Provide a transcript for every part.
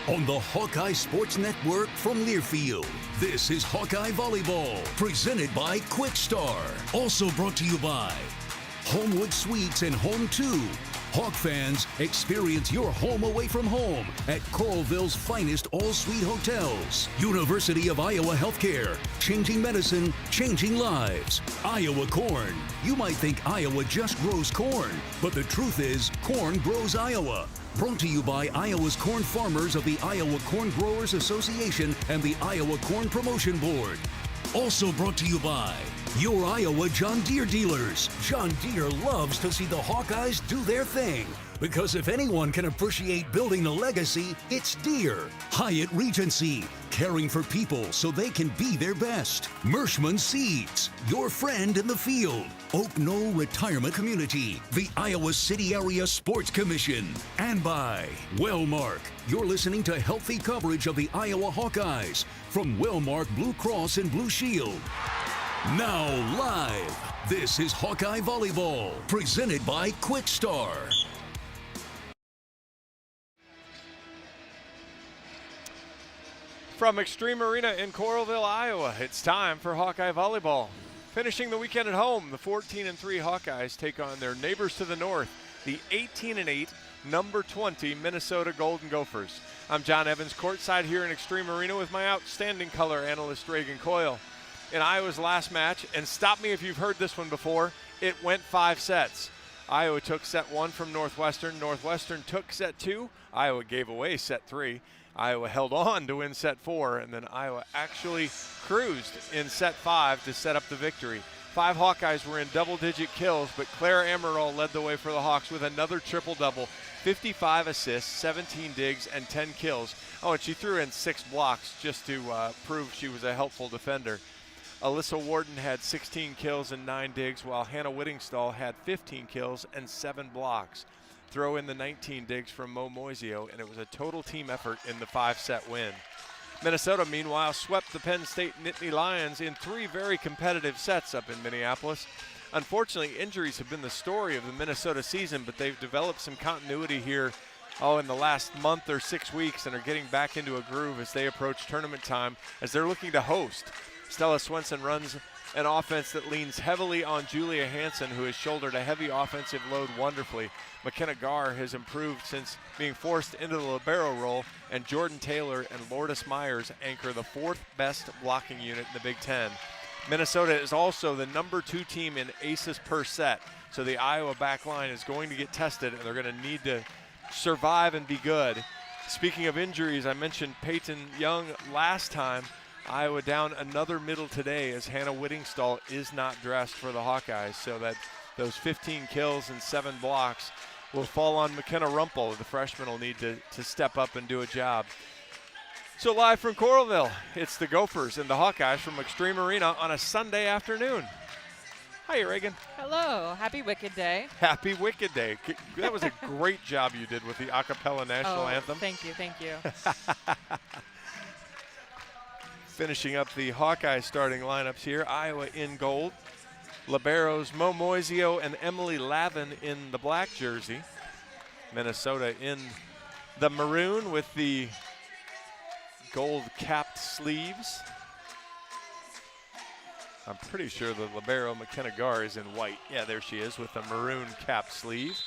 on the Hawkeye Sports Network from Learfield. This is Hawkeye Volleyball, presented by Quick Star. Also brought to you by Homewood Suites and Home 2. Hawk fans, experience your home away from home at Coralville's finest all-suite hotels. University of Iowa Healthcare, changing medicine, changing lives. Iowa Corn. You might think Iowa just grows corn, but the truth is, corn grows Iowa. Brought to you by Iowa's corn farmers of the Iowa Corn Growers Association and the Iowa Corn Promotion Board. Also brought to you by your Iowa John Deere dealers. John Deere loves to see the Hawkeyes do their thing, because if anyone can appreciate building a legacy, it's Deere. Hyatt Regency, caring for people so they can be their best. Mershman Seeds, your friend in the field. Oak Knoll Retirement Community, the Iowa City Area Sports Commission, and by Wellmark. You're listening to healthy coverage of the Iowa Hawkeyes from Wellmark Blue Cross and Blue Shield. Now live, this is Hawkeye Volleyball, presented by Quick Star. From Extreme Arena in Coralville, Iowa, it's time for Hawkeye Volleyball. Finishing the weekend at home, the 14-3 Hawkeyes take on their neighbors to the north, the 18-8, number 20 Minnesota Golden Gophers. I'm John Evans, courtside here in Extreme Arena with my outstanding color analyst, Reagan Coyle. In Iowa's last match, and stop me if you've heard this one before, it went 5 sets. Iowa took set 1 from Northwestern. Northwestern took set 2. Iowa gave away set 3. Iowa held on to win set 4, and then Iowa actually cruised in set 5 to set up the victory. 5 Hawkeyes were in double-digit kills, but Claire Amaral led the way for the Hawks with another triple-double, 55 assists, 17 digs, and 10 kills. Oh, and she threw in 6 blocks just to prove she was a helpful defender. Alyssa Warden had 16 kills and 9 digs, while Hannah Whittingstall had 15 kills and 7 blocks. Throw in the 19 digs from Mo Moisio, and it was a total team effort in the 5-set win. Minnesota, meanwhile, swept the Penn State Nittany Lions in 3 very competitive sets up in Minneapolis. Unfortunately, injuries have been the story of the Minnesota season, but they've developed some continuity here in the last month or 6 weeks and are getting back into a groove as they approach tournament time, as they're looking to host. Stella Swenson runs an offense that leans heavily on Julia Hansen, who has shouldered a heavy offensive load wonderfully. McKenna Garr has improved since being forced into the libero role, and Jordan Taylor and Lourdes Myers anchor the 4th best blocking unit in the Big Ten. Minnesota is also the number 2 team in aces per set, so the Iowa back line is going to get tested, and they're going to need to survive and be good. Speaking of injuries, I mentioned Peyton Young last time. Iowa down another middle today as Hannah Whittingstall is not dressed for the Hawkeyes, so that those 15 kills and 7 blocks will fall on McKenna Rumpel. The freshman will need to step up and do a job. So live from Coralville, it's the Gophers and the Hawkeyes from Extreme Arena on a Sunday afternoon. Hi, Reagan. Hello. Happy Wicked Day. Happy Wicked Day. That was a great job you did with the a cappella national anthem. Thank you, thank you. Finishing up the Hawkeye starting lineups here, Iowa in gold. Liberos Mo Moisio and Emily Lavin in the black jersey. Minnesota in the maroon with the gold capped sleeves. I'm pretty sure the libero McKenna Garr is in white. Yeah, there she is with the maroon capped sleeve.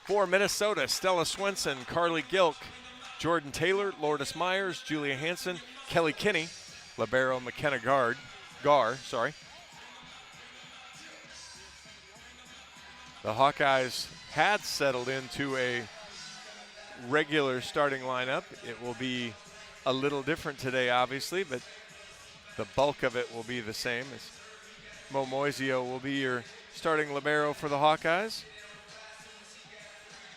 For Minnesota, Stella Swenson, Carly Gilk, Jordan Taylor, Lourdes Myers, Julia Hansen, Kelly Kinney, libero McKenna Garr. The Hawkeyes had settled into a regular starting lineup. It will be a little different today, obviously, but the bulk of it will be the same, as Mo Moisio will be your starting libero for the Hawkeyes.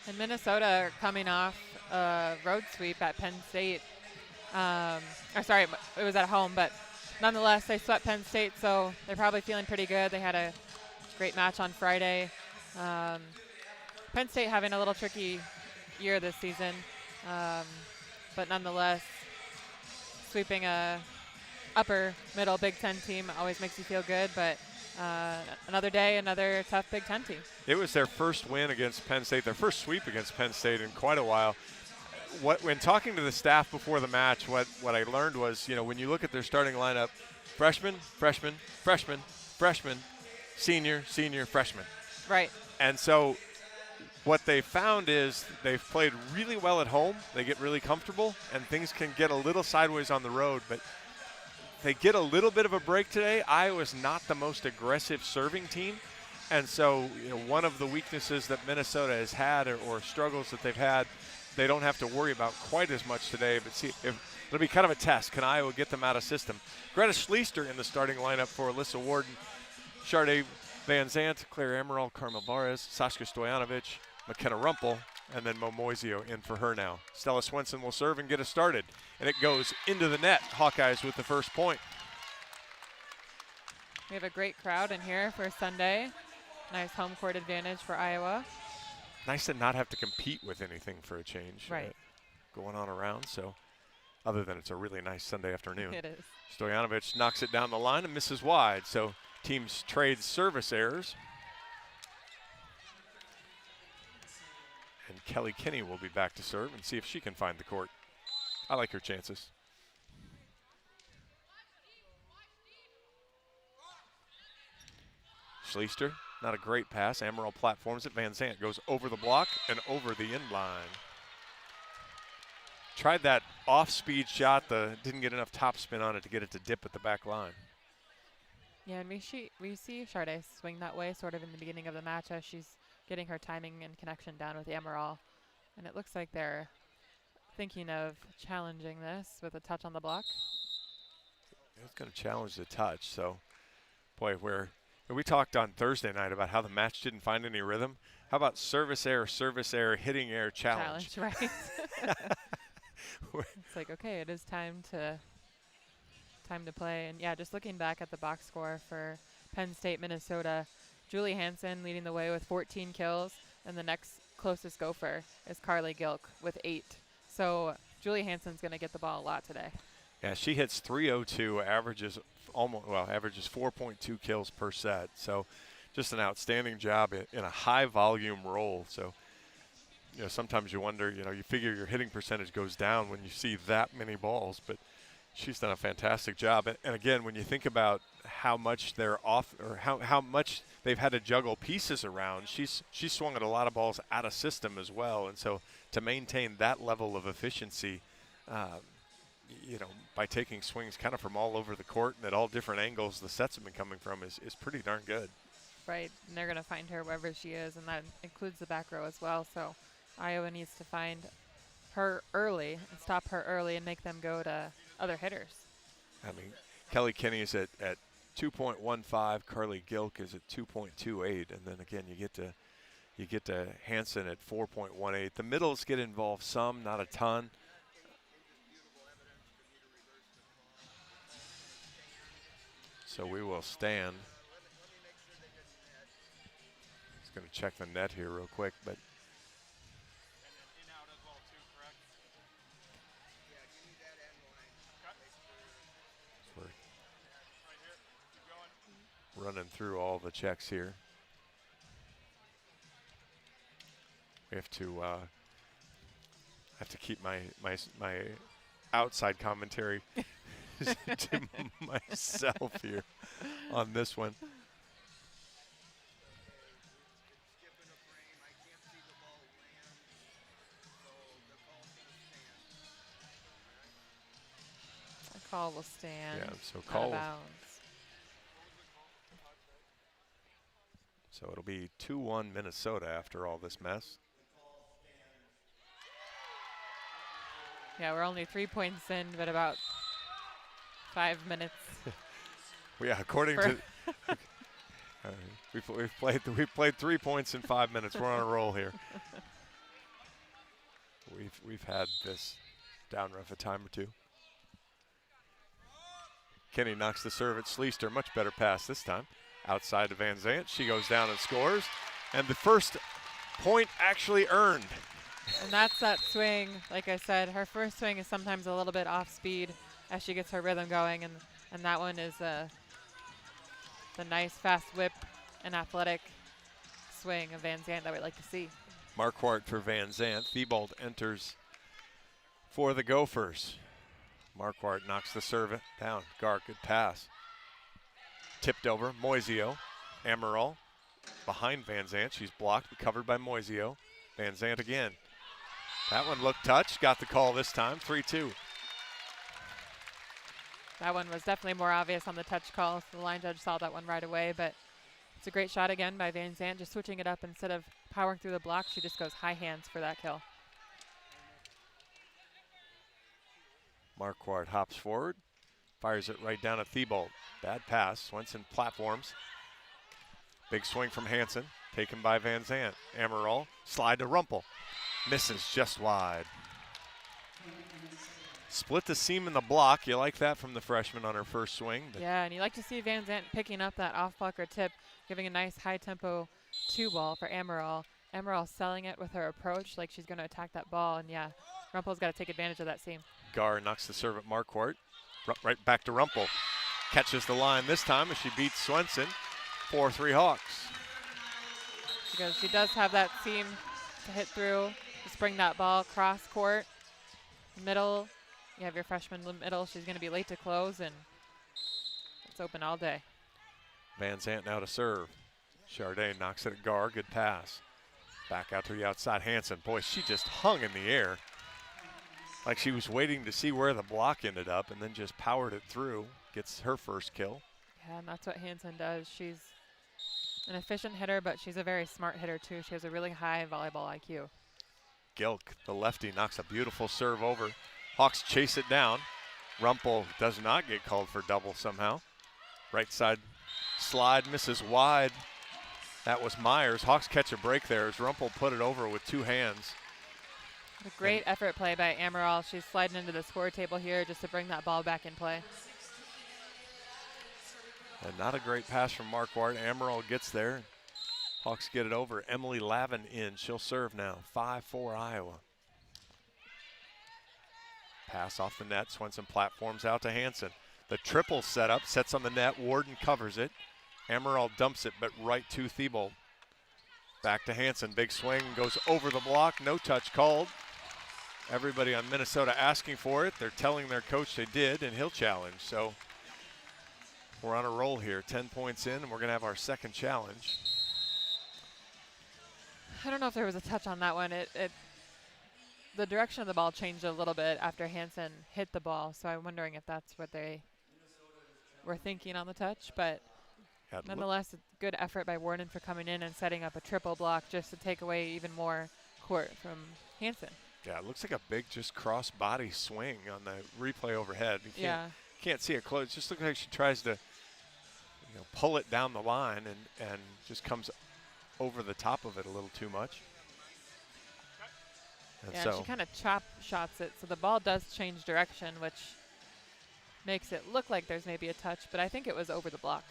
And Minnesota are coming off a road sweep at Penn State. It was at home, but nonetheless, they swept Penn State, so they're probably feeling pretty good. They had a great match on Friday. Penn State having a little tricky year this season, but nonetheless, sweeping a upper middle Big Ten team always makes you feel good, but another day, another tough Big Ten team. It was their first win against Penn State, their first sweep against Penn State in quite a while. when talking to the staff before the match, what I learned was, when you look at their starting lineup, freshman, freshman, freshman, freshman, senior, senior, freshman. Right. And so what they found is they've played really well at home. They get really comfortable, and things can get a little sideways on the road. But they get a little bit of a break today. Iowa's not the most aggressive serving team. And so, one of the weaknesses that Minnesota has had or struggles that they've had, they don't have to worry about quite as much today. But see, it'll be kind of a test. Can Iowa get them out of system? Greta Schleister in the starting lineup for Alyssa Warden, Sharday Van Zandt, Claire Amaral, Carmel Vares, Sasha Stojanovic, McKenna Rumpel, and then Mo Moisio in for her now. Stella Swenson will serve and get us started. And it goes into the net. Hawkeyes with the first point. We have a great crowd in here for Sunday. Nice home court advantage for Iowa. Nice to not have to compete with anything for a change. Right. Going on around, so other than it's a really nice Sunday afternoon. It is. Stojanovic knocks it down the line and misses wide, so teams trade service errors. And Kelly Kinney will be back to serve and see if she can find the court. I like her chances. Schleister, not a great pass. Amaral platforms it. Van Zandt goes over the block and over the end line. Tried that off-speed shot. Didn't get enough top spin on it to get it to dip at the back line. Yeah, and we see Sharday swing that way sort of in the beginning of the match as she's getting her timing and connection down with Amaral. And it looks like they're thinking of challenging this with a touch on the block. It's going to challenge the touch. So, boy, we talked on Thursday night about how the match didn't find any rhythm. How about service error, hitting error, challenge? Right. It's like, okay, it is time to play. And yeah, just looking back at the box score for Penn State, Minnesota, Julie Hansen leading the way with 14 kills, and the next closest gopher is Carly Gilk with 8. So Julie Hansen's going to get the ball a lot today. Yeah, she hits .302, averages 4.2 kills per set. So just an outstanding job in a high volume role. So, sometimes you wonder, you figure your hitting percentage goes down when you see that many balls, but she's done a fantastic job. And again, when you think about how much they're off, or how much they've had to juggle pieces around, she's swung at a lot of balls out of system as well. And so to maintain that level of efficiency, by taking swings kind of from all over the court and at all different angles the sets have been coming from is pretty darn good. Right, and they're going to find her wherever she is, and that includes the back row as well. So Iowa needs to find her early and stop her early and make them go to other hitters. I mean, Kelly Kinney is at 2.15. Carly Gilk is at 2.28, and then again you get to Hansen at 4.18. The middles get involved some, not a ton. So we will stand. Just going to check the net here real quick, but. We're running through all the checks here. We have to keep my outside commentary to myself here on this one. The call will stand. Yeah, so call. Out of bounds. So it'll be 2-1 Minnesota after all this mess. Yeah, we're only 3 points in, but about 5 minutes. Yeah, according to we've played 3 points in 5 minutes. We're on a roll here. We've had this down rough a time or two. Kenny knocks the serve at Schleister. Much better pass this time. Outside to Van Zandt. She goes down and scores. And the first point actually earned. And that's that swing. Like I said, her first swing is sometimes a little bit off speed as she gets her rhythm going. And that one is the nice fast whip and athletic swing of Van Zandt that we like to see. Marquardt for Van Zandt. Thibault enters for the Gophers. Marquardt knocks the serve down. Gar, good pass. Tipped over, Moisio. Amaral behind Van Zant. She's blocked, covered by Moisio. Van Zant again. That one looked touched, got the call this time, 3-2. That one was definitely more obvious on the touch call, so the line judge saw that one right away, but it's a great shot again by Van Zant, just switching it up instead of powering through the block. She just goes high hands for that kill. Marquardt hops forward, fires it right down at Thibault. Bad pass, Swenson platforms. Big swing from Hansen, taken by Van Zant. Amaral, slide to Rumpel. Misses just wide. Split the seam in the block. You like that from the freshman on her first swing. Yeah, and you like to see Van Zant picking up that off-blocker tip, giving a nice high-tempo two-ball for Amaral. Amaral selling it with her approach like she's going to attack that ball, and yeah, Rumpel's got to take advantage of that seam. Gar knocks the serve at Marquardt. Right back to Rumpel. Catches the line this time as she beats Swenson. 4-3 Hawks. Because she does have that seam to hit through, just bring that ball cross court, middle. You have your freshman middle. She's going to be late to close, and it's open all day. Van Zant now to serve. Charday knocks it at Gar. Good pass. Back out to the outside. Hansen. Boy, she just hung in the air like she was waiting to see where the block ended up and then just powered it through. Gets her first kill. Yeah, and that's what Hansen does. She's an efficient hitter, but she's a very smart hitter, too. She has a really high volleyball IQ. Gilk, the lefty, knocks a beautiful serve over. Hawks chase it down. Rumpel does not get called for double somehow. Right side slide, misses wide. That was Myers. Hawks catch a break there as Rumpel put it over with two hands. A great effort play by Amaral. She's sliding into the score table here just to bring that ball back in play. And not a great pass from Marquardt. Amaral gets there. Hawks get it over. Emily Lavin in. She'll serve now. 5-4 Iowa. Pass off the net. Swenson platforms out to Hansen. The triple setup, sets on the net. Warden covers it. Amaral dumps it, but right to Thibault. Back to Hansen. Big swing, goes over the block. No touch called. Everybody on Minnesota asking for it. They're telling their coach they did, and he'll challenge. So we're on a roll here. 10 points in, and we're going to have our second challenge. I don't know if there was a touch on that one. The direction of the ball changed a little bit after Hansen hit the ball, so I'm wondering if that's what they were thinking on the touch. But nonetheless, a good effort by Warden for coming in and setting up a triple block just to take away even more court from Hansen. Yeah, it looks like a big just cross-body swing on the replay overhead. You can't see it close. It just looks like she tries to pull it down the line and just comes over the top of it a little too much. And yeah, so she kind of chop shots it, so the ball does change direction, which makes it look like there's maybe a touch, but I think it was over the block.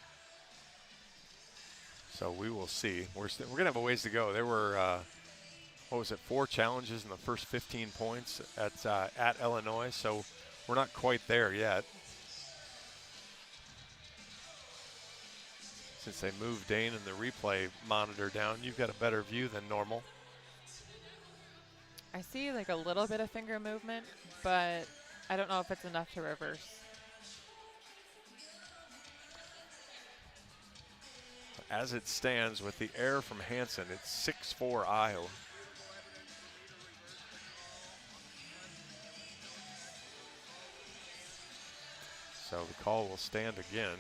So we will see. We're going to have a ways to go. There were, 4 challenges in the first 15 points at Illinois, so we're not quite there yet. Since they moved Dane and the replay monitor down, you've got a better view than normal. I see like a little bit of finger movement, but I don't know if it's enough to reverse. As it stands with the error from Hansen, it's 6-4 Iowa. So the call will stand again.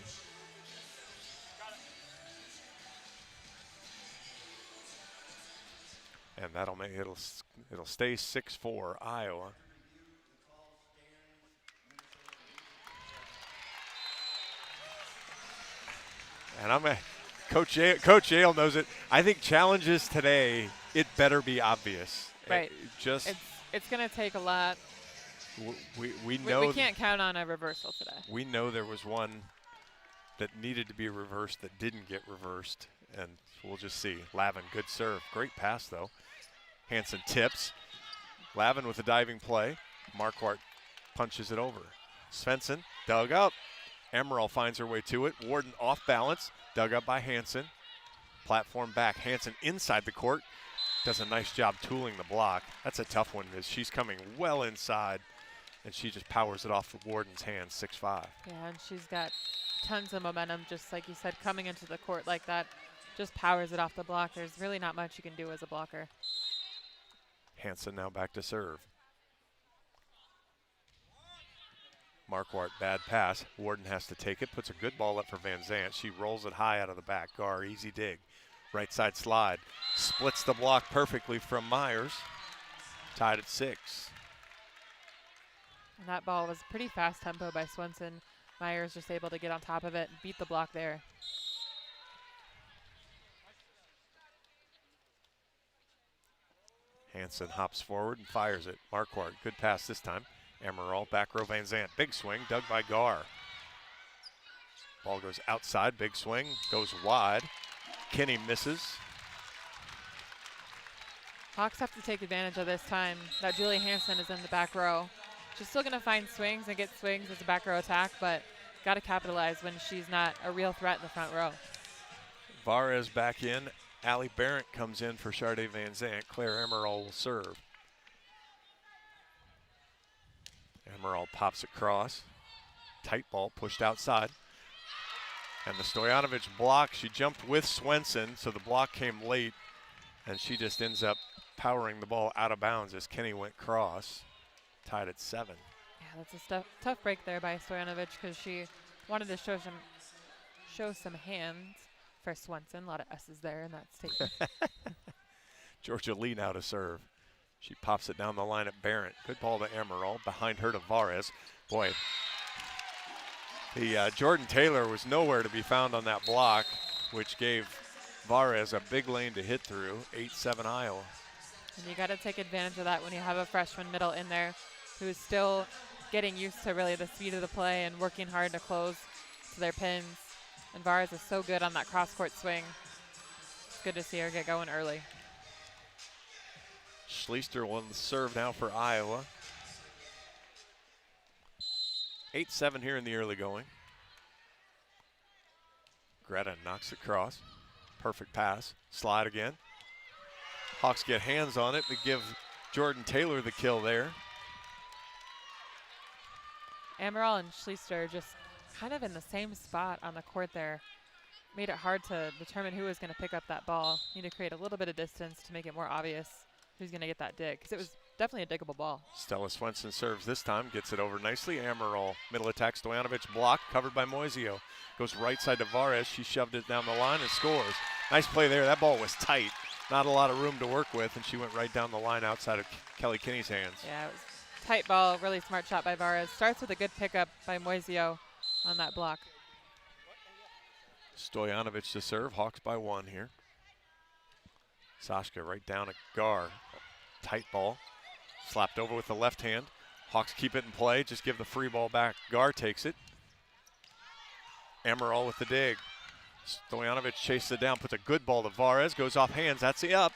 And that'll make it'll stay 6-4 Iowa. And Coach Yale knows it. I think challenges today, it better be obvious. Right. It's going to take a lot. We know we can't count on a reversal today. We know there was one that needed to be reversed that didn't get reversed, and we'll just see. Lavin, good serve. Great pass, though. Hansen tips. Lavin with a diving play. Marquardt punches it over. Svensson dug up. Amaral finds her way to it. Warden off balance. Dug up by Hansen. Platform back. Hansen inside the court. does a nice job tooling the block. That's a tough one as she's coming well inside, and she just powers it off the Warden's hands, 6'5". Yeah, and she's got tons of momentum, just like you said, coming into the court like that. Just powers it off the block. There's really not much you can do as a blocker. Hansen now back to serve. Marquardt, bad pass. Warden has to take it, puts a good ball up for Van Zant. She rolls it high out of the back. Gar, easy dig. Right side slide. Splits the block perfectly from Myers. Tied at 6. And that ball was pretty fast tempo by Swenson. Myers just able to get on top of it and beat the block there. Hansen hops forward and fires it. Marquardt, good pass this time. Emerald, back row Van Zant. Big swing, dug by Gar. Ball goes outside, big swing, goes wide. Kinney misses. Hawks have to take advantage of this time that Julie Hansen is in the back row. She's still going to find swings and get swings as a back row attack, but got to capitalize when she's not a real threat in the front row. Varez back in. Allie Barrett comes in for Sade Van Zant. Claire Emerald will serve. Emerald pops across. Tight ball pushed outside. And the Stojanovic block, she jumped with Swenson, so the block came late, and she just ends up powering the ball out of bounds as Kenny went cross. Tied at 7. Yeah, that's a tough break there by Stojanovic because she wanted to show some hands for Swenson. A lot of S's there in that statement. Georgia Lee now to serve. She pops it down the line at Barrett. Good ball to Emerald. Behind her to Varez. Boy, the Jordan Taylor was nowhere to be found on that block, which gave Varez a big lane to hit through. 8-7 Iowa. And you got to take advantage of that when you have a freshman middle in there who's still getting used to really the speed of the play and working hard to close to their pins. And Varez is so good on that cross-court swing. It's good to see her get going early. Schleister will serve now for Iowa. 8-7 here in the early going. Greta knocks it across. Perfect pass. Slide again. Hawks get hands on it to give Jordan Taylor the kill there. Amaral and Schleister just kind of in the same spot on the court there. Made it hard to determine who was going to pick up that ball. Need to create a little bit of distance to make it more obvious who's going to get that dig, because it was definitely a diggable ball. Stella Swenson serves this time, gets it over nicely. Amaral, middle attack, Stojanovic block, covered by Moisio. Goes right side to Varez. She shoved it down the line and scores. Nice play there. That ball was tight. Not a lot of room to work with, and she went right down the line outside of Kelly Kinney's hands. Yeah, it was a tight ball, really smart shot by Varez. Starts with a good pickup by Moisio on that block. Stojanovic to serve. Hawks by 1 here. Sashka right down at Gar. Tight ball. Slapped over with the left hand. Hawks keep it in play. Just give the free ball back. Gar takes it. Emerald with the dig. Stojanovic chases it down, puts a good ball to Varez, goes off hands, that's the up.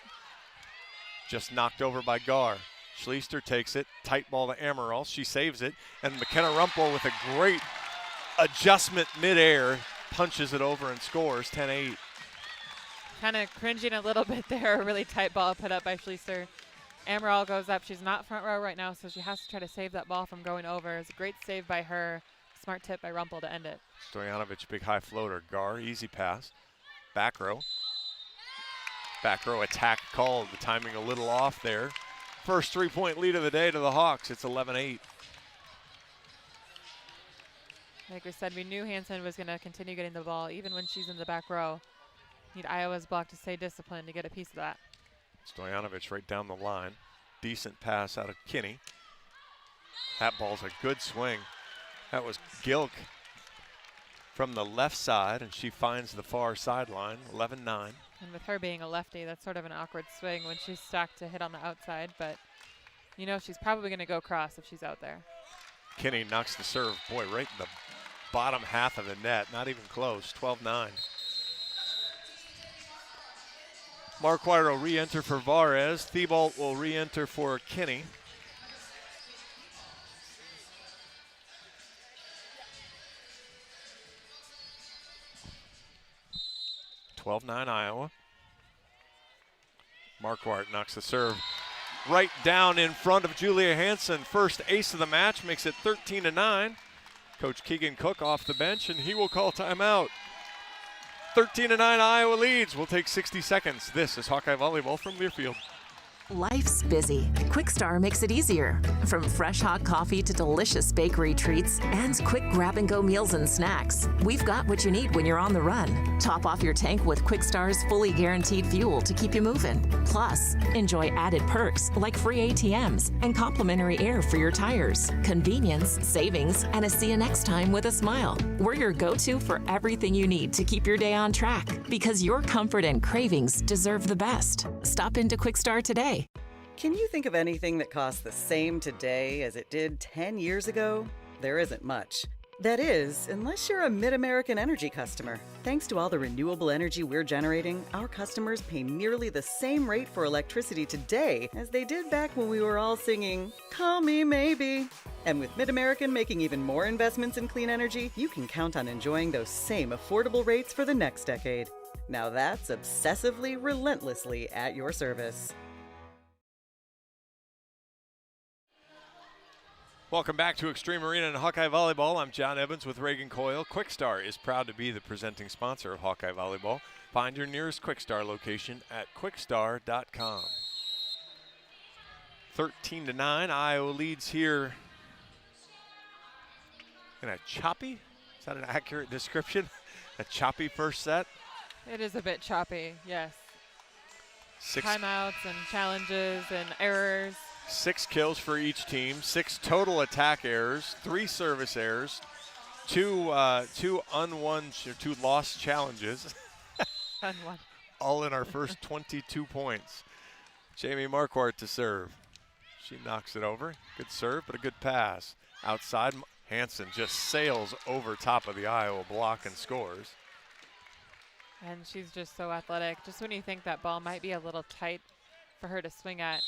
Just knocked over by Gar. Schleister takes it, tight ball to Emerald, she saves it, and McKenna Rumpel with a great adjustment midair, punches it over and scores, 10-8. Kind of cringing a little bit there, a really tight ball put up by Schleister. Emerald goes up, she's not front row right now, so she has to try to save that ball from going over. It's a great save by her. Smart tip by Rumpel to end it. Stojanovic, big high floater. Gar, easy pass. Back row. Back row attack called. The timing a little off there. First 3-point lead of the day to the Hawks. It's 11-8. Like we said, we knew Hansen was going to continue getting the ball even when she's in the back row. Need Iowa's block to stay disciplined to get a piece of that. Stojanovic right down the line. Decent pass out of Kinney. That ball's a good swing. That was Gilk from the left side, and she finds the far sideline, 11-9. And with her being a lefty, that's sort of an awkward swing when she's stacked to hit on the outside, but you know she's probably going to go cross if she's out there. Kinney knocks the serve, boy, right in the bottom half of the net, not even close, 12-9. Marquardt will re-enter for Varez. Thibault will re-enter for Kinney. 12-9 Iowa. Marquardt knocks the serve right down in front of Julia Hansen. First ace of the match makes it 13-9. Coach Keegan Cook off the bench, and he will call timeout. 13-9 Iowa leads. We'll take 60 seconds. This is Hawkeye Volleyball from Learfield. Life's busy. Quickstar makes it easier. From fresh hot coffee to delicious bakery treats and quick grab-and-go meals and snacks, we've got what you need when you're on the run. Top off your tank with Quickstar's fully guaranteed fuel to keep you moving. Plus, enjoy added perks like free ATMs and complimentary air for your tires. Convenience, savings, and a see you next time with a smile. We're your go-to for everything you need to keep your day on track, because your comfort and cravings deserve the best. Stop into Quickstar today. Can you think of anything that costs the same today as it did 10 years ago? There isn't much. That is, unless you're a Mid-American Energy customer. Thanks to all the renewable energy we're generating, our customers pay nearly the same rate for electricity today as they did back when we were all singing, "Call Me Maybe." And with Mid-American making even more investments in clean energy, you can count on enjoying those same affordable rates for the next decade. Now that's obsessively, relentlessly at your service. Welcome back to Extreme Arena and Hawkeye Volleyball. I'm John Evans with Reagan Coyle. Quickstar is proud to be the presenting sponsor of Hawkeye Volleyball. Find your nearest Quickstar location at quickstar.com. 13-9, Iowa leads here in a choppy, is that an accurate description? A choppy first set? It is a bit choppy, yes. 6 Timeouts and challenges and errors. 6 kills for each team, 6 total attack errors, 3 service errors, 2 lost challenges. Unwon. All in our first 22 points. Jamie Marquardt to serve. She knocks it over. Good serve, but a good pass. Outside, Hansen just sails over top of the Iowa block and scores. And she's just so athletic. Just when you think that ball might be a little tight for her to swing at,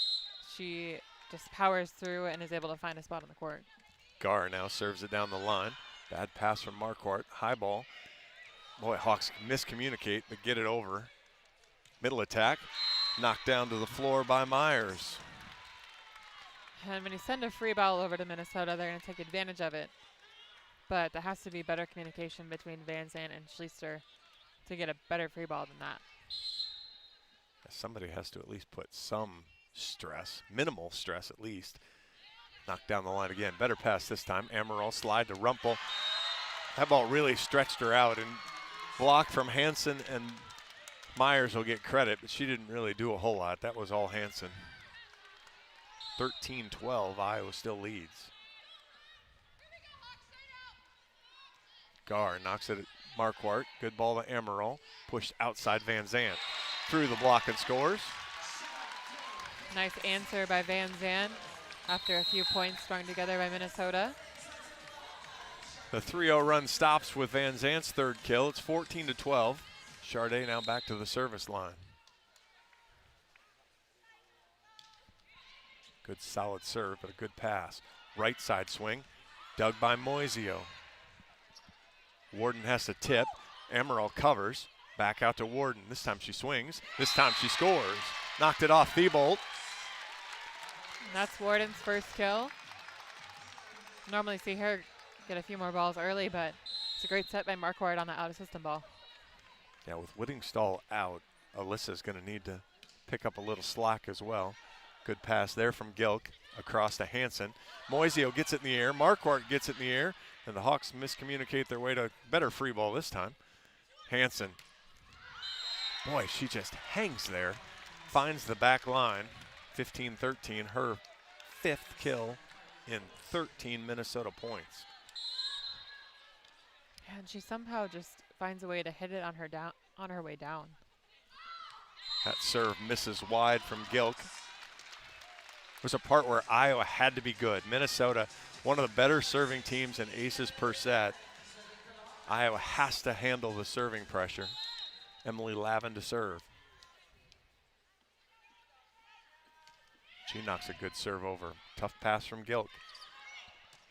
she just powers through and is able to find a spot on the court. Gar now serves it down the line. Bad pass from Marquardt. High ball. Boy, Hawks miscommunicate, but get it over. Middle attack. Knocked down to the floor by Myers. And when you send a free ball over to Minnesota, they're going to take advantage of it. But there has to be better communication between Van Zandt and Schleister to get a better free ball than that. Somebody has to at least put some stress, minimal stress at least. Knocked down the line again. Better pass this time. Amaral slide to Rumpel. That ball really stretched her out and blocked from Hansen, and Myers will get credit, but she didn't really do a whole lot. That was all Hansen. 13-12, Iowa still leads. Gar knocks it at Marquardt. Good ball to Amaral. Pushed outside Van Zandt. Through the block and scores. Nice answer by Van Zandt after a few points strung together by Minnesota. The 3-0 run stops with Van Zandt's third kill. It's 14-12. Charday now back to the service line. Good solid serve, but a good pass. Right side swing, dug by Moisio. Warden has to tip. Amaral covers. Back out to Warden. This time she swings. This time she scores. Knocked it off Thibault. That's Warden's first kill. Normally see her get a few more balls early, but it's a great set by Marquardt on the out-of-system ball. Yeah, with Whittingstall out, Alyssa's going to need to pick up a little slack as well. Good pass there from Gilk across to Hansen. Moisio gets it in the air. Marquardt gets it in the air, and the Hawks miscommunicate their way to better free ball this time. Hansen. Boy, she just hangs there. Finds the back line. 15-13, her 5th kill in 13 Minnesota points. And she somehow just finds a way to hit it on her way down. That serve misses wide from Gilk. It was a part where Iowa had to be good. Minnesota, one of the better serving teams in aces per set. Iowa has to handle the serving pressure. Emily Lavin to serve. She knocks a good serve over. Tough pass from Gilk.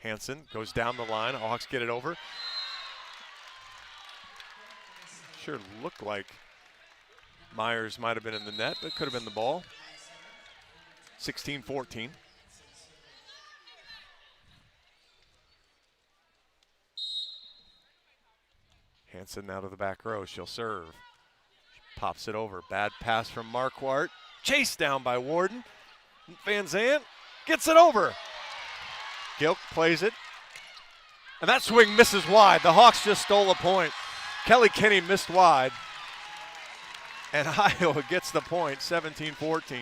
Hansen goes down the line. Hawks get it over. Sure looked like Myers might have been in the net, but could have been the ball. 16-14. Hanson now to the back row. She'll serve. She pops it over. Bad pass from Marquardt. Chased down by Warden. Van Zandt gets it over. Gilk plays it. And that swing misses wide. The Hawks just stole a point. Kelly Kinney missed wide. And Iowa gets the point, 17-14.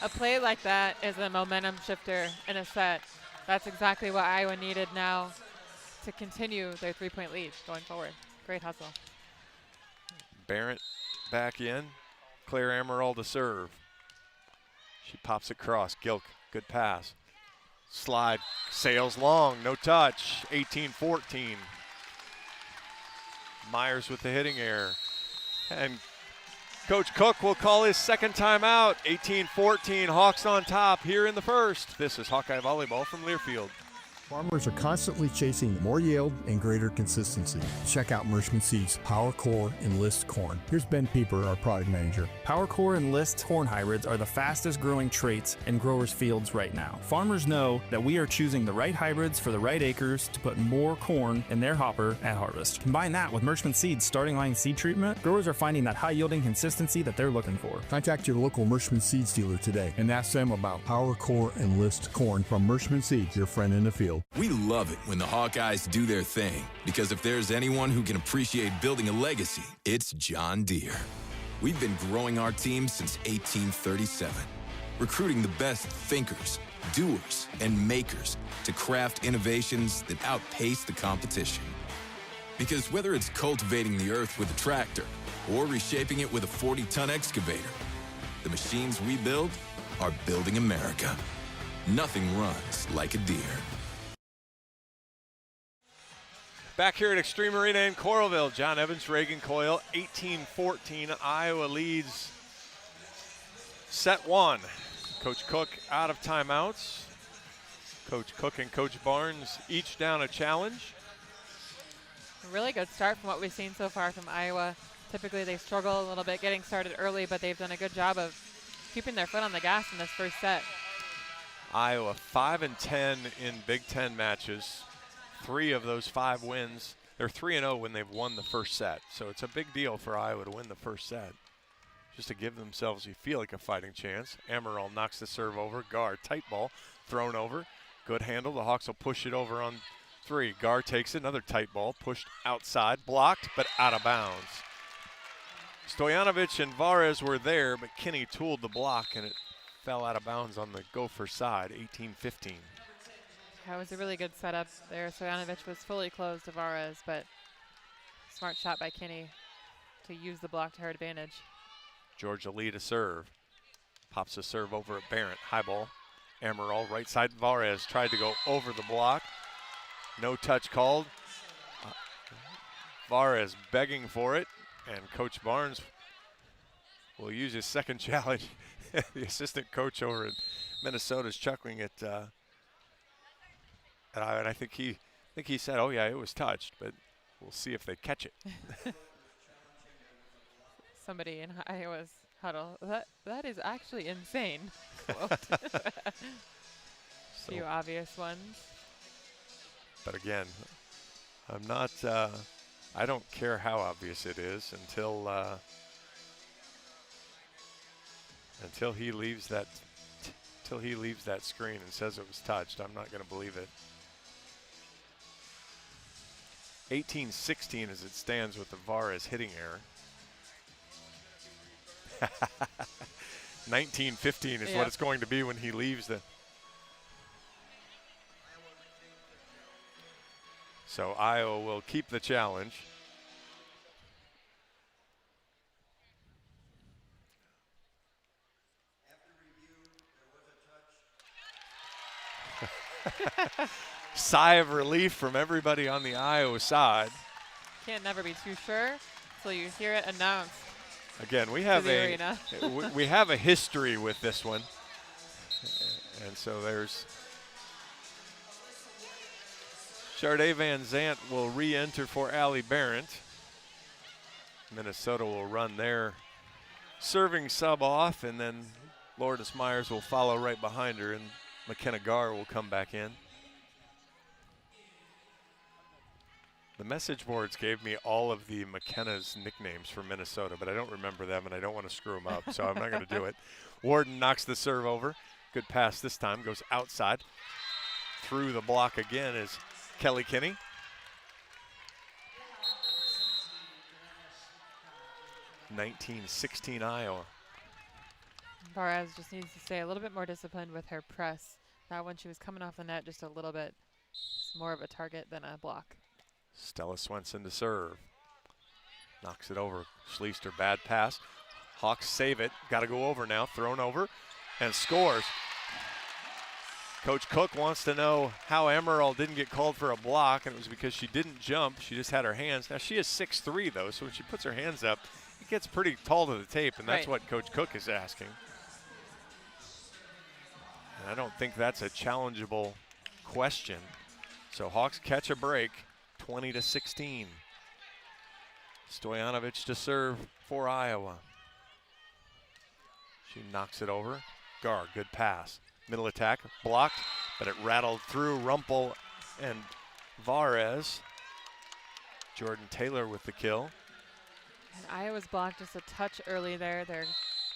A play like that is a momentum shifter in a set. That's exactly what Iowa needed now to continue their 3-point lead going forward. Great hustle. Barrett back in. Claire Amaral to serve. She pops across. Gilk, good pass. Slide, sails long, no touch, 18-14. Myers with the hitting error. And Coach Cook will call his second timeout. 18-14, Hawks on top here in the first. This is Hawkeye Volleyball from Learfield. Farmers are constantly chasing more yield and greater consistency. Check out Mershman Seeds Power Core Enlist Corn. Here's Ben Pieper, our product manager. Power Core Enlist corn hybrids are the fastest growing traits in growers' fields right now. Farmers know that we are choosing the right hybrids for the right acres to put more corn in their hopper at harvest. Combine that with Mershman Seeds starting line seed treatment, growers are finding that high yielding consistency that they're looking for. Contact your local Mershman Seeds dealer today and ask them about Power Core Enlist Corn from Mershman Seeds, your friend in the field. We love it when the Hawkeyes do their thing, because if there's anyone who can appreciate building a legacy, it's John Deere. We've been growing our team since 1837, recruiting the best thinkers, doers, and makers to craft innovations that outpace the competition. Because whether it's cultivating the earth with a tractor or reshaping it with a 40-ton excavator, the machines we build are building America. Nothing runs like a Deere. Back here at Extreme Arena in Coralville, John Evans, Reagan Coyle, 18-14. Iowa leads set one. Coach Cook out of timeouts. Coach Cook and Coach Barnes each down a challenge. A really good start from what we've seen so far from Iowa. Typically they struggle a little bit getting started early, but they've done a good job of keeping their foot on the gas in this first set. Iowa 5-10 in Big Ten matches. 3 of those 5 wins. They're 3-0 when they've won the first set. So it's a big deal for Iowa to win the first set, just to give themselves, you feel like, a fighting chance. Amaral knocks the serve over. Gar, tight ball, thrown over. Good handle. The Hawks will push it over on 3. Gar takes it. Another tight ball, pushed outside, blocked, but out of bounds. Stojanovic and Varez were there, but Kinney tooled the block, and it fell out of bounds on the Gopher side, 18-15. That was a really good setup there. Stojanovic was fully closed to Varez, but smart shot by Kinney to use the block to her advantage. Georgia Lee to serve. Pops a serve over at Barrett. High ball. Amaral, right side. Varez tried to go over the block. No touch called. Varez begging for it, and Coach Barnes will use his second challenge. The assistant coach over in Minnesota is chuckling at and I think he said, "Oh yeah, it was touched, but we'll see if they catch it." Somebody in Iowa's huddle. That is actually insane. Few obvious ones. But again, I'm not. I don't care how obvious it is until he leaves that. Till he leaves that screen and says it was touched, I'm not going to believe it. 18-16 as it stands with the Varez hitting error. 19-15 is what it's going to be when he leaves the. So Iowa will keep the challenge. Sigh of relief from everybody on the Iowa side. Can't never be too sure until you hear it announced. Again, we have we have a history with this one, and so there's Charday Van Zandt will re-enter for Allie Barrett. Minnesota will run their serving sub off, and then Lourdes Myers will follow right behind her, and McKenna Garr will come back in. The message boards gave me all of the McKenna's nicknames for Minnesota, but I don't remember them, and I don't want to screw them up, so I'm not going to do it. Warden knocks the serve over. Good pass this time, goes outside. Through the block again is Kelly Kinney. (19-16) Iowa. Varez just needs to stay a little bit more disciplined with her press. That when she was coming off the net just a little bit, it's more of a target than a block. Stella Swenson to serve. Knocks it over. Schleister, bad pass. Hawks save it. Got to go over now. Thrown over and scores. Coach Cook wants to know how Emerald didn't get called for a block, and it was because she didn't jump. She just had her hands. Now, she is 6'3", though, so when she puts her hands up, it gets pretty tall to the tape, and that's what Coach Cook is asking. And I don't think that's a challengeable question. So Hawks catch a break, 20-16. Stojanovic to serve for Iowa. She knocks it over. Garr, good pass. Middle attack, blocked, but it rattled through Rumpel and Varez. Jordan Taylor with the kill. And Iowa's blocked just a touch early there. They're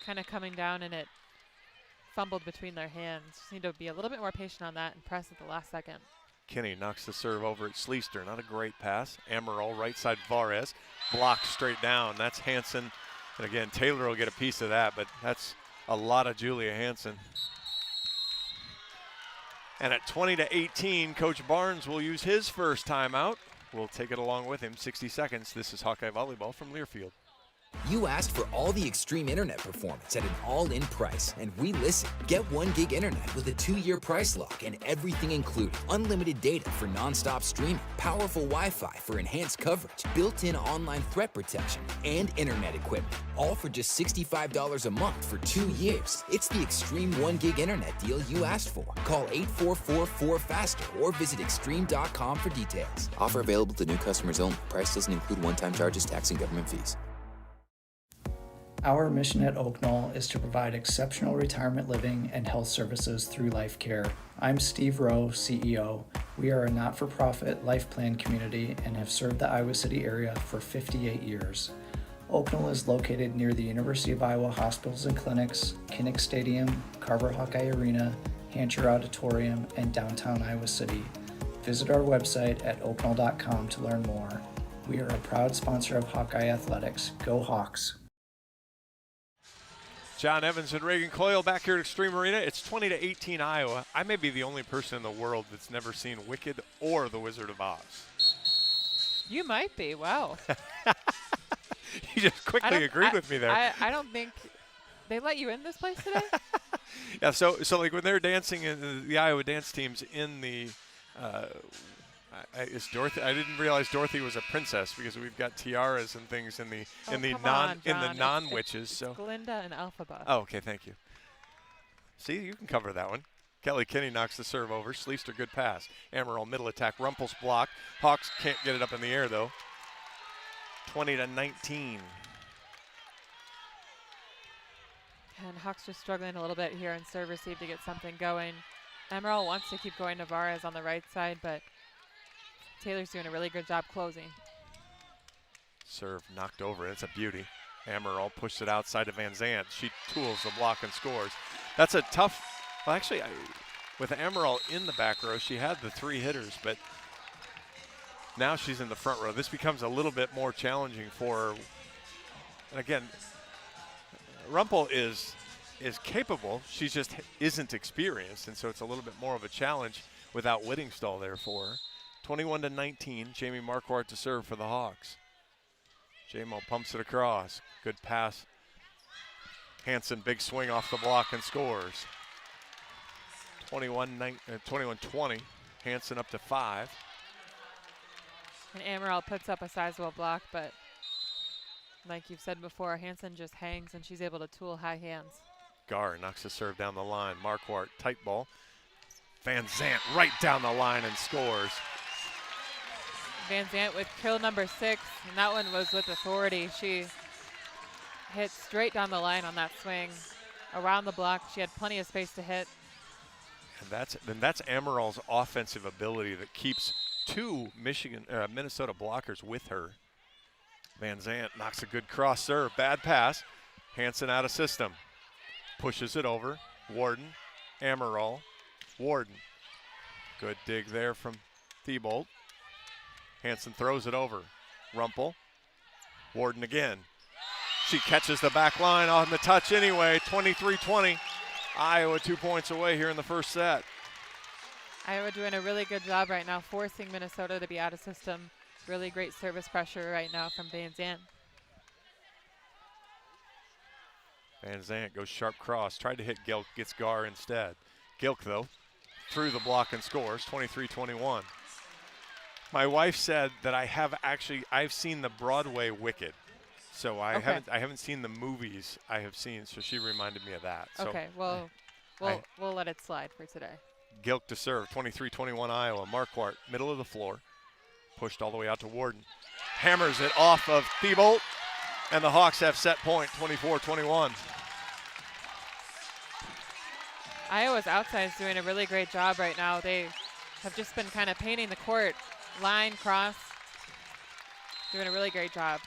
kind of coming down, and it fumbled between their hands. Just need to be a little bit more patient on that and press at the last second. Kinney knocks the serve over at Schleister. Not a great pass. Amaral, right side Varez. Blocked straight down. That's Hansen. And again, Taylor will get a piece of that, but that's a lot of Julia Hansen. And at 20-18, Coach Barnes will use his first timeout. We'll take it along with him. 60 seconds. This is Hawkeye Volleyball from Learfield. You asked for all the extreme internet performance at an all-in price, and we listened. Get 1 gig internet with a 2-year price lock and everything included. Unlimited data for non-stop streaming, powerful Wi-Fi for enhanced coverage, built-in online threat protection, and internet equipment. All for just $65 a month for 2 years. It's the extreme 1 gig internet deal you asked for. Call 844-4FASTER or visit extreme.com for details. Offer available to new customers only. Price doesn't include one-time charges, tax, and government fees. Our mission at Oak Knoll is to provide exceptional retirement living and health services through life care. I'm Steve Rowe, CEO. We are a not-for-profit life plan community and have served the Iowa City area for 58 years. Oak Knoll is located near the University of Iowa Hospitals and Clinics, Kinnick Stadium, Carver Hawkeye Arena, Hancher Auditorium, and downtown Iowa City. Visit our website at oakknoll.com to learn more. We are a proud sponsor of Hawkeye Athletics. Go Hawks! John Evans and Reagan Coyle back here at Extreme Arena. It's 20-18 Iowa. I may be the only person in the world that's never seen Wicked or The Wizard of Oz. You might be. Wow. You just quickly agreed with me there. I don't think they let you in this place today. Yeah, so like when they're dancing in the Iowa dance teams in the is Dorothy? I didn't realize Dorothy was a princess because we've got tiaras and things in the non-witches. So Glinda and Elphaba. Oh, okay, thank you. See, you can cover that one. Kelly Kinney knocks the serve over. Schleister, good pass. Amaral, middle attack. Rumpel's block. Hawks can't get it up in the air though. 20-19. And Hawks just struggling a little bit here in serve receive to get something going. Amaral wants to keep going to Varez on the right side, but Taylor's doing a really good job closing. Serve knocked over. It's a beauty. Amaral pushed it outside to Van Zandt. She tools the block and scores. That's a tough, well actually, with Amaral in the back row, she had the 3 hitters, but now she's in the front row. This becomes a little bit more challenging for her. And again, Rumpel is capable. She just isn't experienced, and so it's a little bit more of a challenge without Whittingstall there for her. 21-19, Jamie Marquardt to serve for the Hawks. J-Mo pumps it across. Good pass. Hansen, big swing off the block and scores. 21-20. Hansen up to 5. And Amaral puts up a sizable block, but like you've said before, Hansen just hangs and she's able to tool high hands. Garr knocks the serve down the line. Marquardt, tight ball. Van Zandt right down the line and scores. Van Zandt with kill number 6, and that one was with authority. She hit straight down the line on that swing, around the block. She had plenty of space to hit. And that's Amaral's offensive ability that keeps two Minnesota blockers with her. Van Zandt knocks a good cross serve. Bad pass. Hansen out of system. Pushes it over. Warden. Amaral. Warden. Good dig there from Thibault. Hansen throws it over. Rumpel. Warden again. She catches the back line on the touch anyway. 23-20. Iowa 2 points away here in the first set. Iowa doing a really good job right now, forcing Minnesota to be out of system. Really great service pressure right now from Van Zandt. Van Zandt goes sharp cross. Tried to hit Gilk, gets Gar instead. Gilk, though, through the block and scores, 23-21. My wife said that I've seen the Broadway Wicked. So I haven't seen the movies I have seen, so she reminded me of that. Okay, well, we'll let it slide for today. Gilk to serve, 23-21 Iowa. Marquardt, middle of the floor. Pushed all the way out to Warden. Hammers it off of Thibault, and the Hawks have set point, 24-21. Iowa's outside is doing a really great job right now. They have just been kind of painting the court, line, cross, doing a really great job.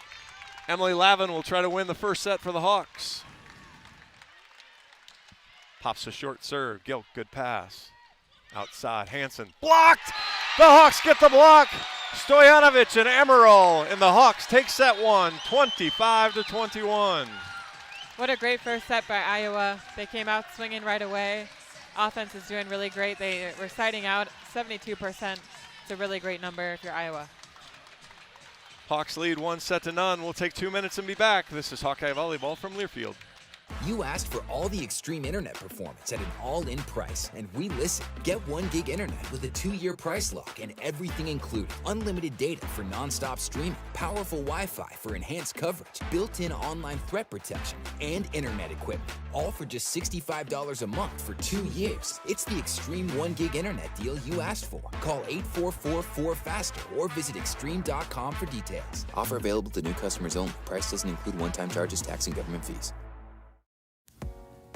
Emily Lavin will try to win the first set for the Hawks. Pops a short serve. Gilk, good pass. Outside, Hansen blocked. The Hawks get the block. Stojanovic and Amaral, and the Hawks take set one, 25-21. What a great first set by Iowa. They came out swinging right away. Offense is doing really great. They were siding out 72%. It's a really great number if you're Iowa. Hawks lead 1-0. We'll take 2 minutes and be back. This is Hawkeye Volleyball from Learfield. You asked for all the extreme internet performance at an all-in price, and we listened. Get 1 gig internet with a 2-year price lock and everything included. Unlimited data for non-stop streaming, powerful Wi-Fi for enhanced coverage, built-in online threat protection, and internet equipment. All for just $65 a month for 2 years. It's the extreme 1 gig internet deal you asked for. Call 844-4FASTER or visit extreme.com for details. Offer available to new customers only. Price doesn't include one-time charges, tax, and government fees.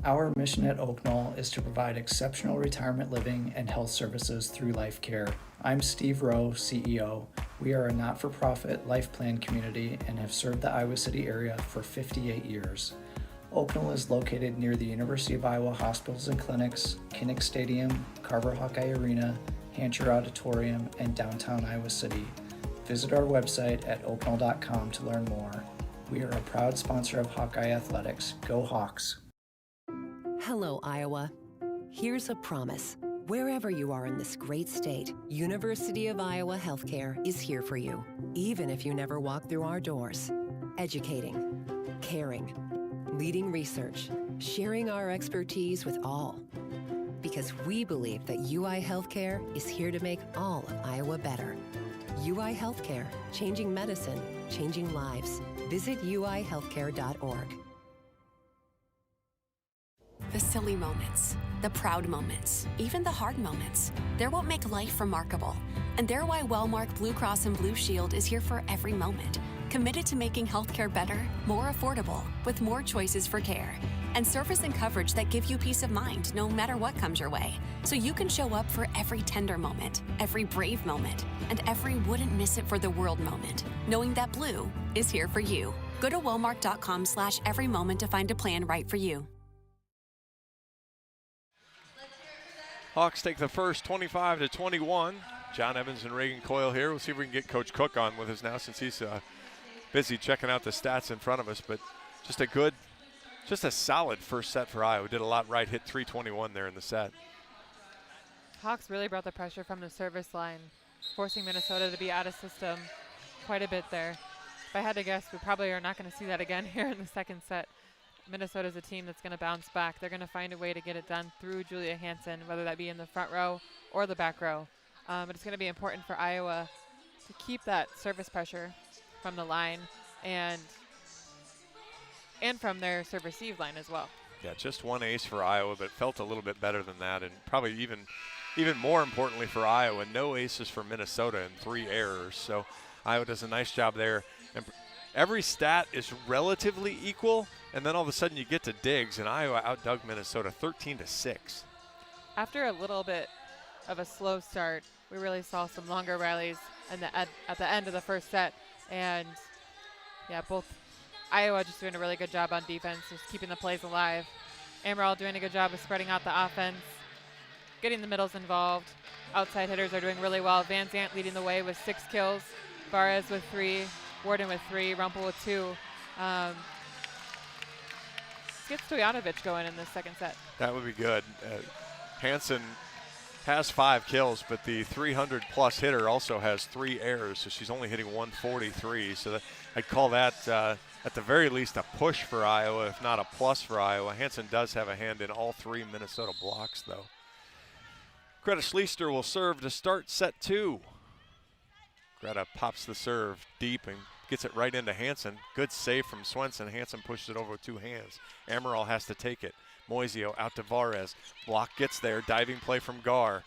Our mission at Oak Knoll is to provide exceptional retirement living and health services through life care. I'm Steve Rowe, CEO. We are a not-for-profit life plan community and have served the Iowa City area for 58 years. Oak Knoll is located near the University of Iowa hospitals and clinics, Kinnick Stadium, Carver Hawkeye Arena, Hancher Auditorium, and downtown Iowa City. Visit our website at oakknoll.com to learn more. We are a proud sponsor of Hawkeye Athletics. Go Hawks! Hello, Iowa. Here's a promise. Wherever you are in this great state, University of Iowa Healthcare is here for you, even if you never walk through our doors. Educating, caring, leading research, sharing our expertise with all. Because we believe that UI Healthcare is here to make all of Iowa better. UI Healthcare, changing medicine, changing lives. Visit uihealthcare.org. The silly moments, the proud moments, even the hard moments. They're what make life remarkable. And they're why Wellmark Blue Cross and Blue Shield is here for every moment. Committed to making healthcare better, more affordable, with more choices for care. And service and coverage that give you peace of mind no matter what comes your way. So you can show up for every tender moment, every brave moment, and every wouldn't miss it for the world moment, knowing that Blue is here for you. Go to wellmark.com/everymoment to find a plan right for you. Hawks take the first 25-21. John Evans and Reagan Coyle here. We'll see if we can get Coach Cook on with us now since he's busy checking out the stats in front of us. But just a solid first set for Iowa. Did a lot right, hit 321 there in the set. Hawks really brought the pressure from the service line, forcing Minnesota to be out of system quite a bit there. If I had to guess, we probably are not going to see that again here in the second set. Minnesota's a team that's going to bounce back. They're going to find a way to get it done through Julia Hansen, whether that be in the front row or the back row. But it's going to be important for Iowa to keep that service pressure from the line and from their serve-receive line as well. Yeah, just one ace for Iowa, but felt a little bit better than that, and probably even more importantly for Iowa, no aces for Minnesota and 3 errors. So Iowa does a nice job there. And every stat is relatively equal, And then all of a sudden you get to Diggs, and Iowa outdug Minnesota 13-6. After a little bit of a slow start, we really saw some longer rallies at the end of the first set. And, yeah, both Iowa just doing a really good job on defense, just keeping the plays alive. Amaral doing a good job of spreading out the offense, getting the middles involved. Outside hitters are doing really well. Van Zandt leading the way with 6 kills. Varez with 3, Warden with 3, Rumpel with 2. Get Stojanovic going in the second set. That would be good. Hansen has 5 kills, but the 300-plus hitter also has 3 errors, so she's only hitting 143. So I'd call that, at the very least, a push for Iowa, if not a plus for Iowa. Hansen does have a hand in all 3 Minnesota blocks, though. Greta Schleister will serve to start set 2. Greta pops the serve deep and gets it right into Hansen. Good save from Swenson. Hansen pushes it over with 2 hands. Amaral has to take it. Moisio out to Varez. Block gets there. Diving play from Gar.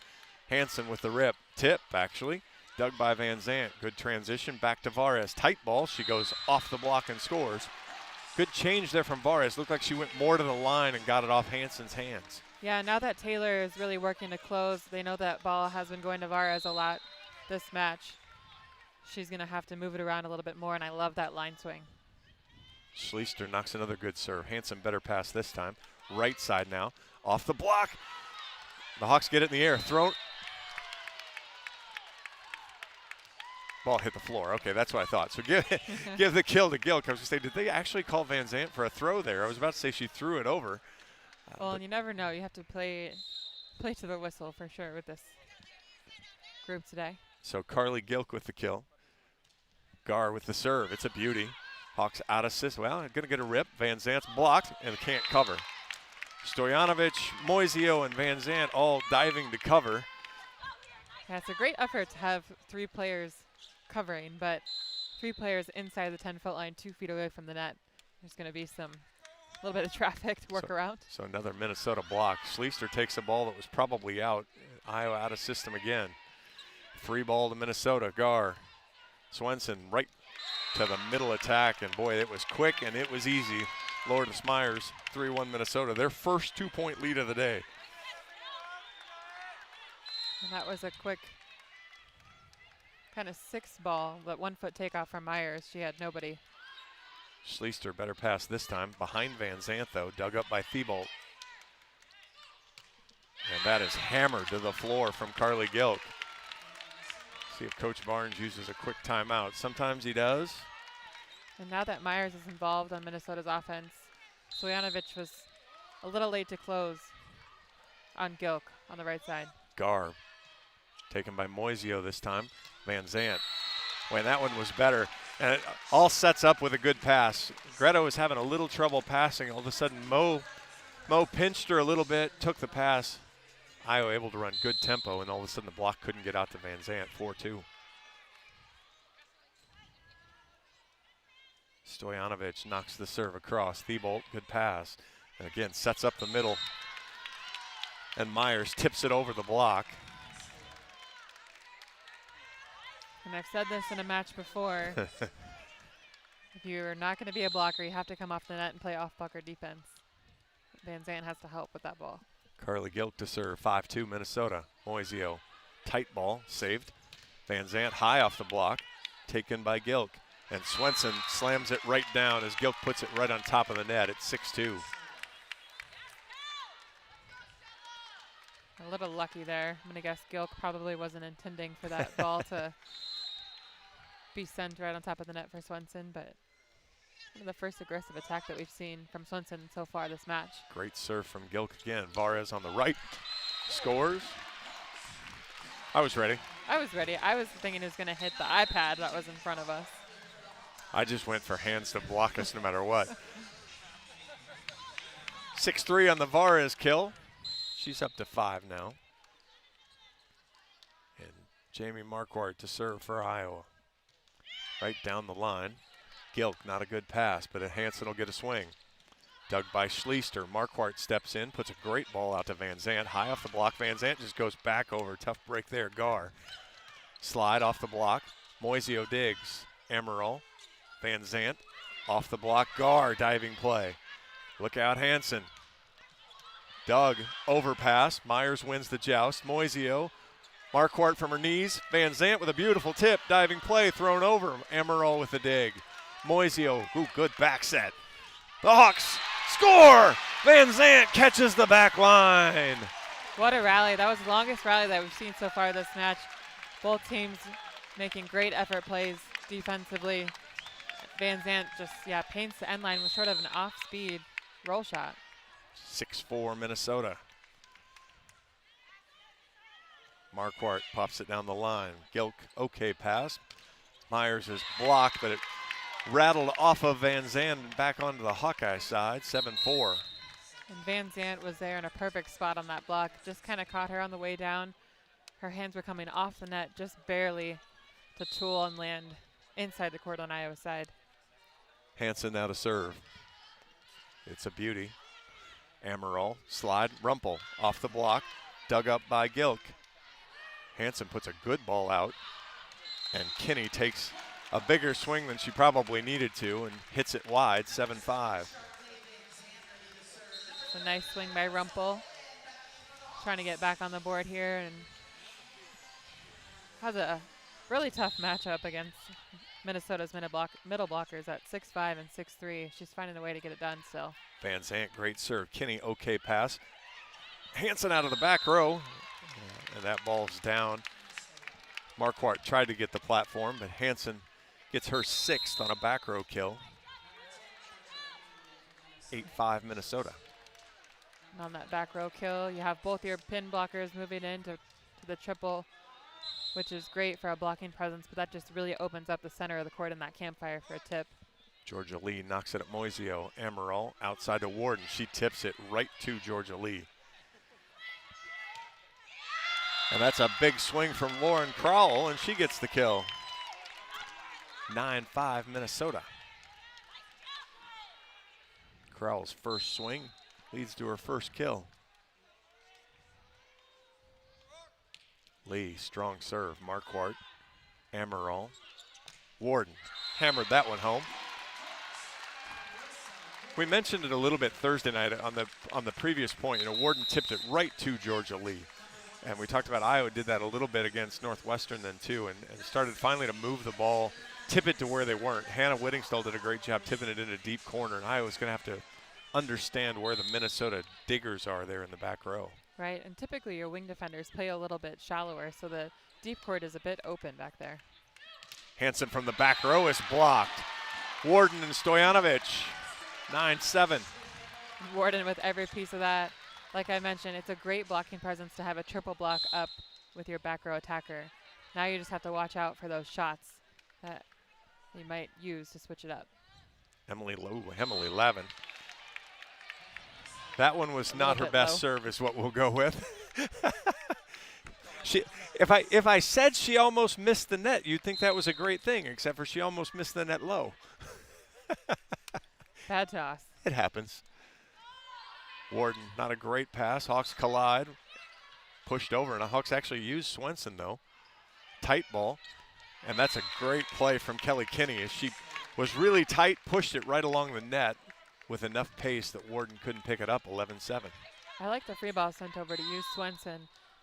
Hansen with the rip. Tip, actually. Dug by Van Zandt. Good transition. Back to Varez. Tight ball. She goes off the block and scores. Good change there from Varez. Looked like she went more to the line and got it off Hansen's hands. Yeah, now that Taylor is really working to close, they know that ball has been going to Varez a lot this match. She's going to have to move it around a little bit more, and I love that line swing. Schleister knocks another good serve. Hansen better pass this time. Right side now. Off the block. The Hawks get it in the air. Thrown. Ball hit the floor. Okay, that's what I thought. So give the kill to Gilk. I was going to say, did they actually call Van Zandt for a throw there? I was about to say she threw it over. Well, and you never know. You have to play to the whistle for sure with this group today. So Carly Gilk with the kill. Gar with the serve. It's a beauty. Hawks out assist. Well, going to get a rip. Van Zandt's blocked and can't cover. Stojanovic, Moisio, and Van Zandt all diving to cover. Yeah, it's a great effort to have 3 players covering, but 3 players inside the 10-foot line, 2 feet away from the net. There's going to be a little bit of traffic to work around. So another Minnesota block. Schleister takes a ball that was probably out. Iowa out of system again. Free ball to Minnesota. Gar. Swenson right to the middle attack, and boy, it was quick and it was easy. Lourdes Myers, 3-1 Minnesota, their first 2-point lead of the day. And that was a quick kind of 6 ball, but 1-foot takeoff from Myers. She had nobody. Schleister better pass this time. Behind Van Zandt, though, dug up by Thibault. And that is hammered to the floor from Carly Gilk. See if Coach Barnes uses a quick timeout. Sometimes he does. And now that Myers is involved on Minnesota's offense, Stojanovic was a little late to close on Gilk on the right side. Gar taken by Moisio this time. Van Zandt. Boy, that one was better. And it all sets up with a good pass. Greta was having a little trouble passing. All of a sudden, Mo pinched her a little bit, took the pass. Iowa able to run good tempo, and all of a sudden the block couldn't get out to Van Zandt, 4-2. Stojanovic knocks the serve across. Thibault, good pass. And again, sets up the middle. And Myers tips it over the block. And I've said this in a match before. If you're not going to be a blocker, you have to come off the net and play off-blocker defense. Van Zandt has to help with that ball. Carly Gilk to serve, 5-2 Minnesota. Moisio, tight ball, saved. Van Zandt high off the block, taken by Gilk. And Swenson slams it right down as Gilk puts it right on top of the net at 6-2. A little lucky there. I'm going to guess Gilk probably wasn't intending for that ball to be sent right on top of the net for Swenson, but one of the first aggressive attack that we've seen from Swenson so far this match. Great serve from Gilk again. Varez on the right, scores. I was ready. I was ready. I was thinking it was going to hit the iPad that was in front of us. I just went for hands to block us no matter what. 6-3 on the Varez kill. She's up to 5 now. And Jamie Marquardt to serve for Iowa. Right down the line. Gilk, not a good pass, but Hansen will get a swing. Dug by Schleister. Marquardt steps in, puts a great ball out to Van Zandt. High off the block. Van Zandt just goes back over. Tough break there. Gar. Slide off the block. Moisio digs. Amaral. Van Zandt off the block. Gar diving play. Look out, Hansen. Doug, overpass. Myers wins the joust. Moisio, Marquardt from her knees. Van Zant with a beautiful tip. Diving play, thrown over. Amaral with the dig. Moisio, ooh, good back set. The Hawks score! Van Zant catches the back line. What a rally. That was the longest rally that we've seen so far this match. Both teams making great effort plays defensively. Van Zant just, paints the end line with sort of an off-speed roll shot. 6-4 Minnesota. Marquardt pops it down the line. Gilk, okay pass. Myers is blocked, but it rattled off of Van Zant and back onto the Hawkeye side, 7-4. And Van Zant was there in a perfect spot on that block. Just kind of caught her on the way down. Her hands were coming off the net just barely to tool and land inside the court on Iowa side. Hansen now to serve. It's a beauty. Amaral, slide, Rumpel off the block, dug up by Gilk. Hansen puts a good ball out, and Kinney takes a bigger swing than she probably needed to and hits it wide, 7-5. It's a nice swing by Rumpel. Trying to get back on the board here and has a really tough matchup against Minnesota's middle blockers at 6'5" and 6'3". She's finding a way to get it done still. Van Zant, great serve. Kinney, okay pass. Hansen out of the back row, and that ball's down. Marquardt tried to get the platform, but Hansen gets her 6th on a back row kill. 8-5 Minnesota. And on that back row kill, you have both your pin blockers moving into the triple, which is great for a blocking presence, but that just really opens up the center of the court in that campfire for a tip. Georgia Lee knocks it at Moisio. Amaral outside to Warden. She tips it right to Georgia Lee. And that's a big swing from Lauren Crowell, and she gets the kill. 9-5 Minnesota. Crowell's first swing leads to her first kill. Lee, strong serve. Marquardt, Amaral, Warden hammered that one home. We mentioned it a little bit Thursday night on the previous point. Warden tipped it right to Georgia Lee. And we talked about Iowa did that a little bit against Northwestern then too, and started finally to move the ball, tip it to where they weren't. Hannah Whittingstall did a great job tipping it into deep corner, and Iowa's going to have to understand where the Minnesota diggers are there in the back row. Right, and typically your wing defenders play a little bit shallower, so the deep court is a bit open back there. Hansen from the back row is blocked. Warden and Stojanovic, 9-7. Warden with every piece of that. Like I mentioned, it's a great blocking presence to have a triple block up with your back row attacker. Now you just have to watch out for those shots that you might use to switch it up. Emily Lavin. That one was not her best serve is what we'll go with. If I said she almost missed the net, you'd think that was a great thing, except for she almost missed the net low. Bad toss. It happens. Warden, not a great pass. Hawks collide. Pushed over, and the Hawks actually used Swenson, though. Tight ball. And that's a great play from Kelly Kinney as she was really tight, pushed it right along the net with enough pace that Warden couldn't pick it up, 11-7. I like the free ball sent over to use Swenson.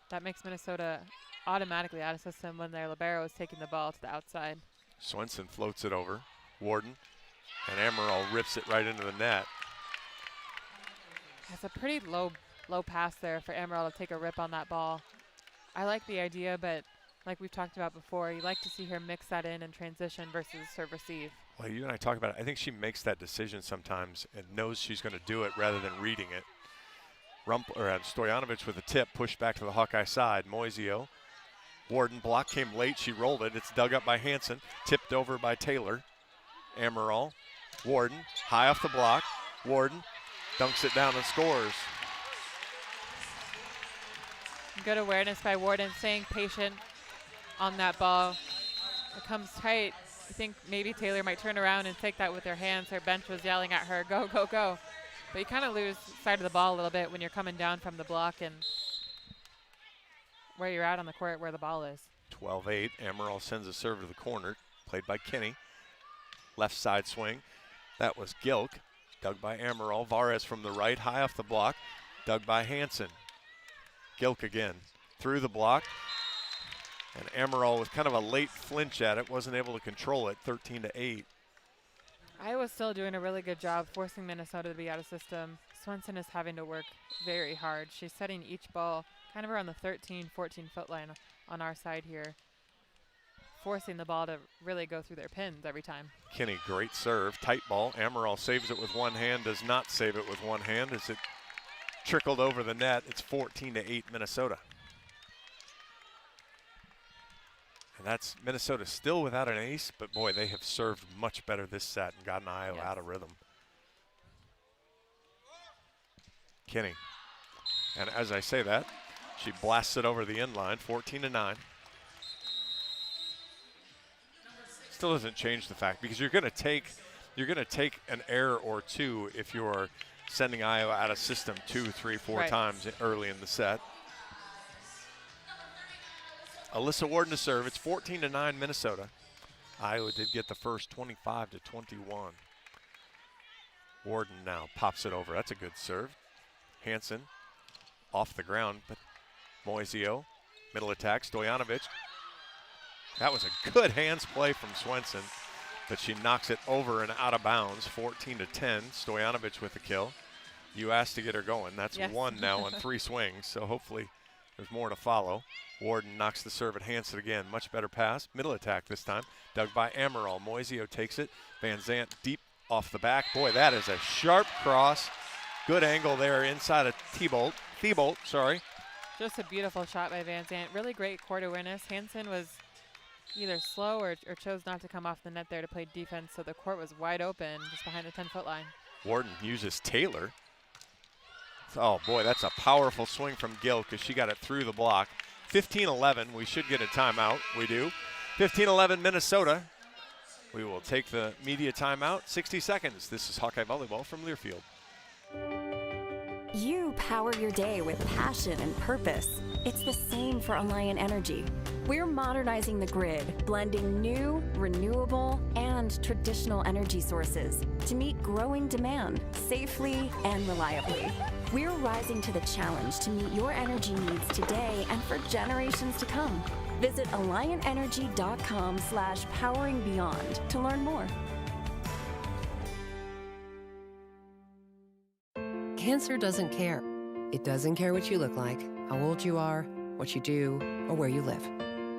That makes Minnesota automatically out of system when their libero is taking the ball to the outside. Swenson floats it over. Warden and Amaral rips it right into the net. It's a pretty low pass there for Amaral to take a rip on that ball. I like the idea, but like we've talked about before, you like to see her mix that in transition versus serve receive. Well, you and I talk about it. I think she makes that decision sometimes and knows she's going to do it rather than reading it. Stojanovic with a tip, pushed back to the Hawkeye side. Moisio. Warden block came late. She rolled it. It's dug up by Hansen. Tipped over by Taylor. Amaral. Warden. High off the block. Warden dunks it down and scores. Good awareness by Warden, staying patient on that ball. It comes tight. I think maybe Taylor might turn around and take that with her hands. Her bench was yelling at her, go, go, go. But you kind of lose sight of the ball a little bit when you're coming down from the block and where you're at on the court, where the ball is. 12-8. Amaral sends a serve to the corner, played by Kinney. Left side swing. That was Gilk. Dug by Amaral. Varez from the right, high off the block. Dug by Hansen. Gilk again. Through the block. And Amaral with kind of a late flinch at it. Wasn't able to control it. 13-8. Iowa's still doing a really good job forcing Minnesota to be out of system. Swenson is having to work very hard. She's setting each ball kind of around the 13, 14-foot line on our side here, forcing the ball to really go through their pins every time. Kinney, great serve. Tight ball. Amaral saves it with one hand, does not save it with one hand as it trickled over the net. It's 14-8 Minnesota. And that's Minnesota still without an ace, but boy, they have served much better this set and gotten Iowa out of rhythm. Kinney. And as I say that, she blasts it over the end line, 14-9. Still doesn't change the fact, because you're gonna take an error or two if you're sending Iowa out of system 2, 3, 4 times early in the set. Alyssa Warden to serve. It's 14-9 Minnesota. Iowa did get the first 25-21. Warden now pops it over. That's a good serve. Hansen off the ground, but Moisio, middle attack, Stojanovic. That was a good hands play from Swenson, but she knocks it over and out of bounds, 14-10. Stojanovic with the kill. You asked to get her going. That's one now on 3 swings, so hopefully there's more to follow. Warden knocks the serve at Hansen again. Much better pass. Middle attack this time. Dug by Amaral. Moisio takes it. Van Zandt deep off the back. Boy, that is a sharp cross. Good angle there inside of Thibault, sorry. Just a beautiful shot by Van Zandt. Really great court awareness. Hansen was either slow or chose not to come off the net there to play defense, so the court was wide open just behind the 10-foot line. Warden uses Taylor. Oh, boy, that's a powerful swing from Gill because she got it through the block. 15-11, we should get a timeout. We do. 15-11 Minnesota. We will take the media timeout. 60 seconds. This is Hawkeye Volleyball from Learfield. You power your day with passion and purpose. It's the same for Alliant Energy. We're modernizing the grid, blending new, renewable, and traditional energy sources to meet growing demand safely and reliably. We're rising to the challenge to meet your energy needs today and for generations to come. Visit alliantenergy.com/poweringbeyond to learn more. Cancer doesn't care. It doesn't care what you look like, how old you are, what you do, or where you live.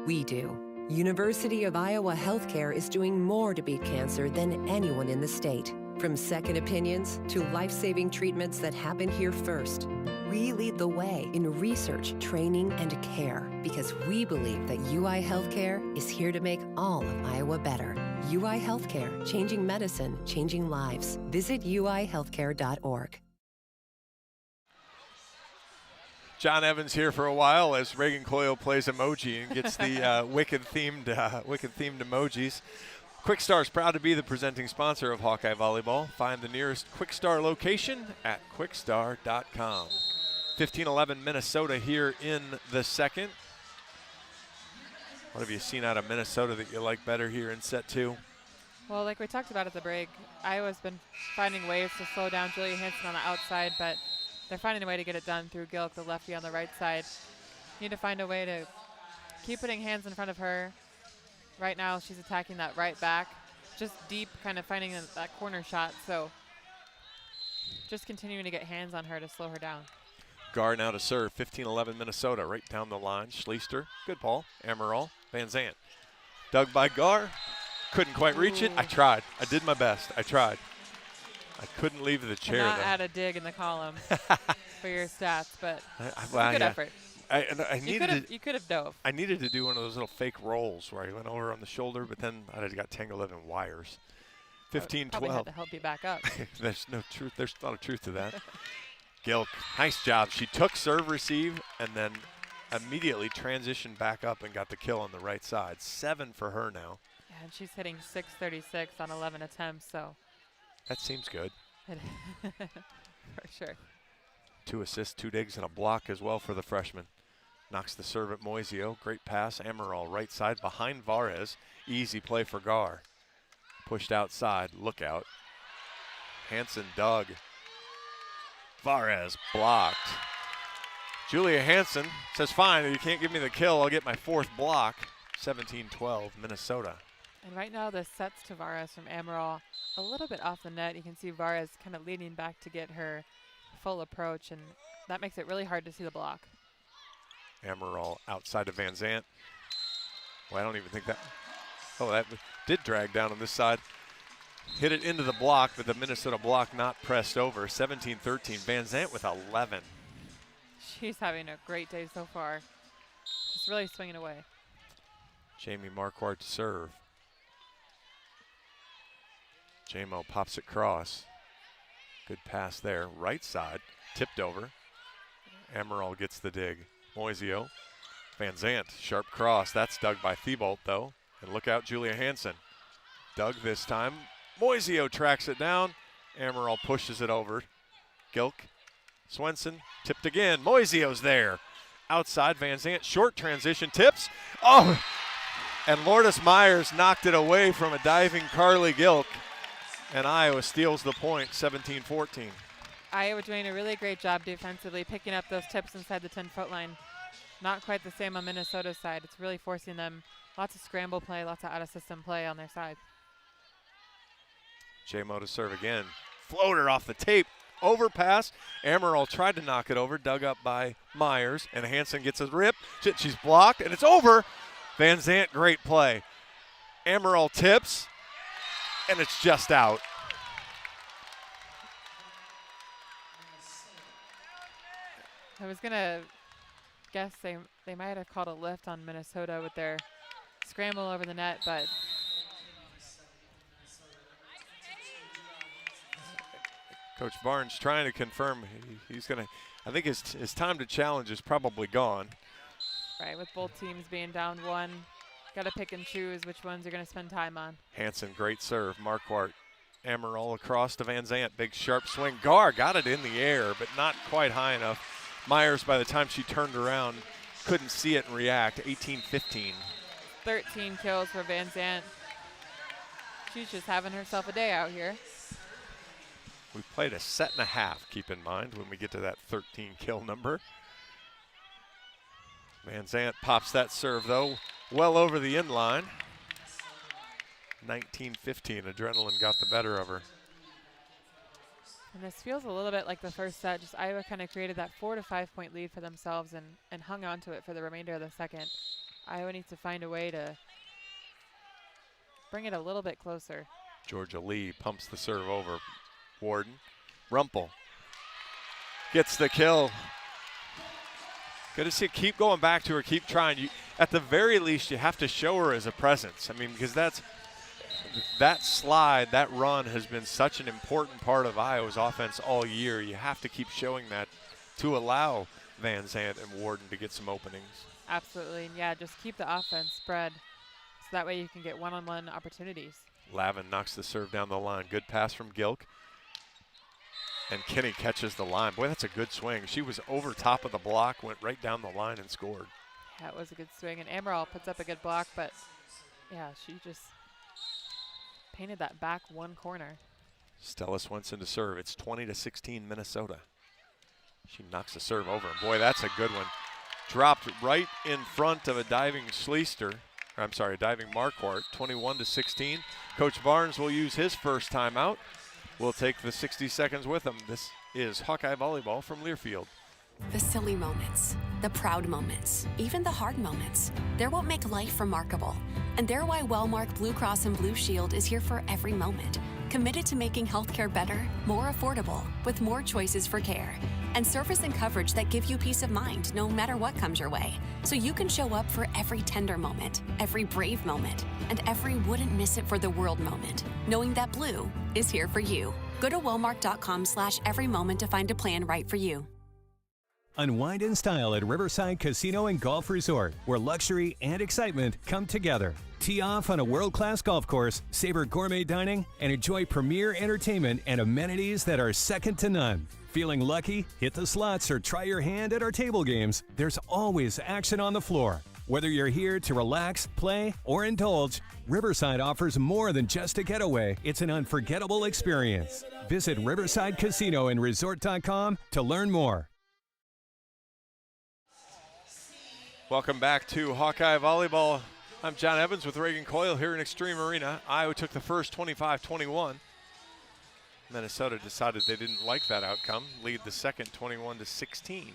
We do. University of Iowa Healthcare is doing more to beat cancer than anyone in the state. From second opinions to life-saving treatments that happen here first. We lead the way in research, training, and care because we believe that UI Healthcare is here to make all of Iowa better. UI Healthcare, changing medicine, changing lives. Visit uihealthcare.org. John Evans here for a while as Reagan Coyle plays emoji and gets the Wicked-themed emojis. Quickstar is proud to be the presenting sponsor of Hawkeye Volleyball. Find the nearest Quickstar location at quickstar.com. 15-11 Minnesota here in the second. What have you seen out of Minnesota that you like better here in set 2? Well, like we talked about at the break, Iowa's been finding ways to slow down Julia Hansen on the outside, but they're finding a way to get it done through Gilk, the lefty on the right side. Need to find a way to keep putting hands in front of her. Right now, she's attacking that right back, just deep, kind of finding that corner shot. So just continuing to get hands on her to slow her down. Gar now to serve, 15-11 Minnesota, right down the line. Schleister, good ball. Amaral, Van Zandt. Dug by Gar, couldn't quite reach it. I tried, I did my best, I tried. I couldn't leave the chair. Not add a dig in the column for your stats, but good effort. You could have dove. I needed to do one of those little fake rolls where I went over on the shoulder, but then I got tangled up in wires. 15-12. Probably had to help you back up. There's no truth. There's not a truth to that. Gilk, nice job. She took serve receive and then immediately transitioned back up and got the kill on the right side. 7 for her now. Yeah, and she's hitting .636 on 11 attempts, so. That seems good. For sure. 2 assists, 2 digs, and a block as well for the freshman. Knocks the serve at Moisio. Great pass. Amaral right side behind Varez. Easy play for Gar. Pushed outside. Look out. Hansen dug. Varez blocked. Julia Hansen says, fine, you can't give me the kill, I'll get my 4th block. 17-12, Minnesota. And right now the sets to Varez from Amaral a little bit off the net. You can see Varez kind of leaning back to get her full approach, and that makes it really hard to see the block. Amaral outside of Van Zandt. Well, I don't even think that. Oh, that did drag down on this side. Hit it into the block, but the Minnesota block not pressed over. 17-13. Van Zandt with 11. She's having a great day so far. Just really swinging away. Jamie Marquardt to serve. J-Mo pops it cross. Good pass there. Right side. Tipped over. Amaral gets the dig. Moisio. Van Zandt. Sharp cross. That's dug by Thibault, though. And look out, Julia Hansen. Dug this time. Moisio tracks it down. Amaral pushes it over. Gilk. Swenson. Tipped again. Moisio's there. Outside, Van Zandt. Short transition. Tips. Oh! And Lourdes Myers knocked it away from a diving Carly Gilk. And Iowa steals the point, 17-14. Iowa doing a really great job defensively, picking up those tips inside the 10-foot line. Not quite the same on Minnesota's side. It's really forcing them lots of scramble play, lots of out-of-system play on their side. J-Mo to serve again. Floater off the tape. Overpass. Amaral tried to knock it over, dug up by Myers, and Hansen gets a rip. She's blocked, and it's over. Van Zandt, great play. Amaral tips, and it's just out. I was going to guess they might have called a lift on Minnesota with their scramble over the net, but Coach Barnes trying to confirm he's going to, I think his time to challenge is probably gone. Right, with both teams being down 1, got to pick and choose which ones you're going to spend time on. Hansen, great serve. Marquardt. Amaral across to Van Zandt. Big sharp swing. Gar got it in the air, but not quite high enough. Myers, by the time she turned around, couldn't see it and react. 18-15. 13 kills for Van Zandt. She's just having herself a day out here. We played a set and a half, keep in mind, when we get to that 13 kill number. Van Zandt pops that serve, though, well over the end line. 19-15, adrenaline got the better of her. And this feels a little bit like the first set. Just Iowa kind of created that 4 to 5 point lead for themselves and hung on to it for the remainder of the second. Iowa needs to find a way to bring it a little bit closer. Georgia Lee pumps the serve over. Warden. Rumpel gets the kill. Good to see it. Keep going back to her. Keep trying. At the very least, you have to show her as a presence. I mean, because that slide, that run has been such an important part of Iowa's offense all year. You have to keep showing that to allow Van Zandt and Warden to get some openings. Absolutely. And yeah, just keep the offense spread so that way you can get one-on-one opportunities. Lavin knocks the serve down the line. Good pass from Gilk. And Kinney catches the line. Boy, that's a good swing. She was over top of the block, went right down the line and scored. That was a good swing. And Amaral puts up a good block, but yeah, she just painted that back one corner. Stella Swenson to serve. It's 20-16 Minnesota. She knocks the serve over. And boy, that's a good one. Dropped right in front of a diving Schleister. I'm sorry, a diving Marquardt. 21-16. Coach Barnes will use his first timeout. We'll take the 60 seconds with him. This is Hawkeye Volleyball from Learfield. The silly moments, the proud moments, even the hard moments, they're what make life remarkable. And they're why Wellmark Blue Cross and Blue Shield is here for every moment. Committed to making healthcare better, more affordable, with more choices for care. And service and coverage that give you peace of mind no matter what comes your way. So you can show up for every tender moment, every brave moment, and every wouldn't miss it for the world moment, knowing that Blue is here for you. Go to wellmark.com/every moment to find a plan right for you. Unwind in style at Riverside Casino and Golf Resort, where luxury and excitement come together. Tee off on a world-class golf course, savor gourmet dining, and enjoy premier entertainment and amenities that are second to none. Feeling lucky? Hit the slots or try your hand at our table games. There's always action on the floor. Whether you're here to relax, play, or indulge, Riverside offers more than just a getaway. It's an unforgettable experience. Visit Riverside Casino and Resort.com to learn more. Welcome back to Hawkeye Volleyball. I'm John Evans with Reagan Coyle here in Extreme Arena. Iowa took the first 25-21. Minnesota decided they didn't like that outcome. Lead the second 21-16.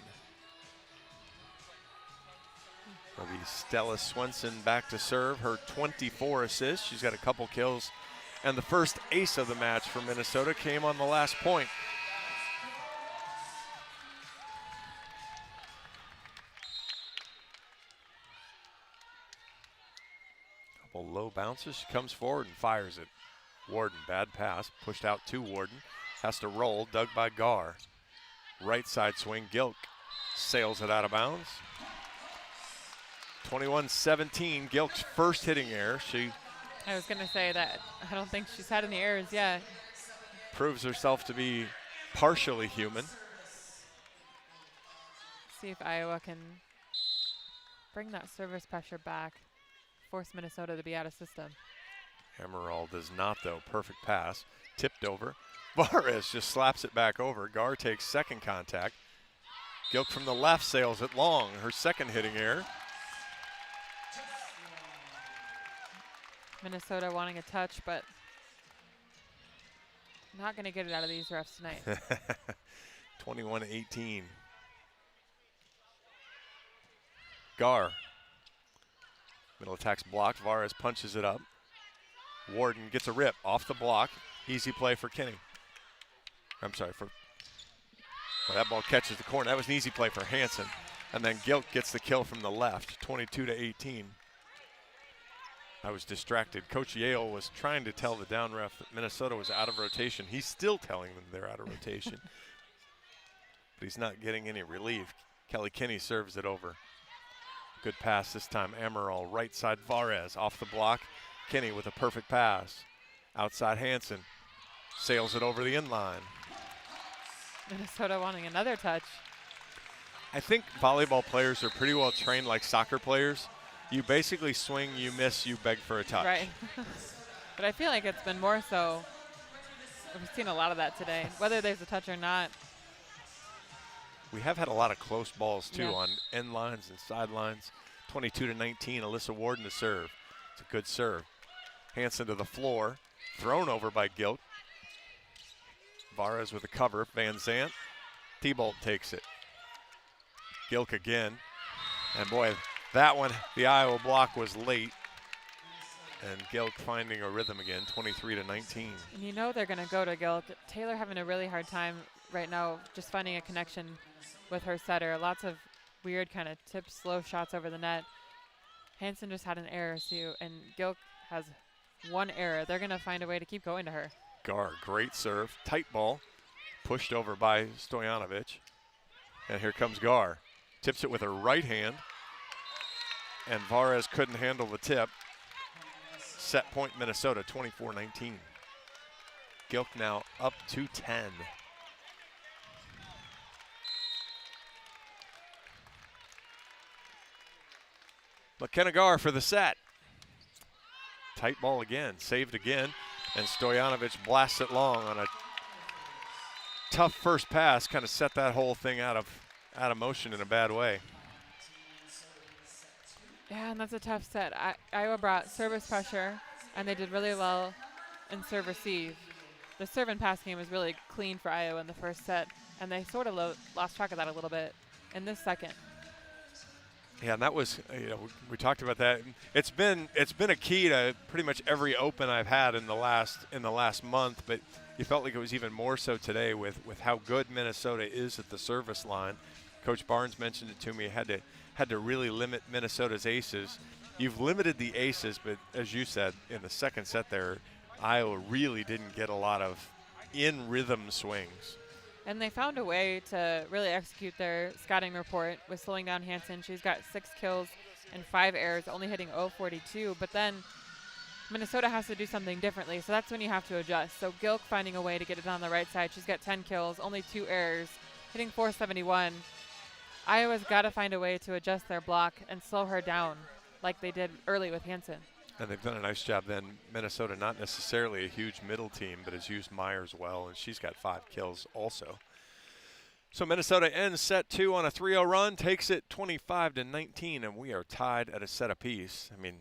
It'll be Stella Swenson back to serve, her 24 assists. She's got a couple kills. And the first ace of the match for Minnesota came on the last point. Couple low bounces. She comes forward and fires it. Warden, bad pass. Pushed out to Warden. Has to roll, dug by Gar. Right side swing, Gilk sails it out of bounds. 21-17, Gilk's first hitting error. She I was going to say that I don't think she's had any errors yet. Proves herself to be partially human. See if Iowa can bring that service pressure back, force Minnesota to be out of system. Emerald does not, though. Perfect pass. Tipped over. Varez just slaps it back over. Gar takes second contact. Gilk from the left sails it long. Her second hitting error. Minnesota wanting a touch, but not going to get it out of these refs tonight. 21-18. Gar. Middle attack's blocked. Varez punches it up. Warden gets a rip off the block. Easy play for Kinney. I'm sorry, well, that ball catches the corner. That was an easy play for Hansen. And then Gilk gets the kill from the left, 22-18. I was distracted. Coach Yale was trying to tell the down ref that Minnesota was out of rotation. He's still telling them they're out of rotation. But he's not getting any relief. Kelly Kinney serves it over. Good pass this time. Amaral, right side Varez off the block. Kinney with a perfect pass. Outside Hansen. Sails it over the inline. Minnesota wanting another touch. I think volleyball players are pretty well trained like soccer players. You basically swing, you miss, you beg for a touch. Right. But I feel like it's been more so. We've seen a lot of that today, whether there's a touch or not. We have had a lot of close balls, too, Yeah. on end lines and sidelines. 22-19, Alyssa Warden to serve. It's a good serve. Hansen to the floor. Thrown over by Gilk. Varez with a cover. Van Zandt. Thibault takes it. Gilk again. And boy, that one, the Iowa block was late. And Gilk finding a rhythm again, 23-19. And you know they're going to go to Gilk. Taylor having a really hard time right now just finding a connection with her setter. Lots of weird kind of tips, slow shots over the net. Hansen just had an error too, and Gilk has one error. They're going to find a way to keep going to her. Gar, great serve. Tight ball. Pushed over by Stojanovic. And here comes Gar. Tips it with her right hand. And Varez couldn't handle the tip. Set point Minnesota, 24-19. Gilk now up to 10. McKenna Gar for the set. Tight ball again, saved again, and Stojanovic blasts it long on a tough first pass, kind of set that whole thing out of motion in a bad way. Yeah, and that's a tough set. Iowa brought service pressure, and they did really well in serve receive. The serve and pass game was really clean for Iowa in the first set, and they sort of lost track of that a little bit in this second. Yeah, and that was, we talked about that. It's been a key to pretty much every open I've had in the last month, but you felt like it was even more so today with how good Minnesota is at the service line. Coach Barnes mentioned it to me. Had to really limit Minnesota's aces. You've limited the aces, but as you said in the second set there, Iowa really didn't get a lot of in rhythm swings. And they found a way to really execute their scouting report with slowing down Hansen. She's got 6 kills and 5 errors, only hitting 0.42. But then Minnesota has to do something differently, so that's when you have to adjust. So Gilk finding a way to get it on the right side. She's got 10 kills, only 2 errors, hitting .471. Iowa's got to find a way to adjust their block and slow her down like they did early with Hansen. And they've done a nice job then. Minnesota, not necessarily a huge middle team, but has used Myers well, and she's got 5 kills also. So Minnesota ends set 2 on a 3-0 run, takes it 25-19, and we are tied at a set apiece. I mean,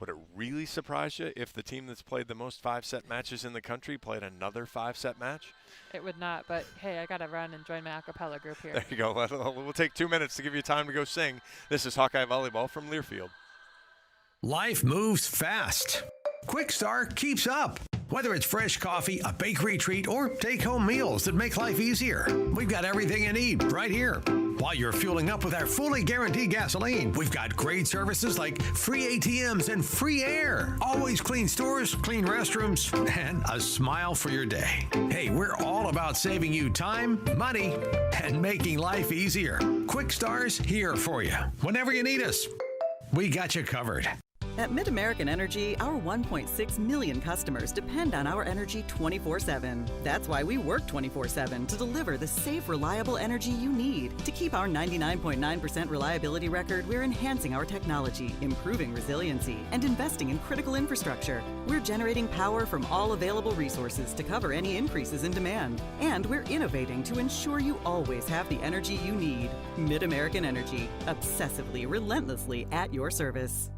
would it really surprise you if the team that's played the most 5-set matches in the country played another 5-set match? It would not, but hey, I got to run and join my a cappella group here. There you go. We'll take 2 minutes to give you time to go sing. This is Hawkeye Volleyball from Learfield. Life moves fast. Quick Start keeps up. Whether it's fresh coffee, a bakery treat, or take-home meals that make life easier, we've got everything you need right here. While you're fueling up with our fully guaranteed gasoline, we've got great services like free ATMs and free air, always clean stores, clean restrooms, and a smile for your day. Hey, we're all about saving you time, money, and making life easier. Quick Star's here for you. Whenever you need us, we got you covered. At MidAmerican Energy, our 1.6 million customers depend on our energy 24/7. That's why we work 24/7 to deliver the safe, reliable energy you need. To keep our 99.9% reliability record, we're enhancing our technology, improving resiliency, and investing in critical infrastructure. We're generating power from all available resources to cover any increases in demand. And we're innovating to ensure you always have the energy you need. MidAmerican Energy, obsessively, relentlessly at your service.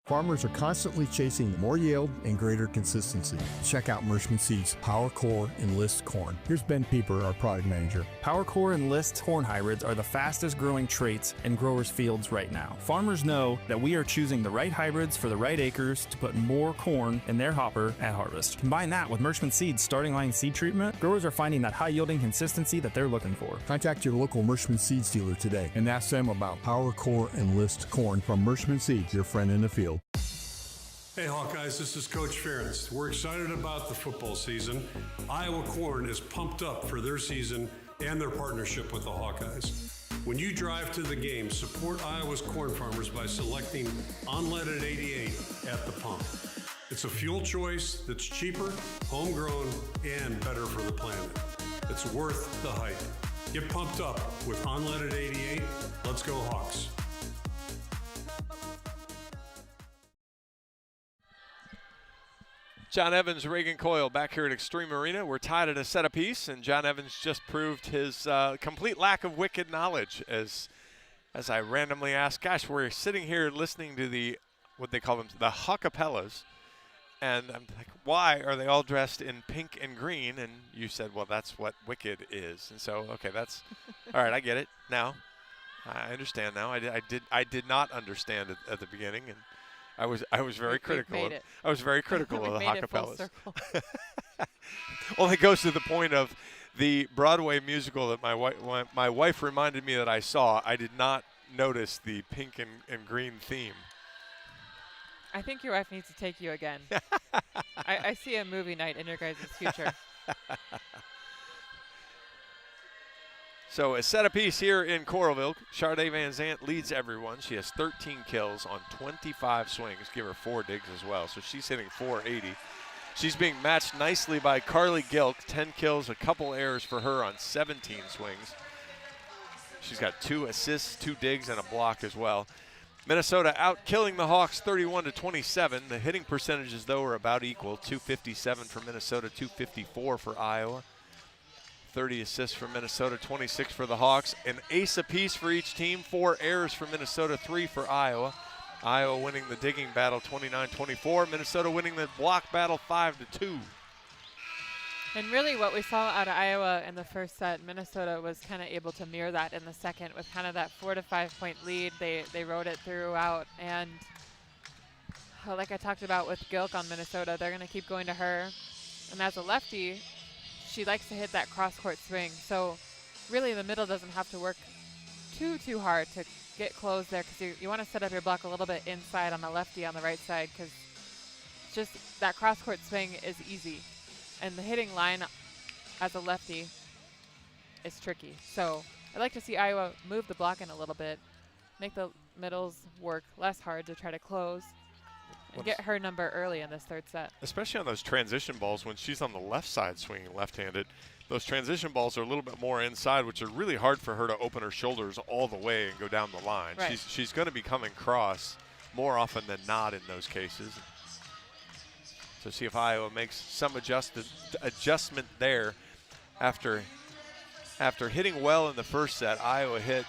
Farmers are constantly chasing more yield and greater consistency. Check out Mershman Seeds Power Core Enlist Corn. Here's Ben Pieper, our product manager. Power Core Enlist corn hybrids are the fastest growing traits in growers' fields right now. Farmers know that we are choosing the right hybrids for the right acres to put more corn in their hopper at harvest. Combine that with Mershman Seeds starting line seed treatment, growers are finding that high yielding consistency that they're looking for. Contact your local Mershman Seeds dealer today and ask them about Power Core Enlist Corn from Mershman Seeds, your friend in the field. Hey Hawkeyes, this is Coach Ferentz. We're excited about the football season. Iowa Corn is pumped up for their season and their partnership with the Hawkeyes. When you drive to the game, support Iowa's corn farmers by selecting unleaded 88 at the pump. It's a fuel choice that's cheaper, homegrown, and better for the planet. It's worth the hype. Get pumped up with unleaded 88. Let's go Hawks. John Evans, Reagan Coyle back here at Extreme Arena. We're tied at a set apiece, and John Evans just proved his complete lack of wicked knowledge as I randomly asked, gosh, we're sitting here listening to the, what they call them, the Hawkapellas, and I'm like, why are they all dressed in pink and green? And you said, well, that's what wicked is. And so, okay, that's, all right, I get it now. I understand now. I did not understand it at the beginning, and I was very critical. I was very critical of the Hawkapellas. Well, it goes to the point of the Broadway musical that my wife reminded me that I saw. I did not notice the pink and green theme. I think your wife needs to take you again. I see a movie night in your guys' future. So a set apiece here in Coralville. Sharday Van Zant leads everyone. She has 13 kills on 25 swings. Give her 4 digs as well. So she's hitting .480. She's being matched nicely by Carly Gilk. 10 kills, a couple errors for her on 17 swings. She's got 2 assists, 2 digs, and a block as well. Minnesota out killing the Hawks 31-27. The hitting percentages, though, are about equal. 257 for Minnesota, 254 for Iowa. 30 assists for Minnesota, 26 for the Hawks. An ace apiece for each team. 4 errors for Minnesota, 3 for Iowa. Iowa winning the digging battle 29-24. Minnesota winning the block battle 5-2. And really what we saw out of Iowa in the first set, Minnesota was kind of able to mirror that in the second with kind of that 4 to 5 point lead. They rode it throughout. And like I talked about with Gilk on Minnesota, they're going to keep going to her. And as a lefty, she likes to hit that cross-court swing. So really the middle doesn't have to work too hard to get closed there, because you want to set up your block a little bit inside on the lefty on the right side, because just that cross-court swing is easy. And the hitting line as a lefty is tricky. So I'd like to see Iowa move the block in a little bit, make the middles work less hard to try to close, and get her number early in this third set. Especially on those transition balls when she's on the left side swinging left-handed. those transition balls are a little bit more inside, which are really hard for her to open her shoulders all the way and go down the line. Right. She's going to be coming cross more often than not in those cases. So see if Iowa makes some adjustment there. After hitting well in the first set, Iowa hit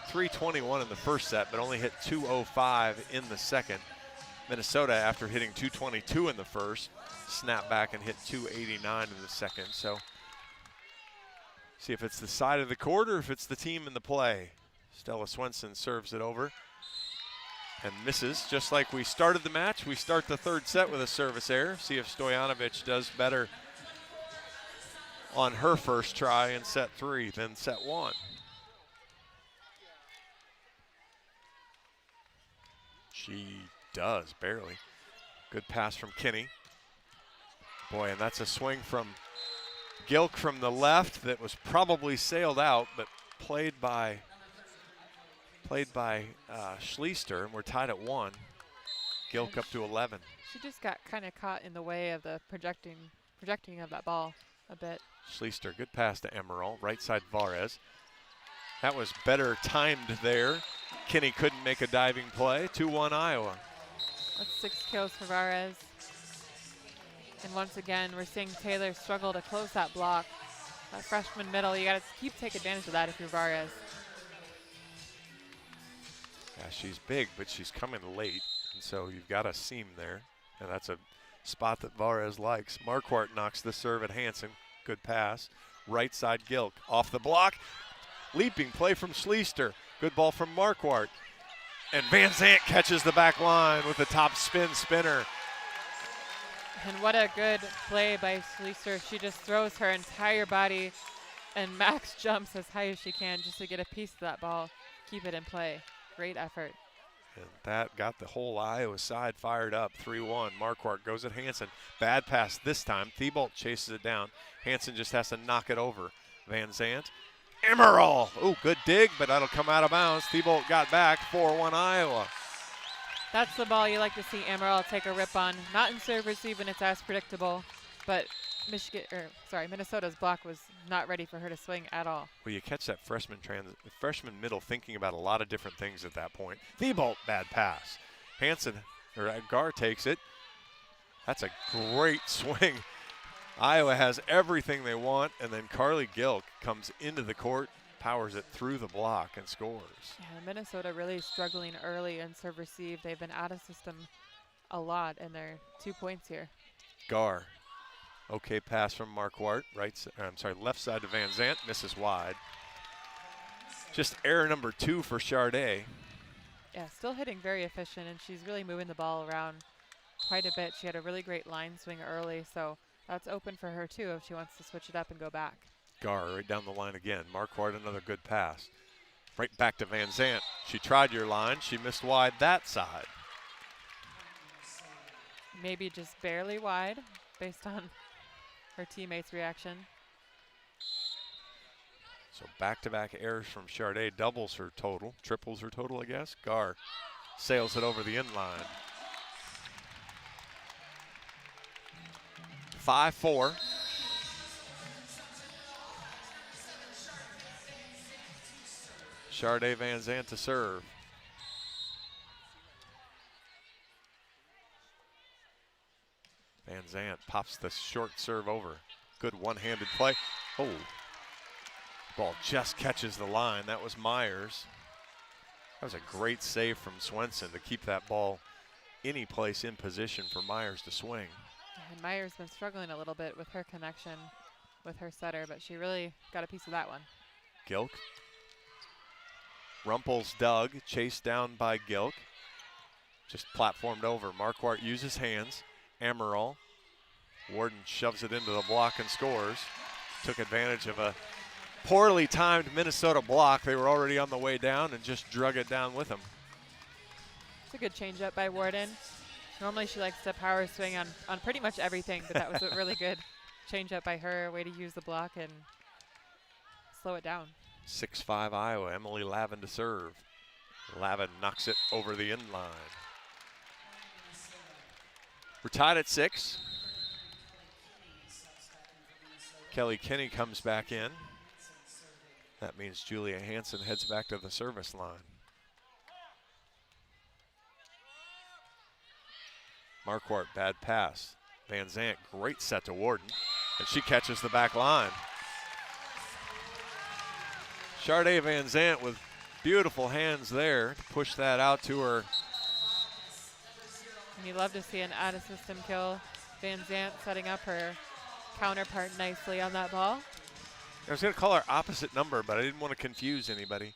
321 in the first set, but only hit 205 in the second. Minnesota, after hitting 222 in the first, snapped back and hit 289 in the second. So see if it's the side of the court or if it's the team in the play. Stella Swenson serves it over and misses. Just like we started the match, we start the third set with a service error. See if Stojanovic does better on her first try in set 3 than set 1. She does, barely. Good pass from Kinney. Boy, and that's a swing from Gilk from the left that was probably sailed out, but played by Schleister, and we're tied at 1. Gilk up to 11. She just got kind of caught in the way of the projecting of that ball a bit. Schleister, good pass to Emerald, right side Varez. That was better timed there. Kinney couldn't make a diving play. 2-1 Iowa. That's 6 kills for Varez. And once again, we're seeing Taylor struggle to close that block. That freshman middle, you got to take advantage of that if you're Varez. Yeah, she's big, but she's coming late, and so you've got a seam there, and that's a spot that Varez likes. Marquardt knocks the serve at Hansen. Good pass. Right side Gilk off the block. Leaping play from Schleister. Good ball from Marquardt. And Van Zandt catches the back line with a top spinner. And what a good play by Schleister. She just throws her entire body, and Max jumps as high as she can just to get a piece of that ball, keep it in play. Great effort. And that got the whole Iowa side fired up. 3-1. Marquardt goes at Hansen. Bad pass this time. Thibault chases it down. Hansen just has to knock it over. Van Zandt. Emerald. Ooh, good dig, but that'll come out of bounds. Thibault got back. 4-1 Iowa. That's the ball you like to see Emerald take a rip on. Not in serve receive when it's as predictable, but Minnesota's block was not ready for her to swing at all. Well, you catch that freshman middle thinking about a lot of different things at that point. Thibault, bad pass. Gar takes it. That's a great swing. Iowa has everything they want, and then Carly Gilk comes into the court, powers it through the block, and scores. Yeah, Minnesota really struggling early in serve receive. They've been out of system a lot, and they're 2 points here. Gar. Okay pass from Marquardt, left side to Van Zandt, misses wide. Just error number 2 for Charday. Yeah, still hitting very efficient, and she's really moving the ball around quite a bit. She had a really great line swing early, so that's open for her too if she wants to switch it up and go back. Gar right down the line again. Marquardt, another good pass. Right back to Van Zandt. She tried your line. She missed wide that side. Maybe just barely wide based on her teammates' reaction. So back-to-back errors from Charday, doubles her total, triples her total, I guess. Gar sails it over the end line. 5-4. Charday Van Zandt to serve. Van Zandt pops the short serve over. Good one-handed play. Oh, ball just catches the line. That was Myers. That was a great save from Swenson to keep that ball any place in position for Myers to swing. And Myers been struggling a little bit with her connection with her setter, but she really got a piece of that one. Gilk. Rumpels dug, chased down by Gilk. Just platformed over. Marquardt uses hands. Amaral. Warden shoves it into the block and scores. Took advantage of a poorly timed Minnesota block. They were already on the way down and just drug it down with them. It's a good changeup by Warden. Normally she likes to power swing on pretty much everything, but that was a really good changeup by her. Way to use the block and slow it down. 6-5 Iowa. Emily Lavin to serve. Lavin knocks it over the end line. We're tied at 6. Kelly Kinney comes back in. That means Julia Hansen heads back to the service line. Marquardt, bad pass. Van Zant, great set to Warden, and she catches the back line. Sharday Van Zant with beautiful hands there to push that out to her. And you love to see an out-of-system kill. Van Zant setting up her counterpart nicely on that ball. I was going to call her opposite number, but I didn't want to confuse anybody.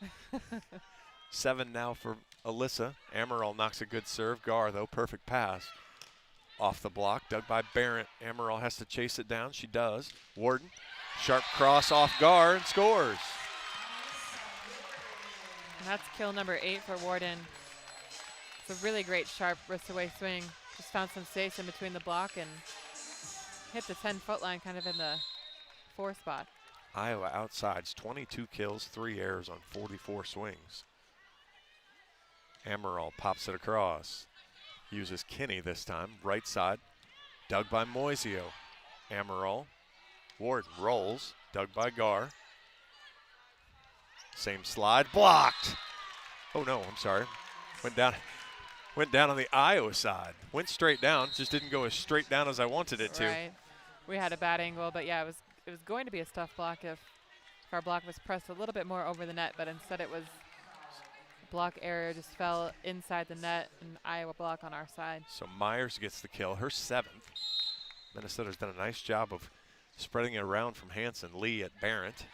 7 now for Alyssa. Amaral knocks a good serve. Gar, though, perfect pass. Off the block, dug by Barrett. Amaral has to chase it down. She does. Warden, sharp cross off Gar and scores. And that's kill number 8 for Warden. It's a really great sharp wrist-away swing. Just found some space in between the block and hit the 10-foot line kind of in the 4 spot. Iowa outsides 22 kills, 3 errors on 44 swings. Amaral pops it across. Uses Kinney this time, right side. Dug by Moisio. Amaral. Warden rolls, dug by Gar. Same slide, blocked. Oh no, I'm sorry. Went down on the Iowa side. Went straight down, just didn't go as straight down as I wanted it to. Right. We had a bad angle, but yeah, it was going to be a stuff block if our block was pressed a little bit more over the net, but instead it was block error, just fell inside the net, and Iowa block on our side. So Myers gets the kill, her 7th. Minnesota's done a nice job of spreading it around from Hansen. Lee at Barrett.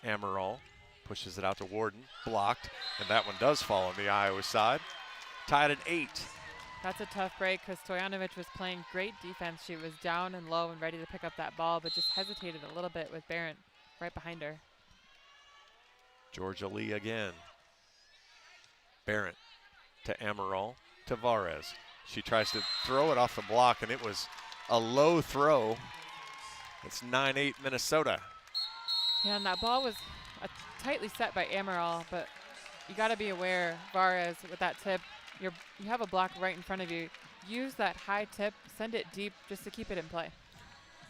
Amaral pushes it out to Warden, blocked, and that one does fall on the Iowa side. Tied at 8. That's a tough break because Stojanovic was playing great defense. She was down and low and ready to pick up that ball, but just hesitated a little bit with Barrett right behind her. Georgia Lee again. Barrett to Amaral to Varez. She tries to throw it off the block, and it was a low throw. It's 9-8 Minnesota. Yeah, and that ball was tightly set by Amaral, but you got to be aware, Varez, with that tip, you have a block right in front of you. Use that high tip, send it deep just to keep it in play.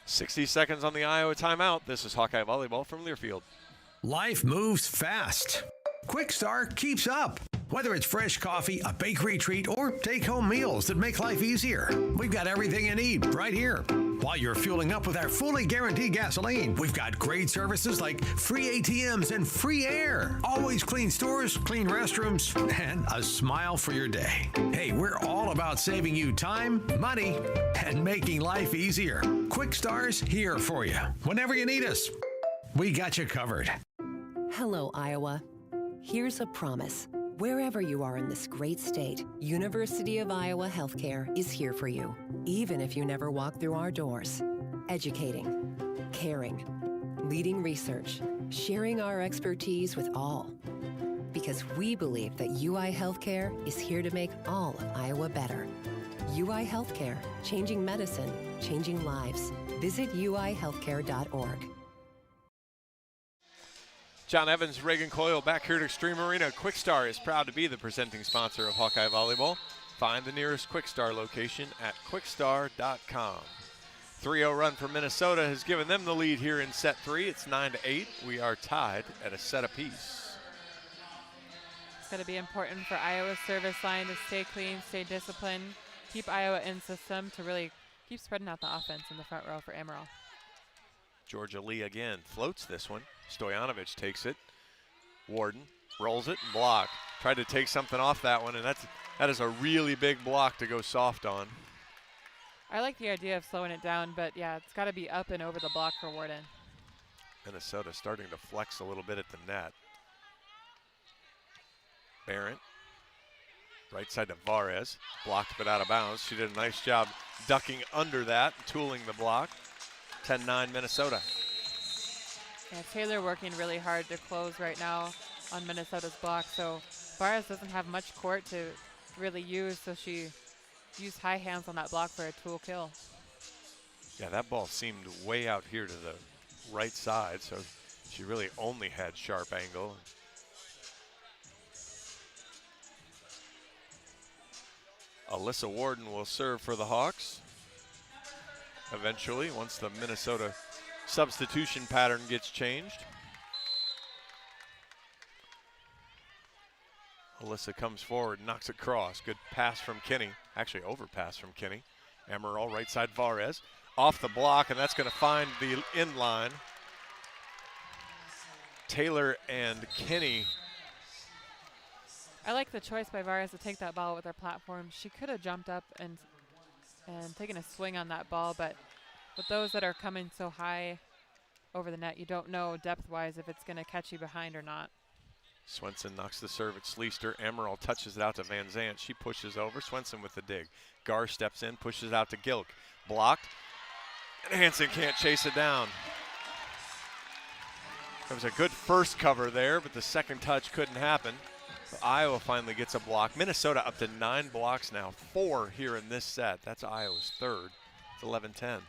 60 seconds on the Iowa timeout. This is Hawkeye Volleyball from Learfield. Life moves fast. Quick Start keeps up. Whether it's fresh coffee, a bakery treat, or take-home meals that make life easier, we've got everything you need right here. While you're fueling up with our fully guaranteed gasoline, we've got great services like free ATMs and free air, always clean stores, clean restrooms, and a smile for your day. Hey, we're all about saving you time, money, and making life easier. Quick Star's here for you. Whenever you need us, we got you covered. Hello, Iowa. Here's a promise. Wherever you are in this great state, University of Iowa Healthcare is here for you, even if you never walk through our doors. Educating, caring, leading research, sharing our expertise with all. Because we believe that UI Healthcare is here to make all of Iowa better. UI Healthcare, changing medicine, changing lives. Visit uihealthcare.org. John Evans, Reagan Coyle back here at Extreme Arena. Quickstar is proud to be the presenting sponsor of Hawkeye Volleyball. Find the nearest Quickstar location at quickstar.com. 3-0 run for Minnesota has given them the lead here in set 3. It's 9-8. We are tied at a set apiece. It's going to be important for Iowa's service line to stay clean, stay disciplined, keep Iowa in system to really keep spreading out the offense in the front row for Amaral. Georgia Lee again floats this one. Stojanovic takes it. Warden rolls it and blocked. Tried to take something off that one, and that is a really big block to go soft on. I like the idea of slowing it down, but yeah, it's got to be up and over the block for Warden. Minnesota starting to flex a little bit at the net. Barrett, right side to Varez, blocked but out of bounds. She did a nice job ducking under that, tooling the block. 10-9 Minnesota. Yeah, Taylor working really hard to close right now on Minnesota's block, so Varez doesn't have much court to really use, so she used high hands on that block for a tool kill. Yeah, that ball seemed way out here to the right side, so she really only had sharp angle. Alyssa Warden will serve for the Hawks. Eventually, once the Minnesota substitution pattern gets changed. Alyssa comes forward, knocks it across. Good pass from Kinney. Actually, overpass from Kinney. Amaral, right side Varez. Off the block, and that's going to find the end line. Taylor and Kinney. I like the choice by Varez to take that ball with her platform. She could have jumped up and taken a swing on that ball, but with those that are coming so high over the net, you don't know depth-wise if it's going to catch you behind or not. Swenson knocks the serve at Sleester. Amaral touches it out to Van Zant. She pushes over. Swenson with the dig. Gar steps in, pushes out to Gilk. Blocked. And Hansen can't chase it down. There was a good first cover there, but the second touch couldn't happen. But Iowa finally gets a block. Minnesota up to 9 blocks now. 4 here in this set. That's Iowa's third. It's 11-10.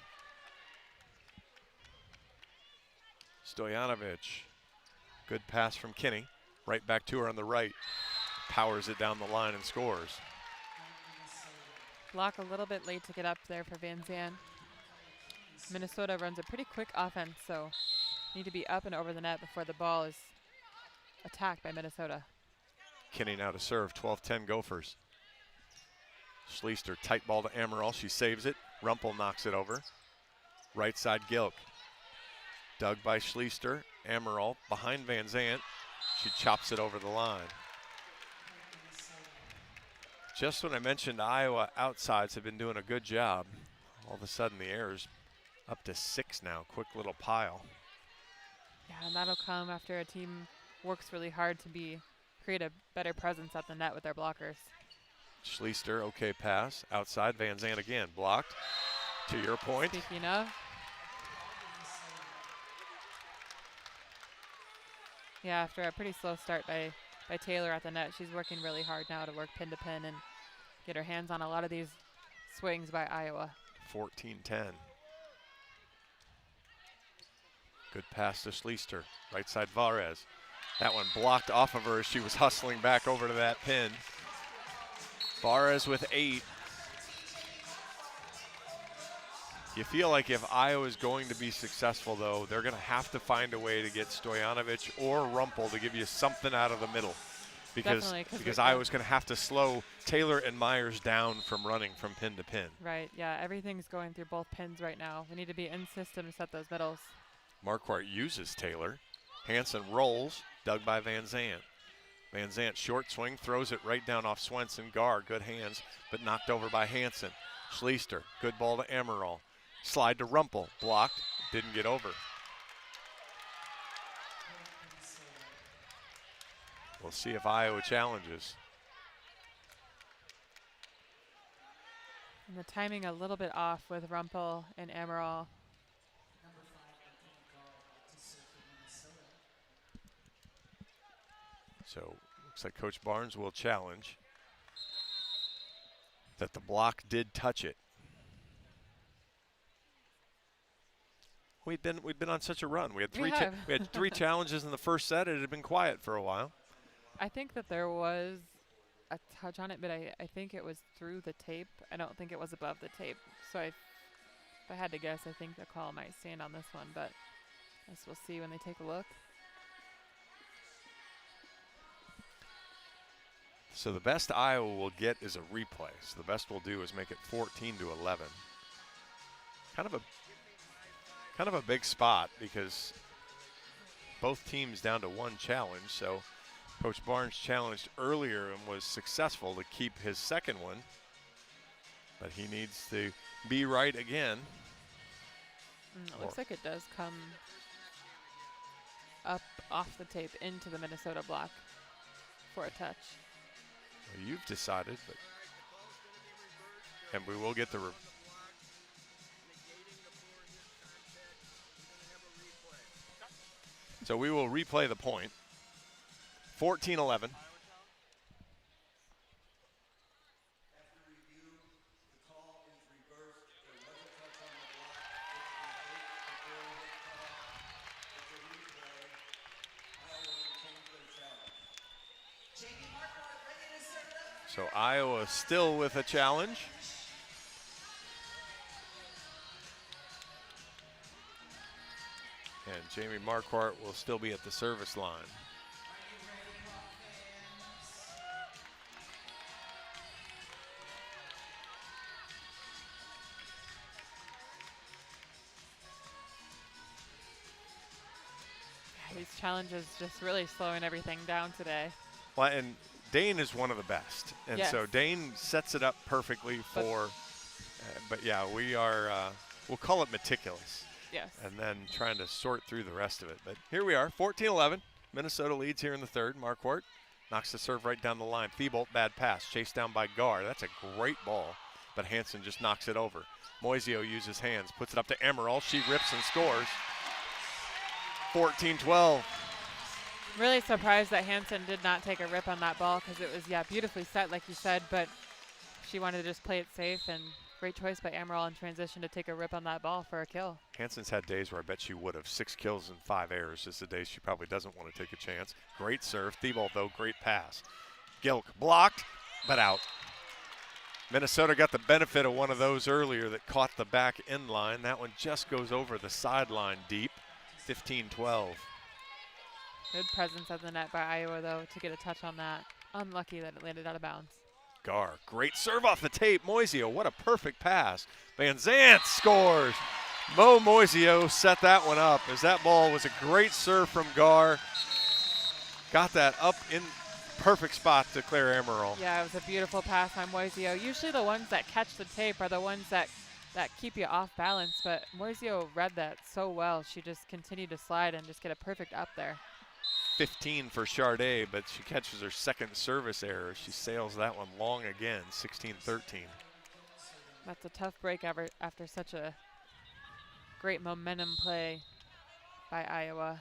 Stojanovic. Good pass from Kinney. Right back to her on the right. Powers it down the line and scores. Block a little bit late to get up there for Van Zandt. Minnesota runs a pretty quick offense, so need to be up and over the net before the ball is attacked by Minnesota. Kinney now to serve, 12-10 Gophers. Schleister, tight ball to Amaral, she saves it. Rumpel knocks it over. Right side Gilk. Dug by Schleister, Amaral behind Van Zandt. She chops it over the line. Just when I mentioned Iowa outsides have been doing a good job, all of a sudden the errors up to 6 now. Quick little pile. Yeah, and that'll come after a team works really hard to create a better presence at the net with their blockers. Schleister, okay pass. Outside, Van Zandt again. Blocked. To your point. Speaking of. Yeah, after a pretty slow start by Taylor at the net, she's working really hard now to work pin to pin and get her hands on a lot of these swings by Iowa. 14-10. Good pass to Schleister. Right side Varez. That one blocked off of her as she was hustling back over to that pin. Varez with 8. You feel like if Iowa's going to be successful, though, they're going to have to find a way to get Stojanovic or Rumpel to give you something out of the middle. Because Iowa's going to have to slow Taylor and Myers down from running from pin to pin. Right, yeah, everything's going through both pins right now. We need to be in system to set those middles. Marquardt uses Taylor. Hansen rolls, dug by Van Zandt. Van Zandt short swing, throws it right down off Swenson. Gar, good hands, but knocked over by Hansen. Schleister, good ball to Amaral. Slide to Rumpel, blocked, didn't get over. We'll see if Iowa challenges. And the timing a little bit off with Rumpel and Amaral. So looks like Coach Barnes will challenge that the block did touch it. We'd been on such a run. We had three challenges in the first set. It had been quiet for a while. I think that there was a touch on it, but I think it was through the tape. I don't think it was above the tape. So if I had to guess, I think the call might stand on this one, but I guess we'll see when they take a look. So the best Iowa will get is a replay. So the best we'll do is make it 14-11. Kind of a big spot because both teams down to 1 challenge. So Coach Barnes challenged earlier and was successful to keep his second one, but he needs to be right again. It looks like it does come up off the tape into the Minnesota block for a touch. Well, you've decided, and we will get the so we will replay the point. 14-11. So Iowa still with a challenge. And Jamie Marquardt will still be at the service line. These challenges just really slowing everything down today. Well, and Dane is one of the best. And yes. so Dane sets it up perfectly for, but yeah, we are, we'll call it meticulous. Yes. And then trying to sort through the rest of it. But here we are, 14-11. Minnesota leads here in the third. Marquardt knocks the serve right down the line. Thibault, bad pass, chased down by Gar. That's a great ball, but Hansen just knocks it over. Moisio uses hands, puts it up to Emerald. She rips and scores. 14-12. Really surprised that Hansen did not take a rip on that ball because it was, beautifully set, like you said, but she wanted to just play it safe, and great choice by Emerald in transition to take a rip on that ball for a kill. Hansen's had days where I bet she would have. 6 kills and 5 errors. Just the days she probably doesn't want to take a chance. Great serve. Thibault, though, great pass. Gilk blocked, but out. Minnesota got the benefit of one of those earlier that caught the back end line. That one just goes over the sideline deep. 15-12. Good presence at the net by Iowa, though, to get a touch on that. Unlucky that it landed out of bounds. Gar, great serve off the tape. Moisio, what a perfect pass. Van Zandt scores. Mo Moisio set that one up as that ball was a great serve from Gar. Got that up in perfect spot to Claire Emerald. Yeah, it was a beautiful pass by Moisio. Usually the ones that catch the tape are the ones that keep you off balance, but Moisio read that so well. She just continued to slide and just get a perfect up there. 15 for Charday, but she catches her second service error. She sails that one long again, 16-13. That's a tough break after such a great momentum play by Iowa.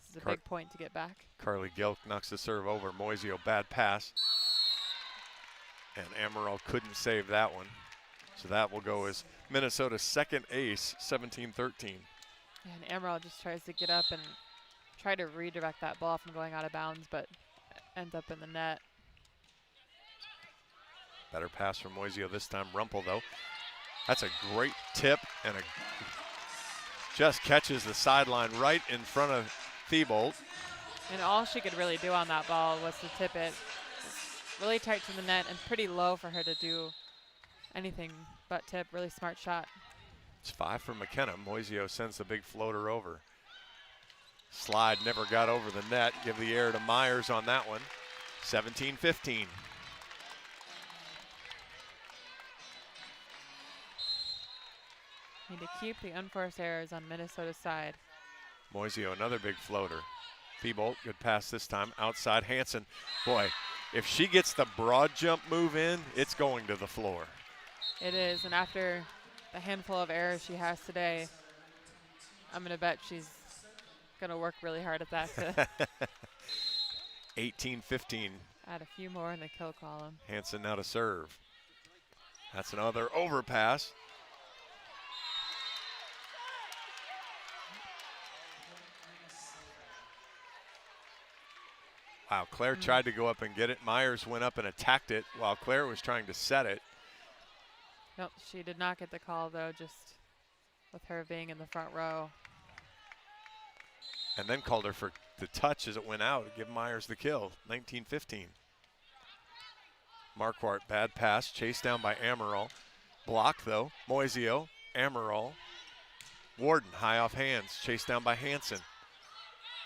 This is a big point to get back. Carly Gilk knocks the serve over. Moisio, bad pass. And Emerald couldn't save that one. So that will go as Minnesota's second ace, 17-13. And Emerald just tries to get up and try to redirect that ball from going out of bounds, but ends up in the net. Better pass from Moisio this time. Rumpel, though. That's a great tip and just catches the sideline right in front of Thibault. And all she could really do on that ball was to tip it. It's really tight to the net and pretty low for her to do anything but tip. Really smart shot. It's 5 for McKenna. Moisio sends the big floater over. Slide never got over the net. Give the air to Myers on that one. 17-15. Need to keep the unforced errors on Minnesota's side. Moisio, another big floater. Thibault, good pass this time. Outside, Hansen. Boy, if she gets the broad jump move in, it's going to the floor. It is, and after the handful of errors she has today, I'm going to bet she's going to work really hard at that. 18-15. Add a few more in the kill column. Hansen now to serve. That's another overpass. Wow, Claire tried to go up and get it. Myers went up and attacked it while Claire was trying to set it. Nope, she did not get the call, though, just with her being in the front row. And then called her for the touch as it went out to give Myers the kill, 19-15. Marquardt, bad pass, chased down by Amaral. Blocked, though. Moisio, Amaral. Warden, high off hands, chased down by Hansen.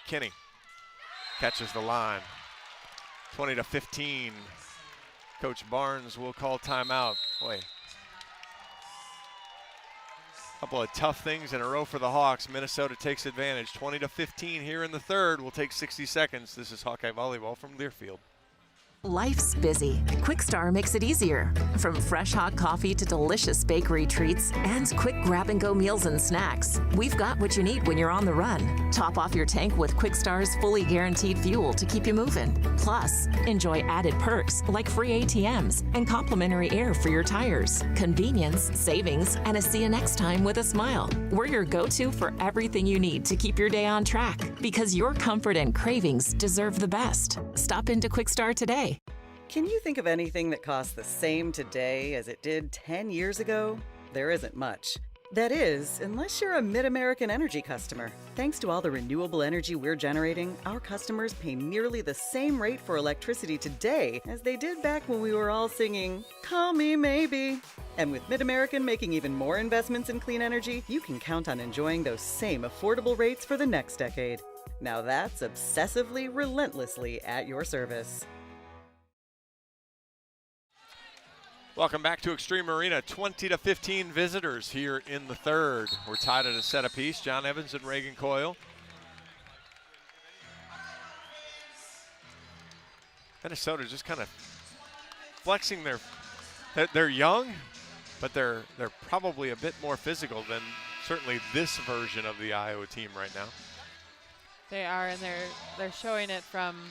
Kinney catches the line. 20-15. Coach Barnes will call timeout. Boy, couple of tough things in a row for the Hawks. Minnesota takes advantage. 20-15 here in the third. We'll take 60 seconds. This is Hawkeye Volleyball from Learfield. Life's busy. Quickstar makes it easier. From fresh hot coffee to delicious bakery treats and quick grab-and-go meals and snacks, we've got what you need when you're on the run. Top off your tank with Quickstar's fully guaranteed fuel to keep you moving. Plus, enjoy added perks like free ATMs and complimentary air for your tires. Convenience, savings, and a see you next time with a smile. We're your go-to for everything you need to keep your day on track, because your comfort and cravings deserve the best. Stop into Quickstar today. Can you think of anything that costs the same today as it did 10 years ago? There isn't much. That is, unless you're a Mid-American Energy customer. Thanks to all the renewable energy we're generating, our customers pay nearly the same rate for electricity today as they did back when we were all singing, "Call Me Maybe." And with Mid-American making even more investments in clean energy, you can count on enjoying those same affordable rates for the next decade. Now that's obsessively, relentlessly at your service. Welcome back to Extreme Arena. 20-15 visitors here in the third. We're tied at a set apiece. John Evans and Reagan Coyle. Minnesota just kind of flexing they're young, but they're probably a bit more physical than certainly this version of the Iowa team right now. They are, and they're showing it from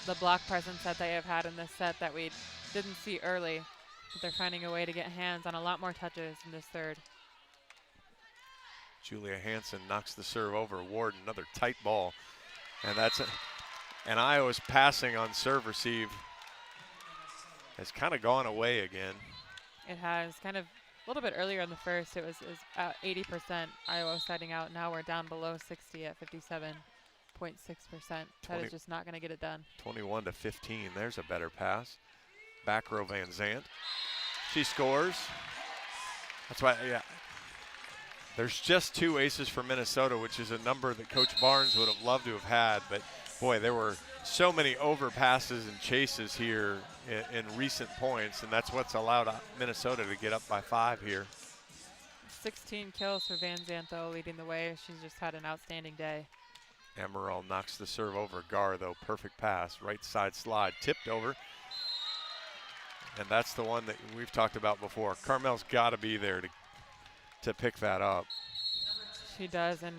the block presence that they have had in this set that we didn't see early, but they're finding a way to get hands on a lot more touches in this third. Julia Hansen knocks the serve over Ward, another tight ball. And Iowa's passing on serve receive has kind of gone away again. It has kind of a little bit earlier in the first, it was at 80% Iowa setting out. Now we're down below 60 at 57.6%. That is just not going to get it done. 21-15, there's a better pass. Back row Van Zandt. She scores. That's why, yeah. There's just 2 aces for Minnesota, which is a number that Coach Barnes would have loved to have had. But, boy, there were so many overpasses and chases here in recent points, and that's what's allowed Minnesota to get up by 5 here. 16 kills for Van Zandt, though, leading the way. She's just had an outstanding day. Amaral knocks the serve over Gar, though. Perfect pass. Right side slide. Tipped over. And that's the one that we've talked about before. Carmel's got to be there to pick that up. She does, and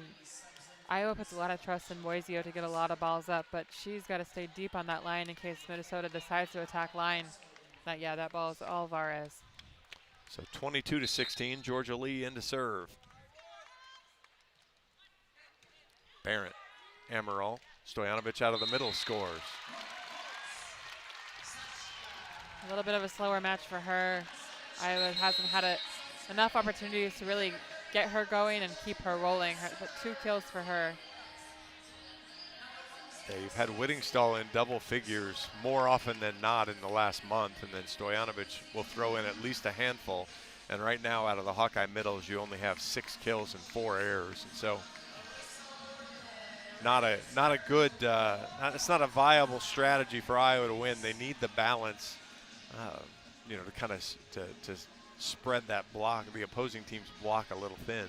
Iowa puts a lot of trust in Moisio to get a lot of balls up, but she's got to stay deep on that line in case Minnesota decides to attack line. That ball is Alvarez. So 22-16, Georgia Lee in to serve. Barrett, Amaral, Stojanovic out of the middle scores. A little bit of a slower match for her. Iowa hasn't had enough opportunities to really get her going and keep her rolling. But 2 kills for her. Yeah, you've had Whittingstall in double figures more often than not in the last month, and then Stojanovic will throw in at least a handful. And right now, out of the Hawkeye middles, you only have 6 kills and 4 errors. And so, not a good. It's not a viable strategy for Iowa to win. They need the balance. To kind of to spread that block, the opposing team's block a little thin.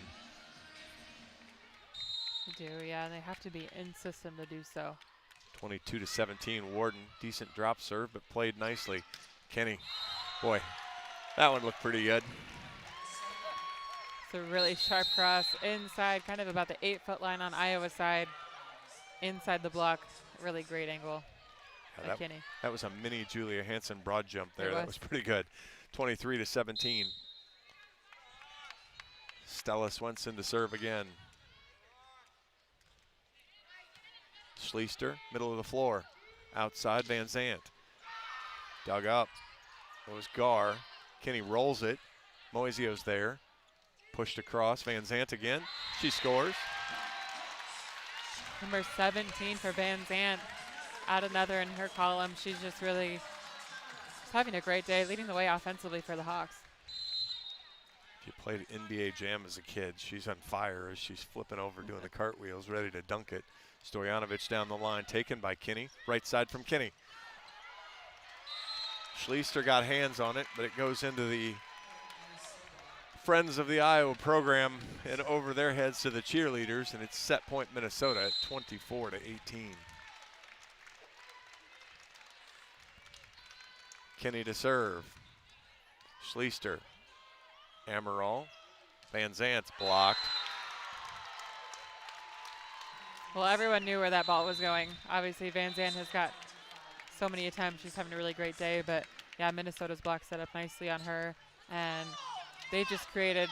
They do, yeah, and they have to be in system to do so. 22-17, Warden, decent drop serve, but played nicely. Kenny, boy, that one looked pretty good. It's a really sharp cross inside, kind of about the 8-foot line on Iowa's side, inside the block. Really great angle. Yeah, that was a mini Julia Hansen broad jump there. That was pretty good. 23-17. Stella Swenson to serve again. Schleister, middle of the floor. Outside, Van Zandt. Dug up. It was Gar. Kenny rolls it. Moisio's there. Pushed across. Van Zandt again. She scores. Number 17 for Van Zandt. Add another in her column. She's just really having a great day, leading the way offensively for the Hawks. If you played NBA Jam as a kid, she's on fire as she's flipping over, doing the cartwheels, ready to dunk it. Stojanovic down the line, taken by Kinney. Right side from Kinney. Schleister got hands on it, but it goes into the Friends of the Iowa program and over their heads to the cheerleaders, and it's set point Minnesota at 24-18. Kinney to serve. Schleister. Amaral. Van Zandt's blocked. Well, everyone knew where that ball was going. Obviously, Van Zandt has got so many attempts. She's having a really great day, but yeah, Minnesota's block set up nicely on her, and they just created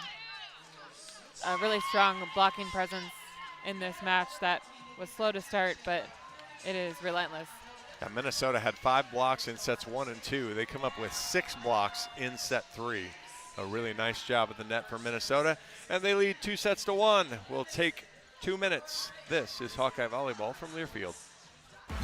a really strong blocking presence in this match that was slow to start, but it is relentless. Yeah, Minnesota had 5 blocks in sets 1 and 2. They come up with 6 blocks in set 3. a really nice job at the net for Minnesota, and they lead 2-1. We'll take 2 minutes. This is Hawkeye Volleyball from Learfield.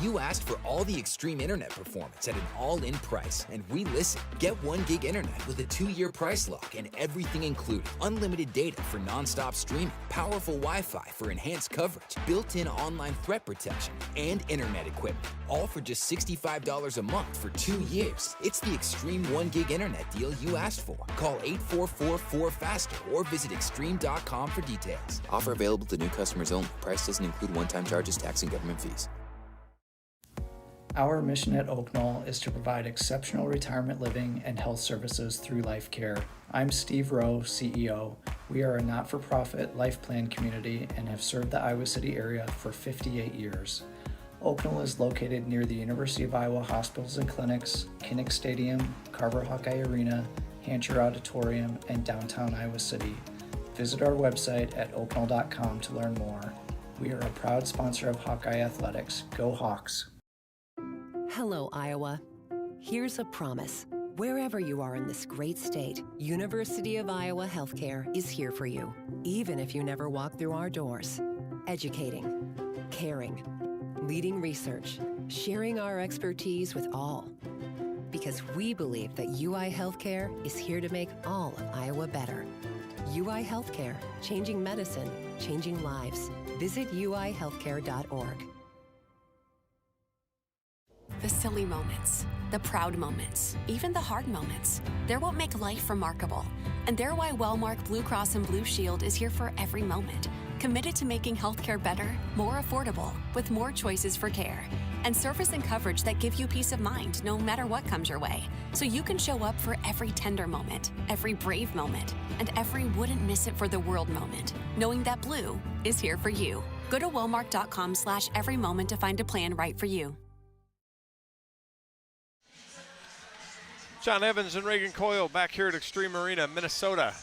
You asked for all the extreme internet performance at an all-in price, and we listened. Get 1 gig internet with a 2-year price lock and everything included. Unlimited data for non-stop streaming, powerful Wi-Fi for enhanced coverage, built-in online threat protection, and internet equipment. All for just $65 a month for 2 years. It's the extreme 1 gig internet deal you asked for. Call 844-4FASTER or visit extreme.com for details. Offer available to new customers only. Price doesn't include one-time charges, tax, and government fees. Our mission at Oak Knoll is to provide exceptional retirement living and health services through life care. I'm Steve Rowe, CEO. We are a not-for-profit life plan community and have served the Iowa City area for 58 years. Oak Knoll is located near the University of Iowa Hospitals and Clinics, Kinnick Stadium, Carver Hawkeye Arena, Hancher Auditorium, and downtown Iowa City. Visit our website at oakknoll.com to learn more. We are a proud sponsor of Hawkeye Athletics. Go Hawks! Hello, Iowa. Here's a promise. Wherever you are in this great state, University of Iowa Healthcare is here for you, even if you never walk through our doors. Educating, caring, leading research, sharing our expertise with all. Because we believe that UI Healthcare is here to make all of Iowa better. UI Healthcare, changing medicine, changing lives. Visit uihealthcare.org. The silly moments, the proud moments, even the hard moments. They're what make life remarkable. And they're why Wellmark Blue Cross and Blue Shield is here for every moment. Committed to making healthcare better, more affordable, with more choices for care. And service and coverage that give you peace of mind no matter what comes your way. So you can show up for every tender moment, every brave moment, and every wouldn't miss it for the world moment, knowing that Blue is here for you. Go to wellmark.com/everymoment to find a plan right for you. John Evans and Reagan Coyle back here at Extreme Arena, Minnesota.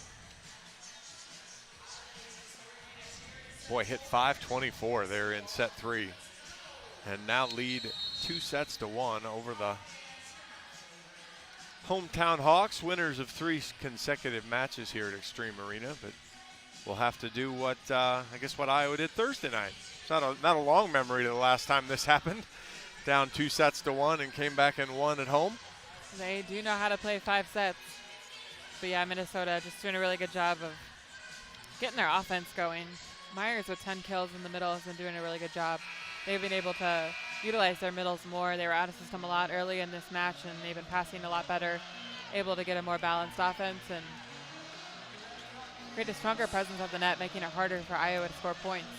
Boy, hit 524 there in set 3. And now lead 2-1 over the hometown Hawks, winners of 3 consecutive matches here at Extreme Arena. But we'll have to do what, I guess what Iowa did Thursday night. It's not a long memory to the last time this happened. Down 2-1 and came back and won at home. They do know how to play 5 sets. But yeah, Minnesota just doing a really good job of getting their offense going. Myers with 10 kills in the middle has been doing a really good job. They've been able to utilize their middles more. They were out of system a lot early in this match, and they've been passing a lot better, able to get a more balanced offense and create a stronger presence of the net, making it harder for Iowa to score points.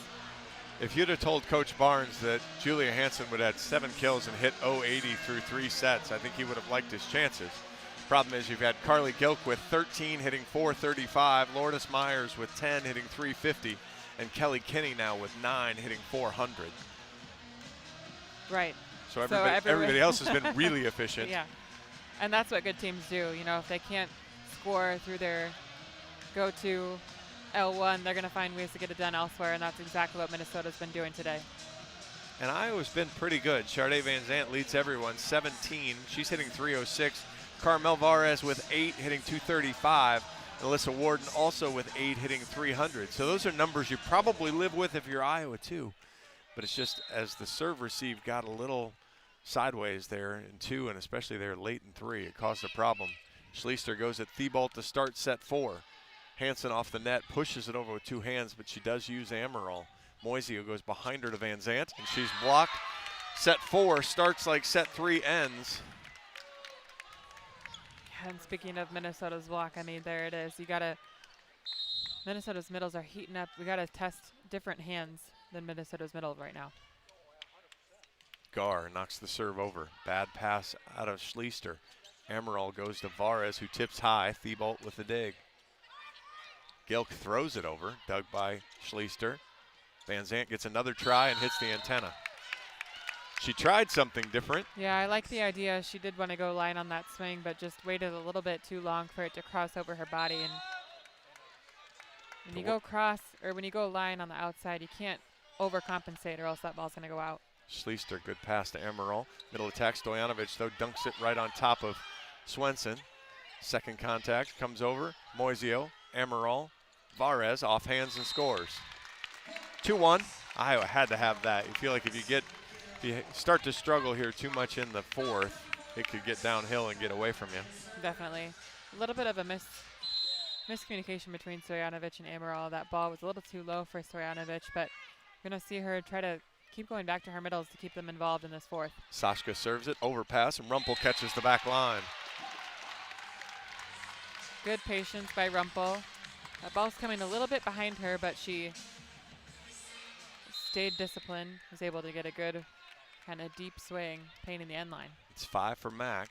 If you'd have told Coach Barnes that Julia Hansen would have had 7 kills and hit 080 through 3 sets, I think he would have liked his chances. Problem is you've had Carly Gilk with 13 hitting 435, Lourdes Myers with 10 hitting 350, and Kelly Kinney now with 9 hitting 400. Right. So everybody else has been really efficient. Yeah. And that's what good teams do. You know, if they can't score through their go-to L1, they're going to find ways to get it done elsewhere, and that's exactly what Minnesota's been doing today. And Iowa's been pretty good. Sharday Van Zandt leads everyone, 17. She's hitting 306. Carmel Varez with 8, hitting 235. And Alyssa Warden also with 8, hitting 300. So those are numbers you probably live with if you're Iowa too. But it's just as the serve receive got a little sideways there in 2, and especially there late in 3, it caused a problem. Schleister goes at Thibault to start set 4. Hansen off the net, pushes it over with 2 hands, but she does use Amaral. Moisio goes behind her to Van Zandt, and she's blocked. Set 4 starts like set 3 ends. And speaking of Minnesota's block, I mean, there it is. Minnesota's middles are heating up. We got to test different hands than Minnesota's middle right now. Gar knocks the serve over. Bad pass out of Schleister. Amaral goes to Varez, who tips high. Thibault with the dig. Gilk throws it over, dug by Schleister. Van Zandt gets another try and hits the antenna. She tried something different. Yeah, I like the idea. She did want to go line on that swing, but just waited a little bit too long for it to cross over her body. And when you go cross, or when you go line on the outside, you can't overcompensate or else that ball's going to go out. Schleister, good pass to Amaral. Middle attack, Stojanovic, though, dunks it right on top of Swenson. Second contact comes over. Moisio, Amaral, Varez off hands and scores. 2-1. Iowa had to have that. You feel like if you start to struggle here too much in the fourth, it could get downhill and get away from you. Definitely. A little bit of a miscommunication between Stojanovic and Amaral. That ball was a little too low for Stojanovic, but you're going to see her try to keep going back to her middles to keep them involved in this fourth. Sashka serves it, overpass, and Rumpel catches the back line. Good patience by Rumpel. That ball's coming a little bit behind her, but she stayed disciplined, was able to get a good kind of deep swing, painting the end line. It's 5 for Mack.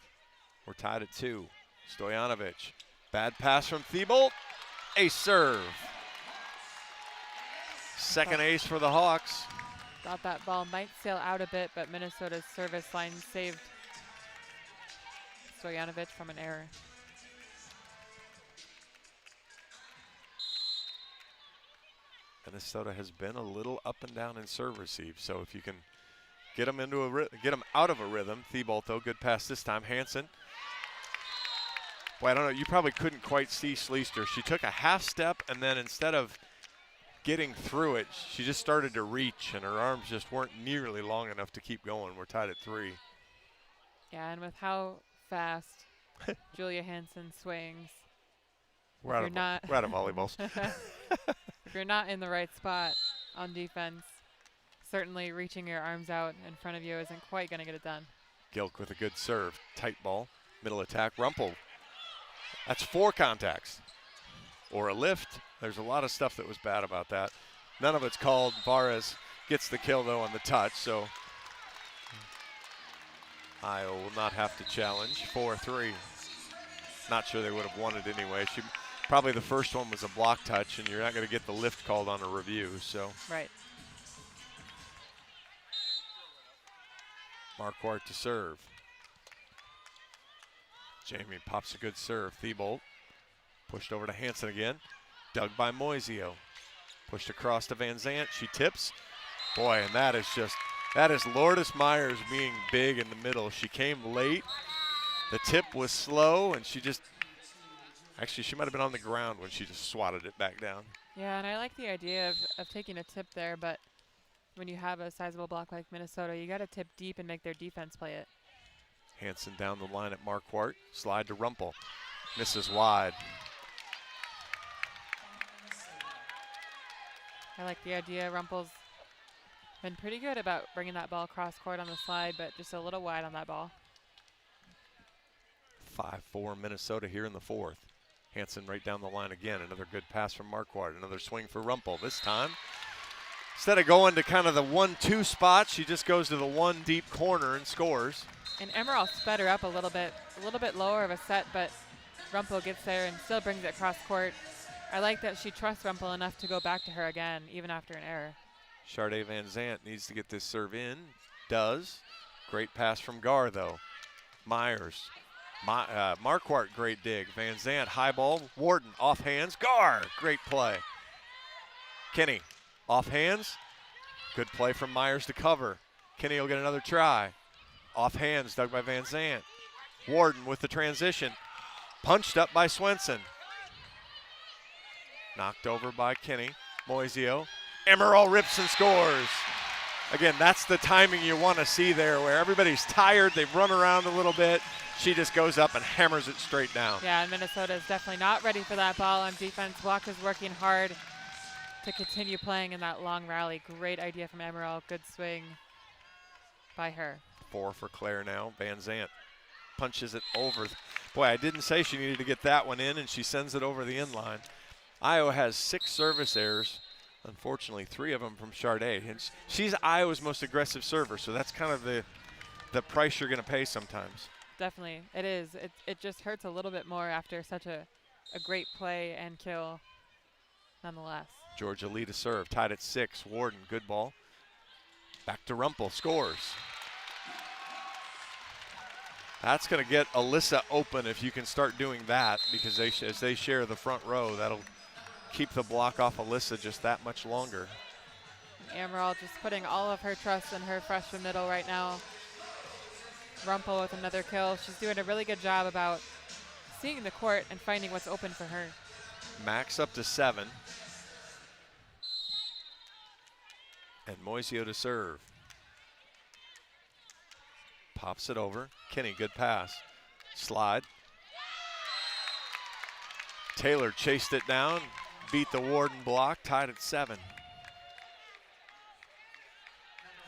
We're tied at 2. Stojanovic, bad pass from Thibault. Ace serve. Second ace for the Hawks. Thought that ball might sail out a bit, but Minnesota's service line saved Stojanovic from an error. Minnesota has been a little up and down in serve receive, so if you can get them out of a rhythm. Thibault, though, good pass this time. Hansen. Boy, I don't know. You probably couldn't quite see Schleister. She took a half step, and then instead of getting through it, she just started to reach, and her arms just weren't nearly long enough to keep going. We're tied at 3. Yeah, and with how fast Julia Hansen swings, we're out of volleyballs. If you're not in the right spot on defense, certainly reaching your arms out in front of you isn't quite going to get it done. Gilk with a good serve. Tight ball. Middle attack. Rumpel. That's 4 contacts. Or a lift. There's a lot of stuff that was bad about that. None of it's called. Varez gets the kill, though, on the touch. So Iowa will not have to challenge. 4-3. Not sure they would have won it anyway. Probably the first one was a block touch, and you're not going to get the lift called on a review. So right. Marquardt to serve. Jamie pops a good serve. Thibault pushed over to Hansen again. Dug by Moisio. Pushed across to Van Zandt. She tips. Boy, and that is Lourdes Myers being big in the middle. She came late. The tip was slow, and she might have been on the ground when she just swatted it back down. Yeah, and I like the idea of taking a tip there, but when you have a sizable block like Minnesota, you got to tip deep and make their defense play it. Hansen down the line at Marquardt. Slide to Rumpel. Misses wide. I like the idea. Rumpel's been pretty good about bringing that ball cross court on the slide, but just a little wide on that ball. 5-4 Minnesota here in the fourth. Hansen right down the line again. Another good pass from Marquardt. Another swing for Rumpel. This time, instead of going to kind of the 1-2 spot, she just goes to the 1 deep corner and scores. And Emerald sped her up a little bit lower of a set, but Rumpel gets there and still brings it cross court. I like that she trusts Rumpel enough to go back to her again, even after an error. Charday Van Zandt needs to get this serve in. Does. Great pass from Gar, though. Myers. Marquardt, great dig. Van Zandt, high ball. Warden, off hands. Gar, great play. Kinney, off hands. Good play from Myers to cover. Kinney will get another try. Off hands, dug by Van Zandt. Warden with the transition. Punched up by Swenson. Knocked over by Kinney. Moisio. Emerald rips and scores. Again, that's the timing you want to see there, where everybody's tired. They've run around a little bit. She just goes up and hammers it straight down. Yeah, and Minnesota is definitely not ready for that ball on defense. Block is working hard to continue playing in that long rally. Great idea from Emerald. Good swing by her. 4 for Claire now. Van Zandt punches it over. Boy, I didn't say she needed to get that one in, and she sends it over the end line. Iowa has 6 service errors. Unfortunately, 3 of them from Charday. And she's Iowa's most aggressive server, so that's kind of the price you're going to pay sometimes. Definitely, it is. It just hurts a little bit more after such a great play and kill nonetheless. Georgia lead a serve, tied at 6. Warden, good ball. Back to Rumpel, scores. That's going to get Alyssa open if you can start doing that, because as they share the front row, that'll keep the block off Alyssa just that much longer. Emerald just putting all of her trust in her freshman middle right now. Rumpel with another kill. She's doing a really good job about seeing the court and finding what's open for her. Max up to 7. And Moisio to serve. Pops it over. Kinney, good pass. Slide. Taylor chased it down, beat the Warden block, tied at 7.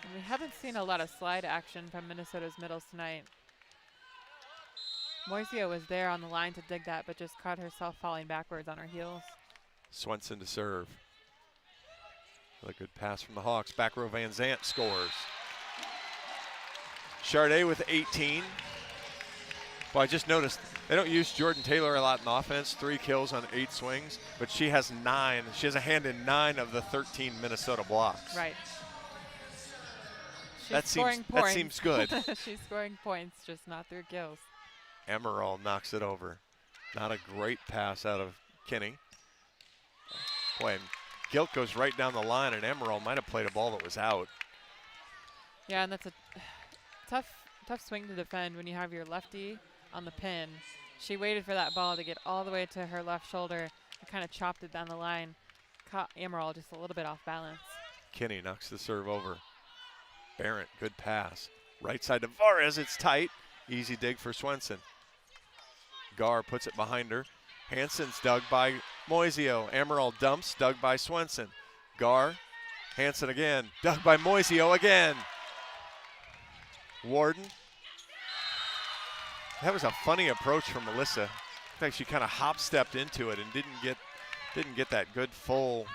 And we haven't seen a lot of slide action from Minnesota's middles tonight. Moisio was there on the line to dig that, but just caught herself falling backwards on her heels. Swenson to serve. Another good pass from the Hawks. Back row Van Zant scores. Charday with 18. Well, I just noticed they don't use Jordan Taylor a lot in offense. 3 kills on 8 swings, but she has 9. She has a hand in 9 of the 13 Minnesota blocks. Right. That seems good. She's scoring points, just not through kills. Emerald knocks it over. Not a great pass out of Kinney. Boy, and Gilt goes right down the line, and Emerald might have played a ball that was out. Yeah, and that's a tough swing to defend when you have your lefty on the pin. She waited for that ball to get all the way to her left shoulder and kind of chopped it down the line. Caught Emerald just a little bit off balance. Kinney knocks the serve over. Barrett, good pass. Right side to Varez, it's tight. Easy dig for Swenson. Gar puts it behind her. Hansen's dug by Moisio. Emerald dumps, dug by Swenson. Gar, Hansen again, dug by Moisio again. Warden. That was a funny approach from Melissa. In fact, she kind of hop-stepped into it and didn't get that good full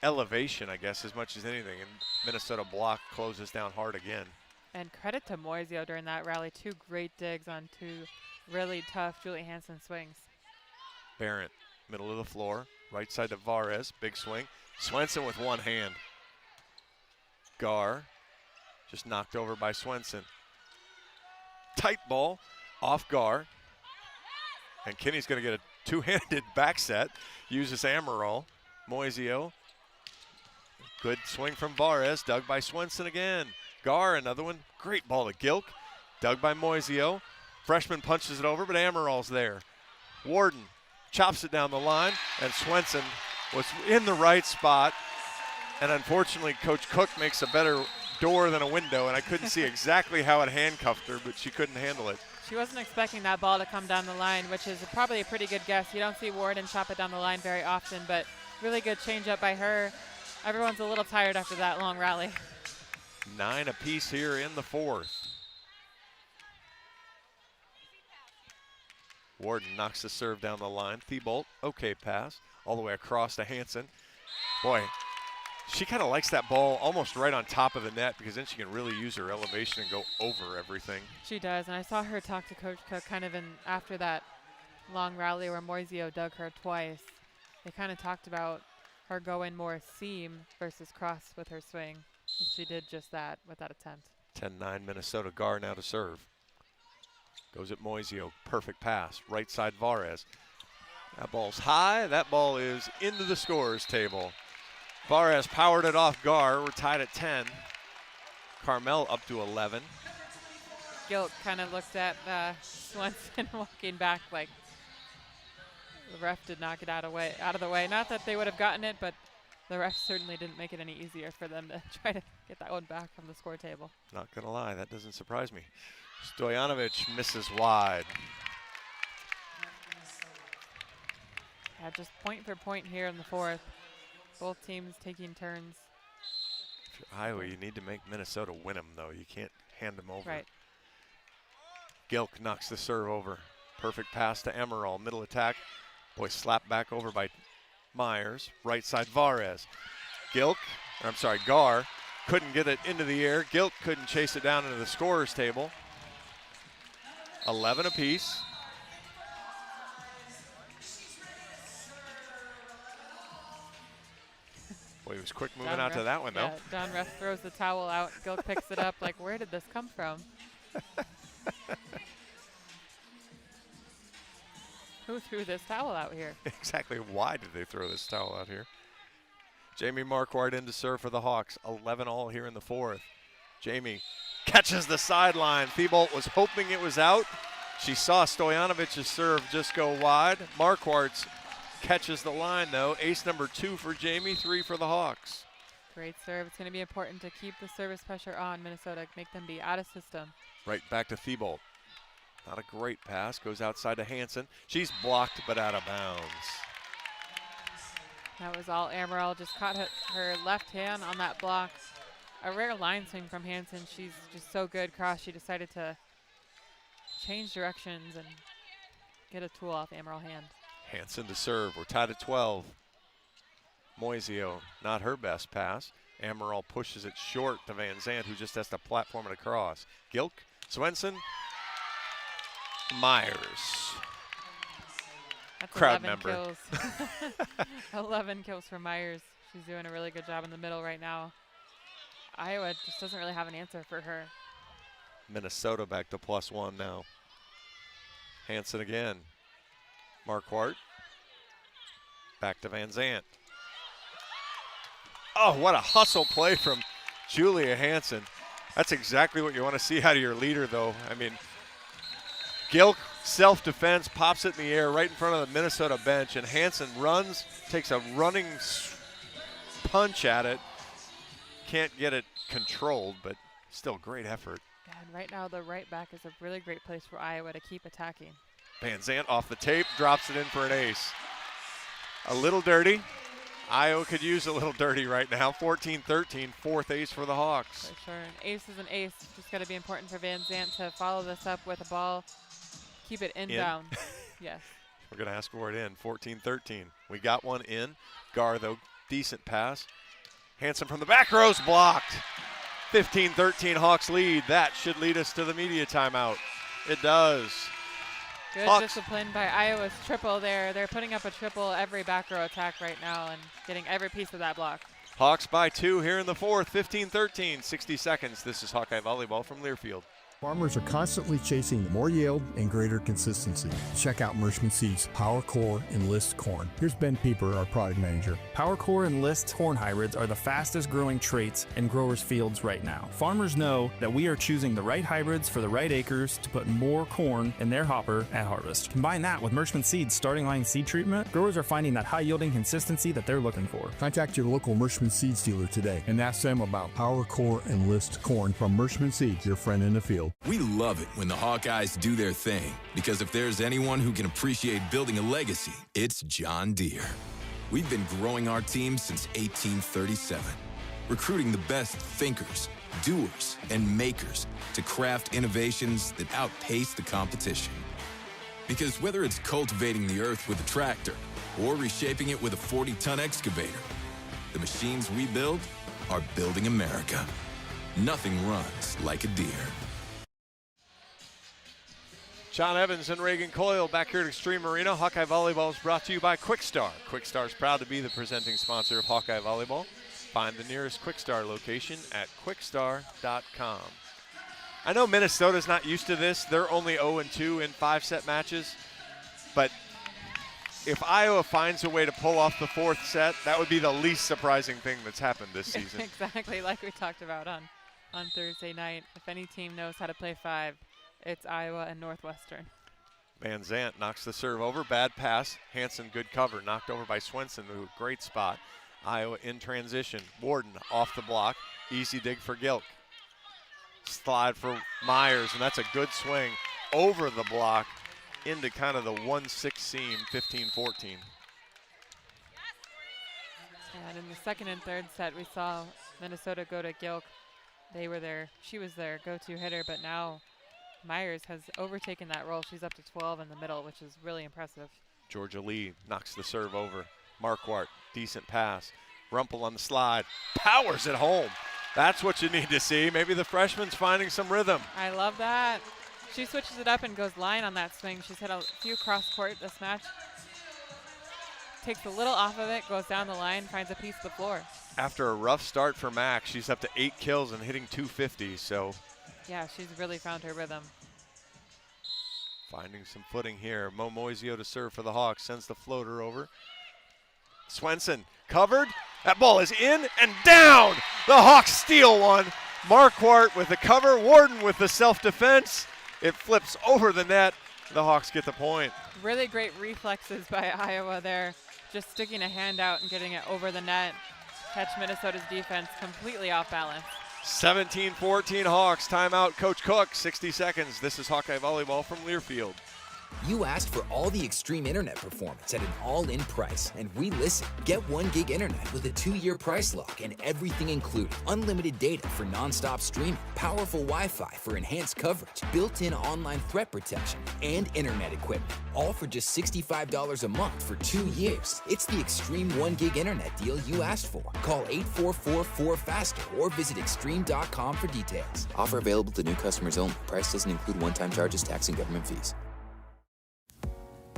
elevation, I guess, as much as anything. And Minnesota block closes down hard again. And credit to Moisio during that rally. 2 great digs on 2 really tough Julie Hansen swings. Barrett, middle of the floor, right side to Varez, big swing. Swenson with one hand. Gar, just knocked over by Swenson. Tight ball, off Gar. And Kinney's gonna get a 2-handed back set. Uses Amaral. Moisio, good swing from Varez, dug by Swenson again. Gar, another one, great ball to Gilk. Dug by Moisio. Freshman punches it over, but Amaral's there. Warden chops it down the line, and Swenson was in the right spot. And unfortunately, Coach Cook makes a better door than a window, and I couldn't see exactly how it handcuffed her, but she couldn't handle it. She wasn't expecting that ball to come down the line, which is probably a pretty good guess. You don't see Warden chop it down the line very often, but really good changeup by her. Everyone's a little tired after that long rally. 9 apiece here in the 4th. Warden knocks the serve down the line. Thibault, okay pass, all the way across to Hansen. Boy, she kind of likes that ball almost right on top of the net because then she can really use her elevation and go over everything. She does, and I saw her talk to Coach Cook kind of after that long rally where Moisio dug her twice. They kind of talked about her going more seam versus cross with her swing, and she did just that with that attempt. 10-9 Minnesota. Gar now to serve. Goes at Moisio, perfect pass, right side Varez. That ball's high, that ball is into the scorer's table. Varez powered it off Gar, we're tied at 10. Carmel up to 11. Gilt kind of looked at Swenson walking back like the ref did not get out of the way. Not that they would have gotten it, but the ref certainly didn't make it any easier for them to try to get that one back from the score table. Not gonna lie, that doesn't surprise me. Stojanovic misses wide. Yeah, just point for point here in the 4th. Both teams taking turns. If you're Iowa, you need to make Minnesota win them, though. You can't hand them over. Right. Gilk knocks the serve over. Perfect pass to Emerald. Middle attack. Boy, slapped back over by Myers. Right side Varez. Gar couldn't get it into the air. Gilk couldn't chase it down into the scorer's table. 11 apiece. Boy, he was quick moving out to that one, though. Don Ref throws the towel out. Gilk picks it up like, where did this come from? Who threw this towel out here? Exactly. Why did they throw this towel out here? Jamie Marquardt in to serve for the Hawks. 11 all here in the 4th. Jamie catches the sideline. Thibault was hoping it was out. She saw Stoyanovic's serve just go wide. Marquardt catches the line, though. Ace number 2 for Jamie, 3 for the Hawks. Great serve. It's going to be important to keep the service pressure on Minnesota, make them be out of system. Right back to Thibault. Not a great pass. Goes outside to Hansen. She's blocked but out of bounds. That was all Amaral. Just caught her left hand on that block. A rare line swing from Hansen. She's just so good cross. She decided to change directions and get a tool off Amaral hand. Hansen to serve. We're tied at 12. Moisio, not her best pass. Amaral pushes it short to Van Zandt, who just has to platform it across. Gilk, Swenson, Myers. That's crowd 11 member. Kills. 11 kills for Myers. She's doing a really good job in the middle right now. Iowa just doesn't really have an answer for her. Minnesota back to +1 now. Hansen again. Marquardt. Back to Van Zandt. Oh, what a hustle play from Julia Hansen. That's exactly what you want to see out of your leader, though. I mean, Gilk, self-defense, pops it in the air right in front of the Minnesota bench, and Hansen runs, takes a running punch at it. Can't get it controlled, but still great effort. And right now, the right back is a really great place for Iowa to keep attacking. Van Zandt off the tape, drops it in for an ace. A little dirty. Iowa could use a little dirty right now. 14-13, 4th ace for the Hawks. For sure. An ace is an ace. Just got to be important for Van Zandt to follow this up with a ball. Keep it inbound. Yes. We're going to ask for it in. 14-13. We got one in. Gar, though, decent pass. Hansen from the back row's blocked. 15-13 Hawks lead. That should lead us to the media timeout. It does. Good Hawks. discipline by Iowa's triple there. They're putting up a triple every back row attack right now and getting every piece of that block. Hawks by 2 here in the 4th. 15-13, 60 seconds. This is Hawkeye Volleyball from Learfield. Farmers are constantly chasing more yield and greater consistency. Check out Mershman Seeds Power Core Enlist Corn. Here's Ben Pieper, our product manager. Power Core Enlist corn hybrids are the fastest growing traits in growers' fields right now. Farmers know that we are choosing the right hybrids for the right acres to put more corn in their hopper at harvest. Combine that with Mershman Seeds starting line seed treatment, growers are finding that high yielding consistency that they're looking for. Contact your local Mershman Seeds dealer today and ask them about Power Core Enlist Corn from Mershman Seeds, your friend in the field. We love it when the Hawkeyes do their thing, because if there's anyone who can appreciate building a legacy, it's John Deere. We've been growing our team since 1837, recruiting the best thinkers, doers, and makers to craft innovations that outpace the competition. Because whether it's cultivating the earth with a tractor or reshaping it with a 40-ton excavator, the machines we build are building America. Nothing runs like a Deere. John Evans and Reagan Coyle back here at Extreme Arena. Hawkeye Volleyball is brought to you by Quickstar. Quickstar is proud to be the presenting sponsor of Hawkeye Volleyball. Find the nearest Quickstar location at quickstar.com. I know Minnesota's not used to this. They're only 0-2 in 5-set matches. But if Iowa finds a way to pull off the 4th set, that would be the least surprising thing that's happened this season. Exactly, like we talked about on Thursday night. If any team knows how to play 5, it's Iowa and Northwestern. Van Zandt knocks the serve over. Bad pass. Hansen, good cover. Knocked over by Swenson, who great spot. Iowa in transition. Warden off the block. Easy dig for Gilk. Slide for Myers, and that's a good swing over the block into kind of the 1-6 seam, 15-14. And in the second and third set, we saw Minnesota go to Gilk. She was their go-to hitter, but now Myers has overtaken that role. She's up to 12 in the middle, which is really impressive. Georgia Lee knocks the serve over. Marquardt, decent pass. Rumpel on the slide, powers it home. That's what you need to see. Maybe the freshman's finding some rhythm. I love that. She switches it up and goes line on that swing. She's hit a few cross-court this match. Takes a little off of it, goes down the line, finds a piece of the floor. After a rough start for Mac, she's up to 8 kills and hitting 250, so. Yeah, she's really found her rhythm. Finding some footing here. Mo Moisio to serve for the Hawks, sends the floater over. Swenson covered. That ball is in and down. The Hawks steal one. Marquardt with the cover. Warden with the self-defense. It flips over the net. The Hawks get the point. Really great reflexes by Iowa there. Just sticking a hand out and getting it over the net. Catch Minnesota's defense completely off balance. 17-14 Hawks. Timeout, Coach Cook. 60 seconds. This is Hawkeye Volleyball from Learfield. You asked for all the extreme internet performance at an all-in price, and we listened. Get 1 gig internet with a 2-year price lock and everything included. Unlimited data for non-stop streaming, powerful Wi-Fi for enhanced coverage, built-in online threat protection, and internet equipment. All for just $65 a month for 2 years. It's the extreme 1 gig internet deal you asked for. Call 844-4FASTER or visit extreme.com for details. Offer available to new customers only. Price doesn't include one-time charges, tax, and government fees.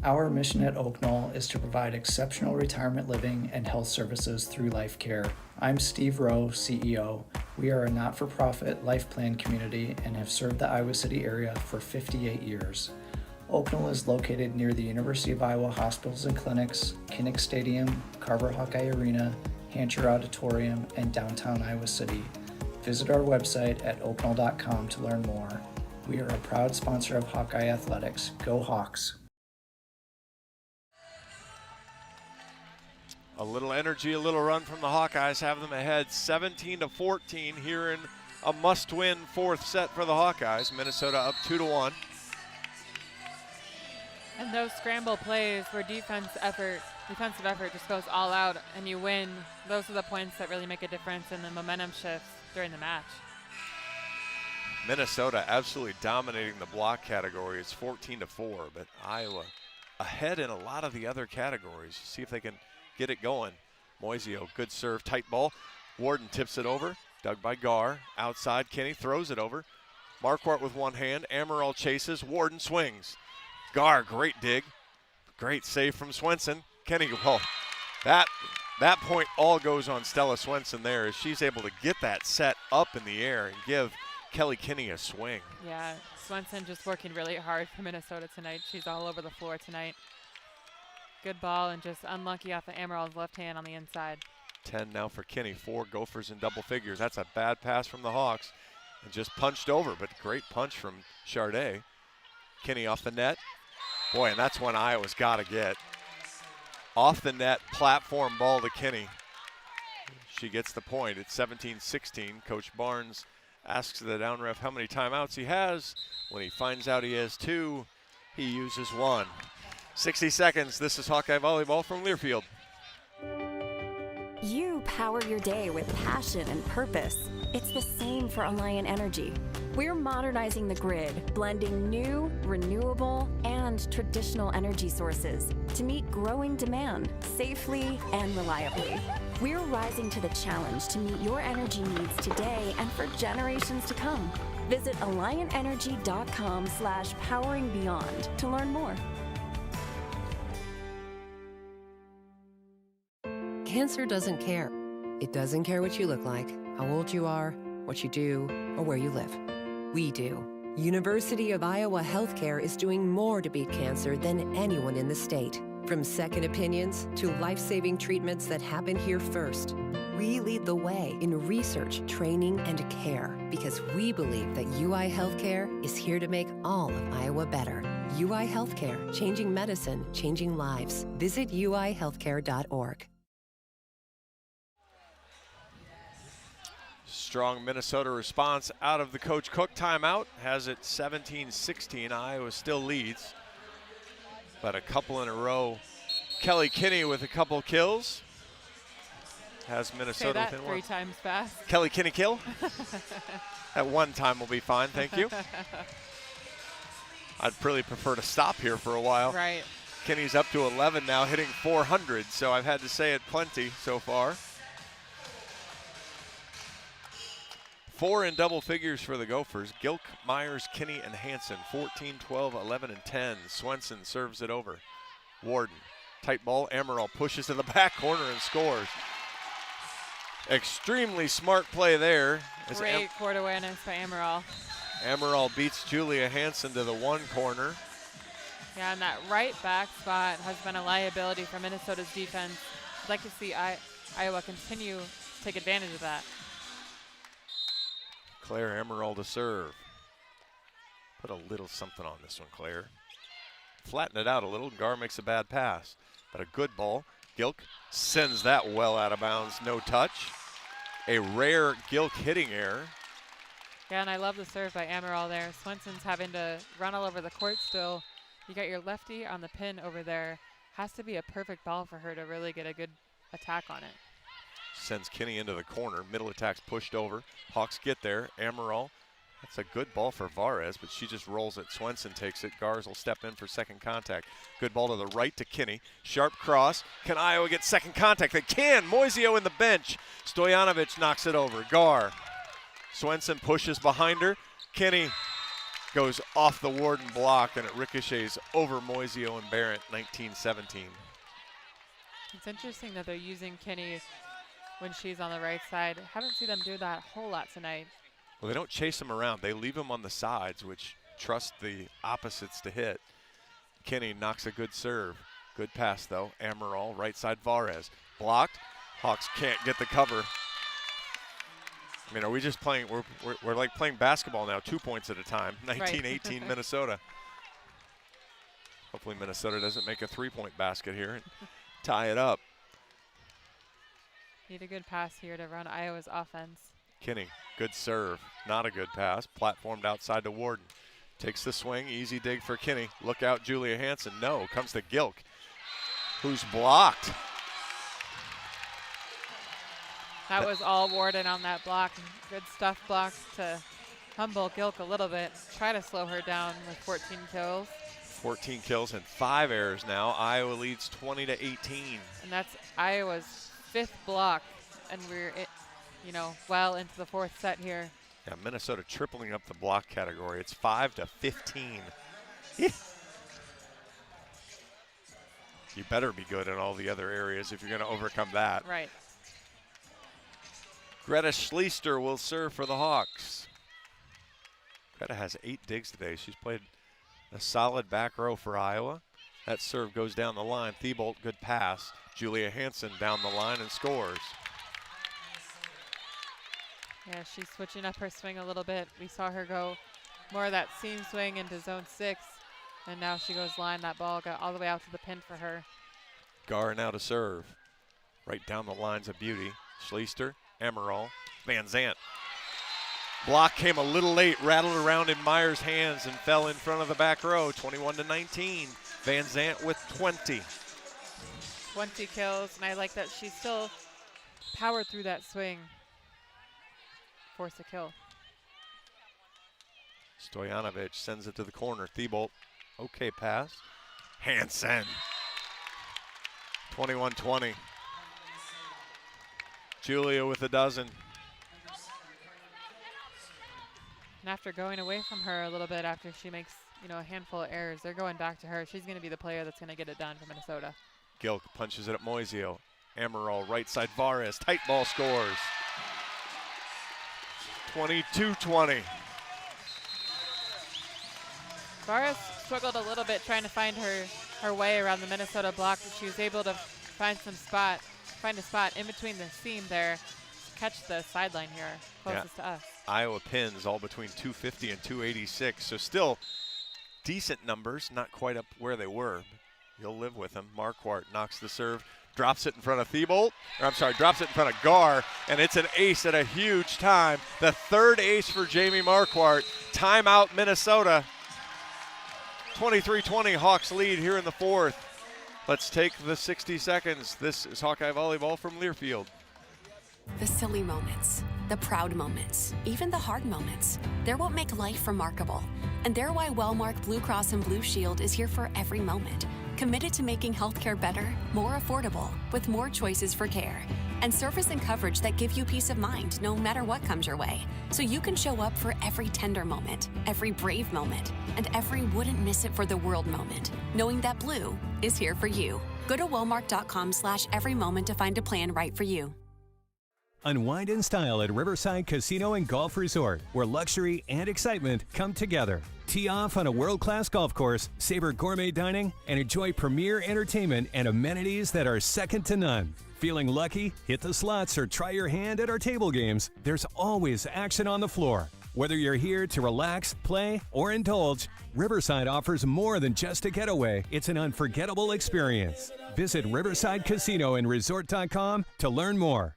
Our mission at Oak Knoll is to provide exceptional retirement living and health services through life care. I'm Steve Rowe, CEO. We are a not-for-profit life plan community and have served the Iowa City area for 58 years. Oak Knoll is located near the University of Iowa hospitals and clinics, Kinnick Stadium, Carver Hawkeye Arena, Hancher Auditorium, and downtown Iowa City. Visit our website at oakknoll.com to learn more. We are a proud sponsor of Hawkeye Athletics. Go Hawks! A little energy, a little run from the Hawkeyes have them ahead 17-14 here in a must-win fourth set for the Hawkeyes. Minnesota up 2-1. And those scramble plays where defensive effort just goes all out and you win, those are the points that really make a difference in the momentum shifts during the match. Minnesota absolutely dominating the block category. It's 14-4, but Iowa ahead in a lot of the other categories. See if they can get it going. Moisio, good serve, tight ball. Warden tips it over, dug by Gar. Outside, Kinney throws it over. Marquardt with one hand, Amaral chases, Warden swings. Gar, great dig. Great save from Swenson. Kinney, well, that point all goes on Stella Swenson there as she's able to get that set up in the air and give Kelly Kinney a swing. Yeah, Swenson just working really hard for Minnesota tonight. She's all over the floor tonight. Good ball and just unlucky off of Amaral's left hand on the inside. 10 now for Kinney. 4 Gophers in double figures. That's a bad pass from the Hawks. And just punched over, but great punch from Charday. Kinney off the net. Boy, and that's one Iowa's got to get. Off the net, platform ball to Kinney. She gets the point. It's 17-16. Coach Barnes asks the down ref how many timeouts he has. When he finds out he has 2, he uses 1. 60 seconds. This is Hawkeye Volleyball from Learfield. You power your day with passion and purpose. It's the same for Alliant Energy. We're modernizing the grid, blending new, renewable, and traditional energy sources to meet growing demand safely and reliably. We're rising to the challenge to meet your energy needs today and for generations to come. Visit alliantenergy.com/poweringbeyond to learn more. Cancer doesn't care. It doesn't care what you look like, how old you are, what you do, or where you live. We do. University of Iowa Healthcare is doing more to beat cancer than anyone in the state. From second opinions to life-saving treatments that happen here first. We lead the way in research, training, and care because we believe that UI Healthcare is here to make all of Iowa better. UI Healthcare, changing medicine, changing lives. Visit uihealthcare.org. Strong Minnesota response out of the Coach Cook timeout. Has it 17-16. Iowa still leads, but a couple in a row. Kelly Kinney with a couple kills. Has Minnesota Say that within 3 one. times fast. Kelly Kinney kill? At one time will be fine, thank you. I'd really prefer to stop here for a while. Right. Kinney's up to 11 now, hitting 400, so I've had to say it plenty so far. 4 in double figures for the Gophers. Gilk, Myers, Kinney, and Hansen. 14, 12, 11, and 10. Swenson serves it over. Warden, tight ball. Amaral pushes to the back corner and scores. Extremely smart play there. Great court awareness by Amaral. Amaral beats Julia Hansen to the one corner. Yeah, and that right back spot has been a liability for Minnesota's defense. I'd like to see Iowa continue to take advantage of that. Claire Amaral to serve. Put a little something on this one, Claire. flatten it out a little. Gar makes a bad pass, but a good ball. Gilk sends that well out of bounds, no touch. A rare Gilk hitting error. Yeah, and I love the serve by Amaral there. Swenson's having to run all over the court still. You got your lefty on the pin over there. Has to be a perfect ball for her to really get a good attack on it. Sends Kinney into the corner. Middle attack's pushed over. Hawks get there. Amaral. That's a good ball for Vares, but she just rolls it. Swenson takes it. Gars will step in for second contact. Good ball to the right to Kinney. Sharp cross. Can Iowa get second contact? They can. Moisio in the bench. Stojanovic knocks it over. Gar. Swenson pushes behind her. Kinney goes off the Warden block, and it ricochets over Moisio and Barrett, 19-17. It's interesting that they're using Kinney when she's on the right side. Haven't seen them do that a whole lot tonight. Well, they don't chase him around. They leave him on the sides, which trust the opposites to hit. Kinney knocks a good serve. Good pass, though. Amaral, right side Vares. Blocked. Hawks can't get the cover. I mean, are we just playing? We're like playing basketball now, 2 points at a time. 19-18 Right. Minnesota. Hopefully Minnesota doesn't make a three-point basket here and tie it up. Need a good pass here to run Iowa's offense. Kinney, good serve. Not a good pass. Platformed outside to Warden. Takes the swing. Easy dig for Kinney. Look out, Julia Hansen. No, comes to Gilk, who's blocked. That was all Warden on that block. Good stuff blocked to humble Gilk a little bit. Try to slow her down with 14 kills. 14 kills and 5 errors now. Iowa leads 20-18. And that's Iowa's 5th block. And we're, well into the 4th set here. Yeah, Minnesota tripling up the block category. It's 5-15. You better be good in all the other areas if you're going to overcome that. Right. Greta Schleister will serve for the Hawks. Greta has 8 digs today. She's played a solid back row for Iowa. That serve goes down the line. Thibault, good pass. Julia Hansen down the line and scores. Yeah, she's switching up her swing a little bit. We saw her go more of that seam swing into zone 6, and now she goes line. That ball got all the way out to the pin for her. Gar now to serve. Right down the lines of beauty. Schleister, Amaral, Van Zant. Block came a little late, rattled around in Meyer's hands and fell in front of the back row, 21-19. Van Zant with 20. 20 kills, and I like that she still powered through that swing. Force a kill. Stojanovic sends it to the corner. Thibault, okay pass. Hansen, 21-20. Julia with a dozen. And after going away from her a little bit after she makes, a handful of errors, they're going back to her. She's going to be the player that's going to get it done for Minnesota. Gilk punches it at Moisio. Amaral, right side Vares. Tight ball scores. 22-20. Vares struggled a little bit trying to find her way around the Minnesota block, but she was able to find a spot in between the seam there to catch the sideline here closest to us. Iowa pins all between 250 and 286, so still decent numbers, not quite up where they were. You'll live with them. Marquardt knocks the serve, drops it in front of drops it in front of Gar, and it's an ace at a huge time. The 3rd ace for Jamie Marquardt. Timeout Minnesota. 23-20, Hawks lead here in the 4th. Let's take the 60 seconds. This is Hawkeye Volleyball from Learfield. The silly moments, the proud moments, even the hard moments. They're what make life remarkable. And they're why Wellmark Blue Cross and Blue Shield is here for every moment. Committed to making healthcare better, more affordable, with more choices for care. And service and coverage that give you peace of mind no matter what comes your way. So you can show up for every tender moment, every brave moment, and every wouldn't miss it for the world moment, knowing that Blue is here for you. Go to wellmark.com/every moment to find a plan right for you. Unwind in style at Riverside Casino and Golf Resort, where luxury and excitement come together. Tee off on a world-class golf course, savor gourmet dining, and enjoy premier entertainment and amenities that are second to none. Feeling lucky? Hit the slots or try your hand at our table games. There's always action on the floor. Whether you're here to relax, play, or indulge, Riverside offers more than just a getaway. It's an unforgettable experience. Visit Riverside Casino and Resort.com to learn more.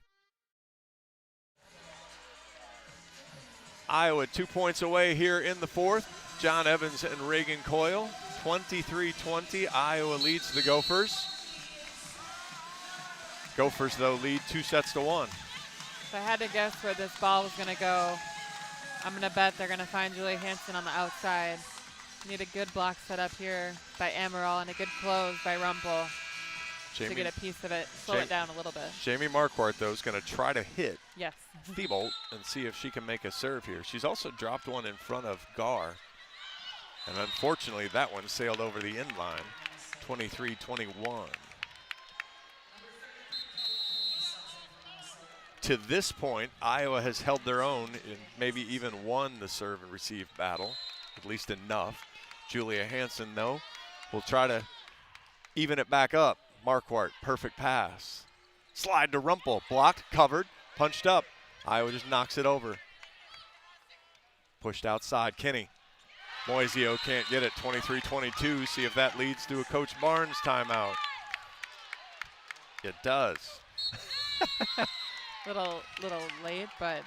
Iowa 2 points away here in the fourth. John Evans and Reagan Coyle. 23-20, Iowa leads the Gophers. Gophers, though, lead 2-1. If I had to guess where this ball was going to go, I'm going to bet they're going to find Julia Hansen on the outside. Need a good block set up here by Amaral and a good close by Rumpel to get a piece of it, slow it down a little bit. Jamie Marquardt, though, is going to try to hit Thibault and see if she can make a serve here. She's also dropped one in front of Gar. And unfortunately, that one sailed over the end line, 23-21. To this point, Iowa has held their own and maybe even won the serve and receive battle, at least enough. Julia Hansen, though, will try to even it back up. Marquardt, perfect pass. Slide to Rumpel, blocked, covered, punched up. Iowa just knocks it over. Pushed outside, Kinney. Moisio can't get it, 23-22. See if that leads to a Coach Barnes timeout. It does. little late, but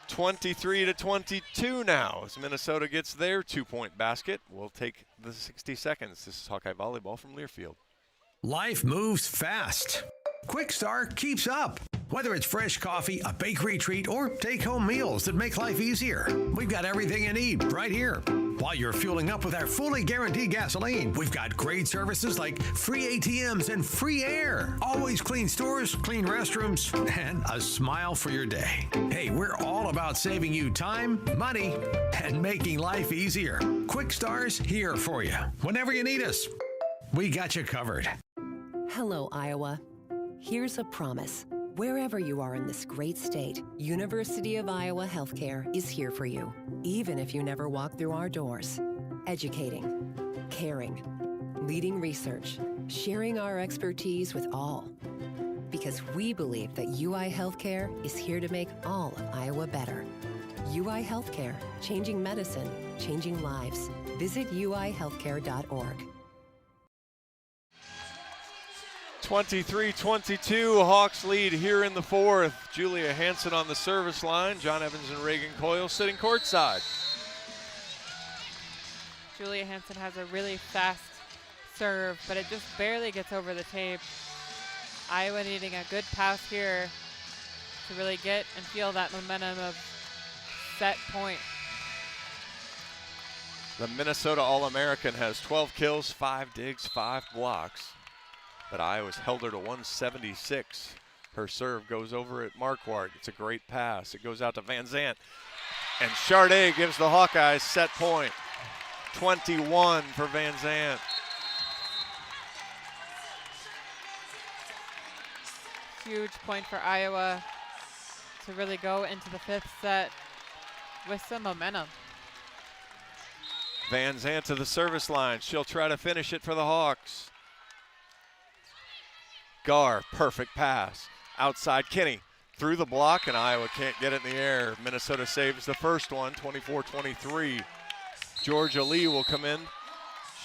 23-22 now as Minnesota gets their 2-point basket. We'll take the 60 seconds. This is Hawkeye Volleyball from Learfield. Life moves fast. Quick Start keeps up. Whether it's fresh coffee, a bakery treat, or take-home meals that make life easier, we've got everything you need right here. While you're fueling up with our fully guaranteed gasoline, we've got great services like free ATMs and free air, always clean stores, clean restrooms, and a smile for your day. Hey, we're all about saving you time, money, and making life easier. Quick Star's here for you whenever you need us. We got you covered. Hello, Iowa. Here's a promise. Wherever you are in this great state, University of Iowa Healthcare is here for you, even if you never walk through our doors. Educating, caring, leading research, sharing our expertise with all. Because we believe that UI Healthcare is here to make all of Iowa better. UI Healthcare, changing medicine, changing lives. Visit uihealthcare.org. 23-22, Hawks lead here in the fourth. Julia Hansen on the service line. John Evans and Reagan Coyle sitting courtside. Julia Hansen has a really fast serve, but it just barely gets over the tape. Iowa needing a good pass here to really get and feel that momentum of set point. The Minnesota All-American has 12 kills, 5 digs, 5 blocks. But Iowa's held her to 176. Her serve goes over at Marquardt. It's a great pass. It goes out to Van Zandt. And Charday gives the Hawkeyes set point. 21 for Van Zandt. Huge point for Iowa to really go into the fifth set with some momentum. Van Zandt to the service line. She'll try to finish it for the Hawks. Gar, perfect pass. Outside Kinney, through the block, and Iowa can't get it in the air. Minnesota saves the first one, 24-23. Georgia Lee will come in.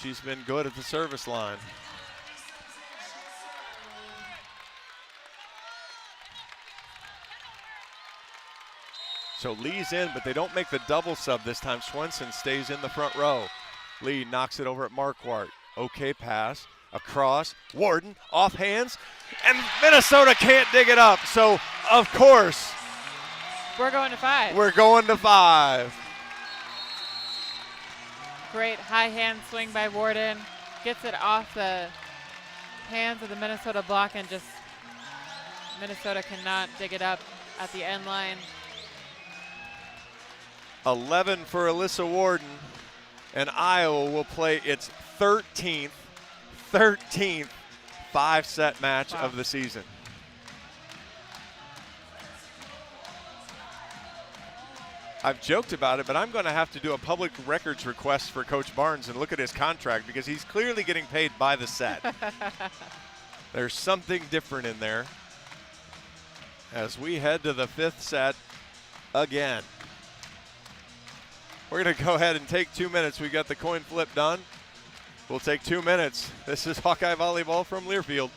She's been good at the service line. So Lee's in, but they don't make the double sub this time. Swenson stays in the front row. Lee knocks it over at Marquardt. Okay pass. Across, Warden, off hands, and Minnesota can't dig it up. So, of course, we're going to 5. We're going to 5. Great high hand swing by Warden. Gets it off the hands of the Minnesota block, and just Minnesota cannot dig it up at the end line. 11 for Alyssa Warden, and Iowa will play its 13th 5-set match of the season. I've joked about it, but I'm going to have to do a public records request for Coach Barnes and look at his contract because he's clearly getting paid by the set. There's something different in there as we head to the 5th set again. We're going to go ahead and take 2 minutes. We got the coin flip done. We'll take 2 minutes. This is Hawkeye Volleyball from Learfield.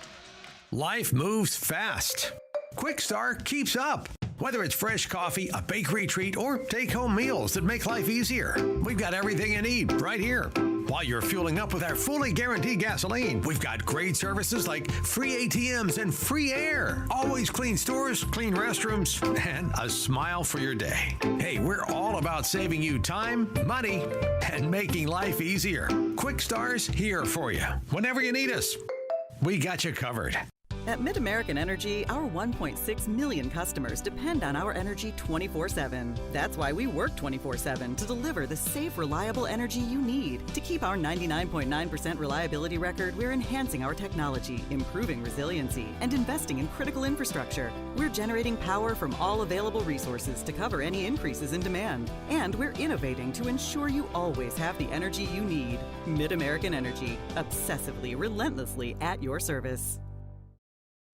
Life moves fast. Quick Start keeps up. Whether it's fresh coffee, a bakery treat, or take-home meals that make life easier, we've got everything you need right here. While you're fueling up with our fully guaranteed gasoline, we've got great services like free ATMs and free air, always clean stores, clean restrooms, and a smile for your day. Hey, we're all about saving you time, money, and making life easier. Quick Star's here for you. Whenever you need us, we got you covered. At Mid-American Energy, our 1.6 million customers depend on our energy 24/7. That's why we work 24/7 to deliver the safe, reliable energy you need. To keep our 99.9% reliability record, we're enhancing our technology, improving resiliency, and investing in critical infrastructure. We're generating power from all available resources to cover any increases in demand. And we're innovating to ensure you always have the energy you need. Mid-American Energy, obsessively, relentlessly at your service.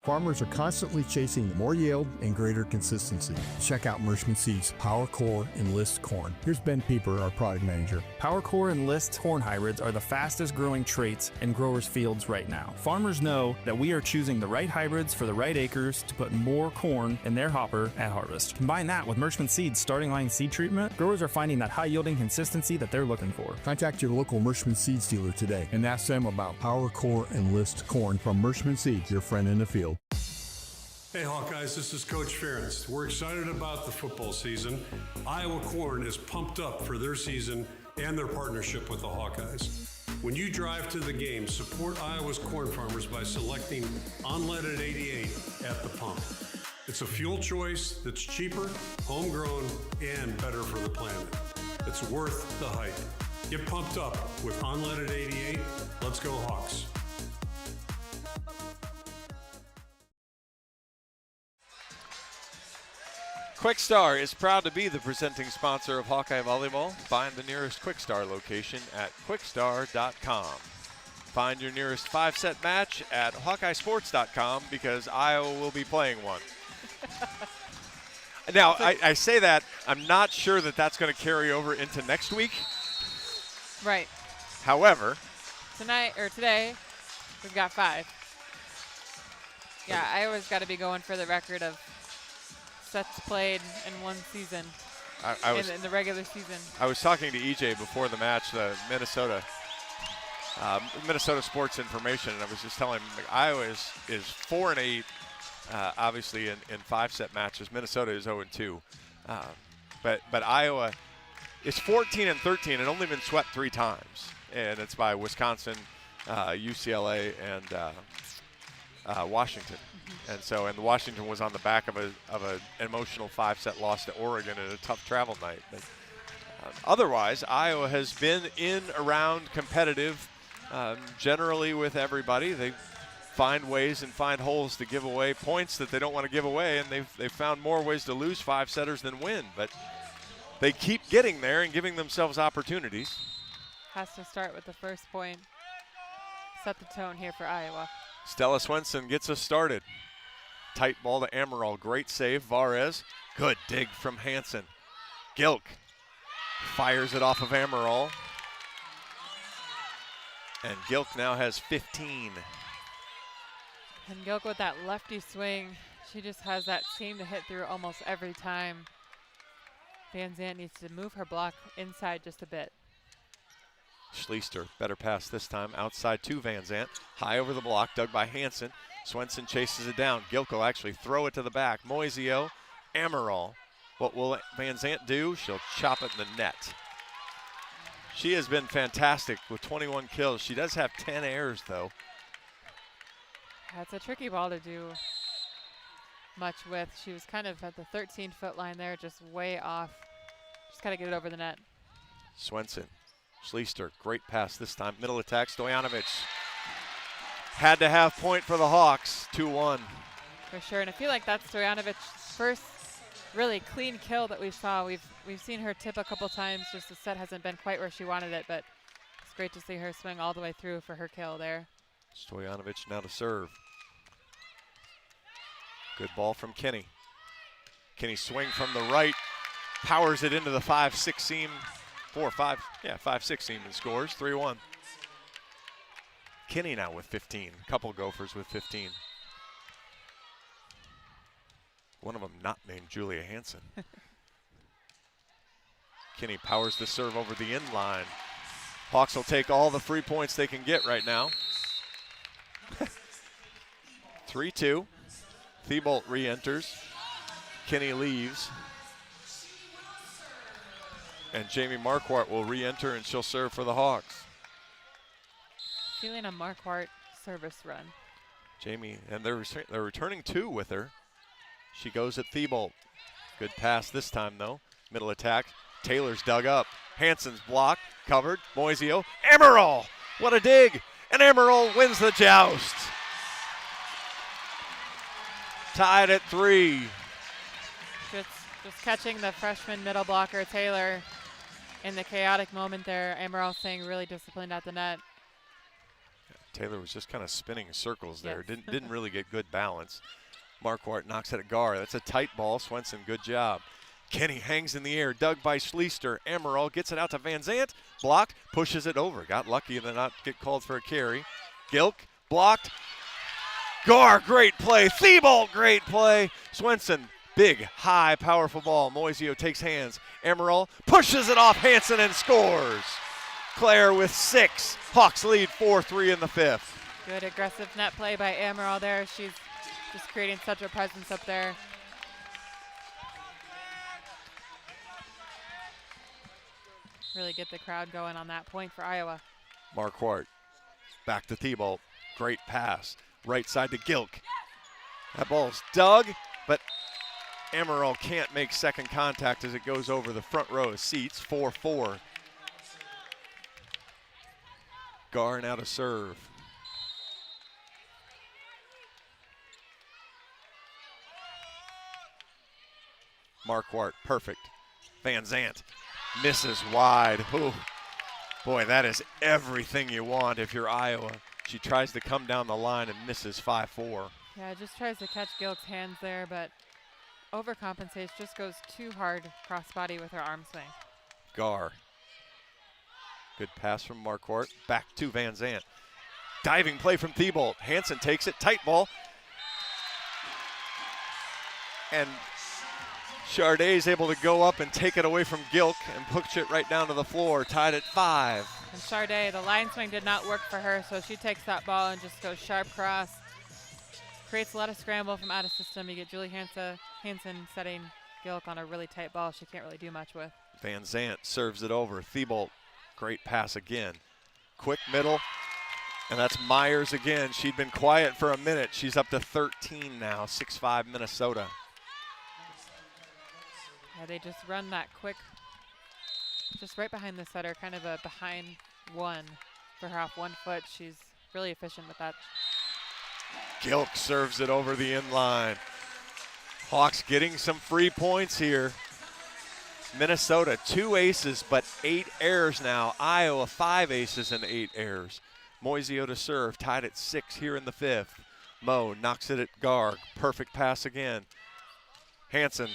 Farmers are constantly chasing more yield and greater consistency. Check out Mershman Seeds Power Core Enlist Corn. Here's Ben Pieper, our product manager. Power Core Enlist corn hybrids are the fastest growing traits in growers' fields right now. Farmers know that we are choosing the right hybrids for the right acres to put more corn in their hopper at harvest. Combine that with Mershman Seeds starting line seed treatment, growers are finding that high yielding consistency that they're looking for. Contact your local Mershman Seeds dealer today and ask them about Power Core Enlist Corn from Mershman Seeds, your friend in the field. Hey Hawkeyes, this is Coach Ferentz. We're excited about the football season. Iowa Corn is pumped up for their season and their partnership with the Hawkeyes. When you drive to the game, support Iowa's corn farmers by selecting unleaded 88 at the pump. It's a fuel choice that's cheaper, homegrown, and better for the planet. It's worth the hype. Get pumped up with unleaded 88. Let's go Hawks. Quick Star is proud to be the presenting sponsor of Hawkeye Volleyball. Find the nearest Quick Star location at quickstar.com. Find your nearest 5-set match at hawkeyesports.com because Iowa will be playing one. Now, I say that, I'm not sure that that's going to carry over into next week. Right. However, today, we've got 5. Yeah, Iowa's got to be going for the record of sets played in one season, in the regular season. I was talking to EJ before the match, the Minnesota Sports Information, and I was just telling him like, Iowa is 4-8, obviously in 5-set matches. Minnesota is 0-2, but Iowa is 14-13 and only been swept 3 times, and it's by Wisconsin, UCLA, and Washington. And Washington was on the back of an emotional 5-set loss to Oregon in a tough travel night. But otherwise, Iowa has been in, around, competitive, generally with everybody. They find ways and find holes to give away points that they don't want to give away, and they've found more ways to lose 5-setters than win. But they keep getting there and giving themselves opportunities. Has to start with the first point. Set the tone here for Iowa. Stella Swenson gets us started. Tight ball to Amaral. Great save. Varez. Good dig from Hansen. Gilk fires it off of Amaral. And Gilk now has 15. And Gilk with that lefty swing, she just has that seam to hit through almost every time. Van Zandt needs to move her block inside just a bit. Schleister, better pass this time, outside to Van Zandt. High over the block, dug by Hansen. Swenson chases it down. Gilk will actually throw it to the back. Moisio, Amaral. What will Van Zandt do? She'll chop it in the net. She has been fantastic with 21 kills. She does have 10 errors, though. That's a tricky ball to do much with. She was kind of at the 13-foot line there, just way off. Just got to get it over the net. Swenson. Schleister, great pass this time. Middle attack, Stojanovic. Had to have point for the Hawks, 2-1. For sure, and I feel like that's Stojanovic's first really clean kill that we saw. We've seen her tip a couple times, just the set hasn't been quite where she wanted it, but it's great to see her swing all the way through for her kill there. Stojanovic now to serve. Good ball from Kinney. Kinney swing from the right, powers it into the 5-6 seam 5-6 even scores, 3-1. Kinney now with 15, a couple Gophers with 15. One of them not named Julia Hansen. Kinney powers the serve over the end line. Hawks will take all the free points they can get right now. 3-2. Thibault re-enters. Kinney leaves. And Jamie Marquardt will re-enter, and she'll serve for the Hawks. Feeling a Marquardt service run. Jamie, and they're returning 2 with her. She goes at Thibault. Good pass this time, though. Middle attack. Taylor's dug up. Hansen's blocked, covered. Moisio. Emerald! What a dig! And Emerald wins the joust. Tied at 3. Just catching the freshman middle blocker, Taylor, in the chaotic moment there. Emerald staying really disciplined at the net. Taylor was just kind of spinning circles there. Yes. Didn't really get good balance. Marquardt knocks it at Gar. That's a tight ball. Swenson, good job. Kinney hangs in the air, dug by Schleister. Emerald gets it out to Van Zandt. Blocked, pushes it over. Got lucky and then not get called for a carry. Gilk, blocked. Gar, great play. Thibault, great play. Swenson, big, high, powerful ball. Moisio takes hands. Emerald pushes it off Hansen and scores. Claire with 6. Hawks lead 4-3 in the 5th. Good aggressive net play by Emerald there. She's just creating such a presence up there. Really get the crowd going on that point for Iowa. Marquardt back to Thibault. Great pass. Right side to Gilk. That ball's dug, but Emerald can't make second contact as it goes over the front row of seats. 4-4. Gar now to serve. Marquardt, perfect. Van Zandt misses wide. Ooh. Boy, that is everything you want if you're Iowa. She tries to come down the line and misses 5-4. Yeah, just tries to catch Gilk's hands there, but overcompensates, just goes too hard cross-body with her arm swing. Gar. Good pass from Marquardt. Back to Van Zandt. Diving play from Thibault. Hansen takes it. Tight ball. And Chardet's able to go up and take it away from Gilk and push it right down to the floor. Tied at 5. And Chardet, the line swing did not work for her, so she takes that ball and just goes sharp cross. Creates a lot of scramble from out of system. You get Julie Hansen setting Gilk on a really tight ball she can't really do much with. Van Zandt serves it over. Thibault, great pass again. Quick middle, and that's Myers again. She'd been quiet for a minute. She's up to 13 now, 6-5 Minnesota. Yeah, they just run that quick, just right behind the setter, kind of a behind one for her off 1 foot. She's really efficient with that. Gilk serves it over the end line. Hawks getting some free points here. Minnesota 2 aces, but 8 errors now. Iowa 5 aces and 8 errors. Moisio to serve, tied at 6 here in the 5th. Mo knocks it at Gar. Perfect pass again. Hansen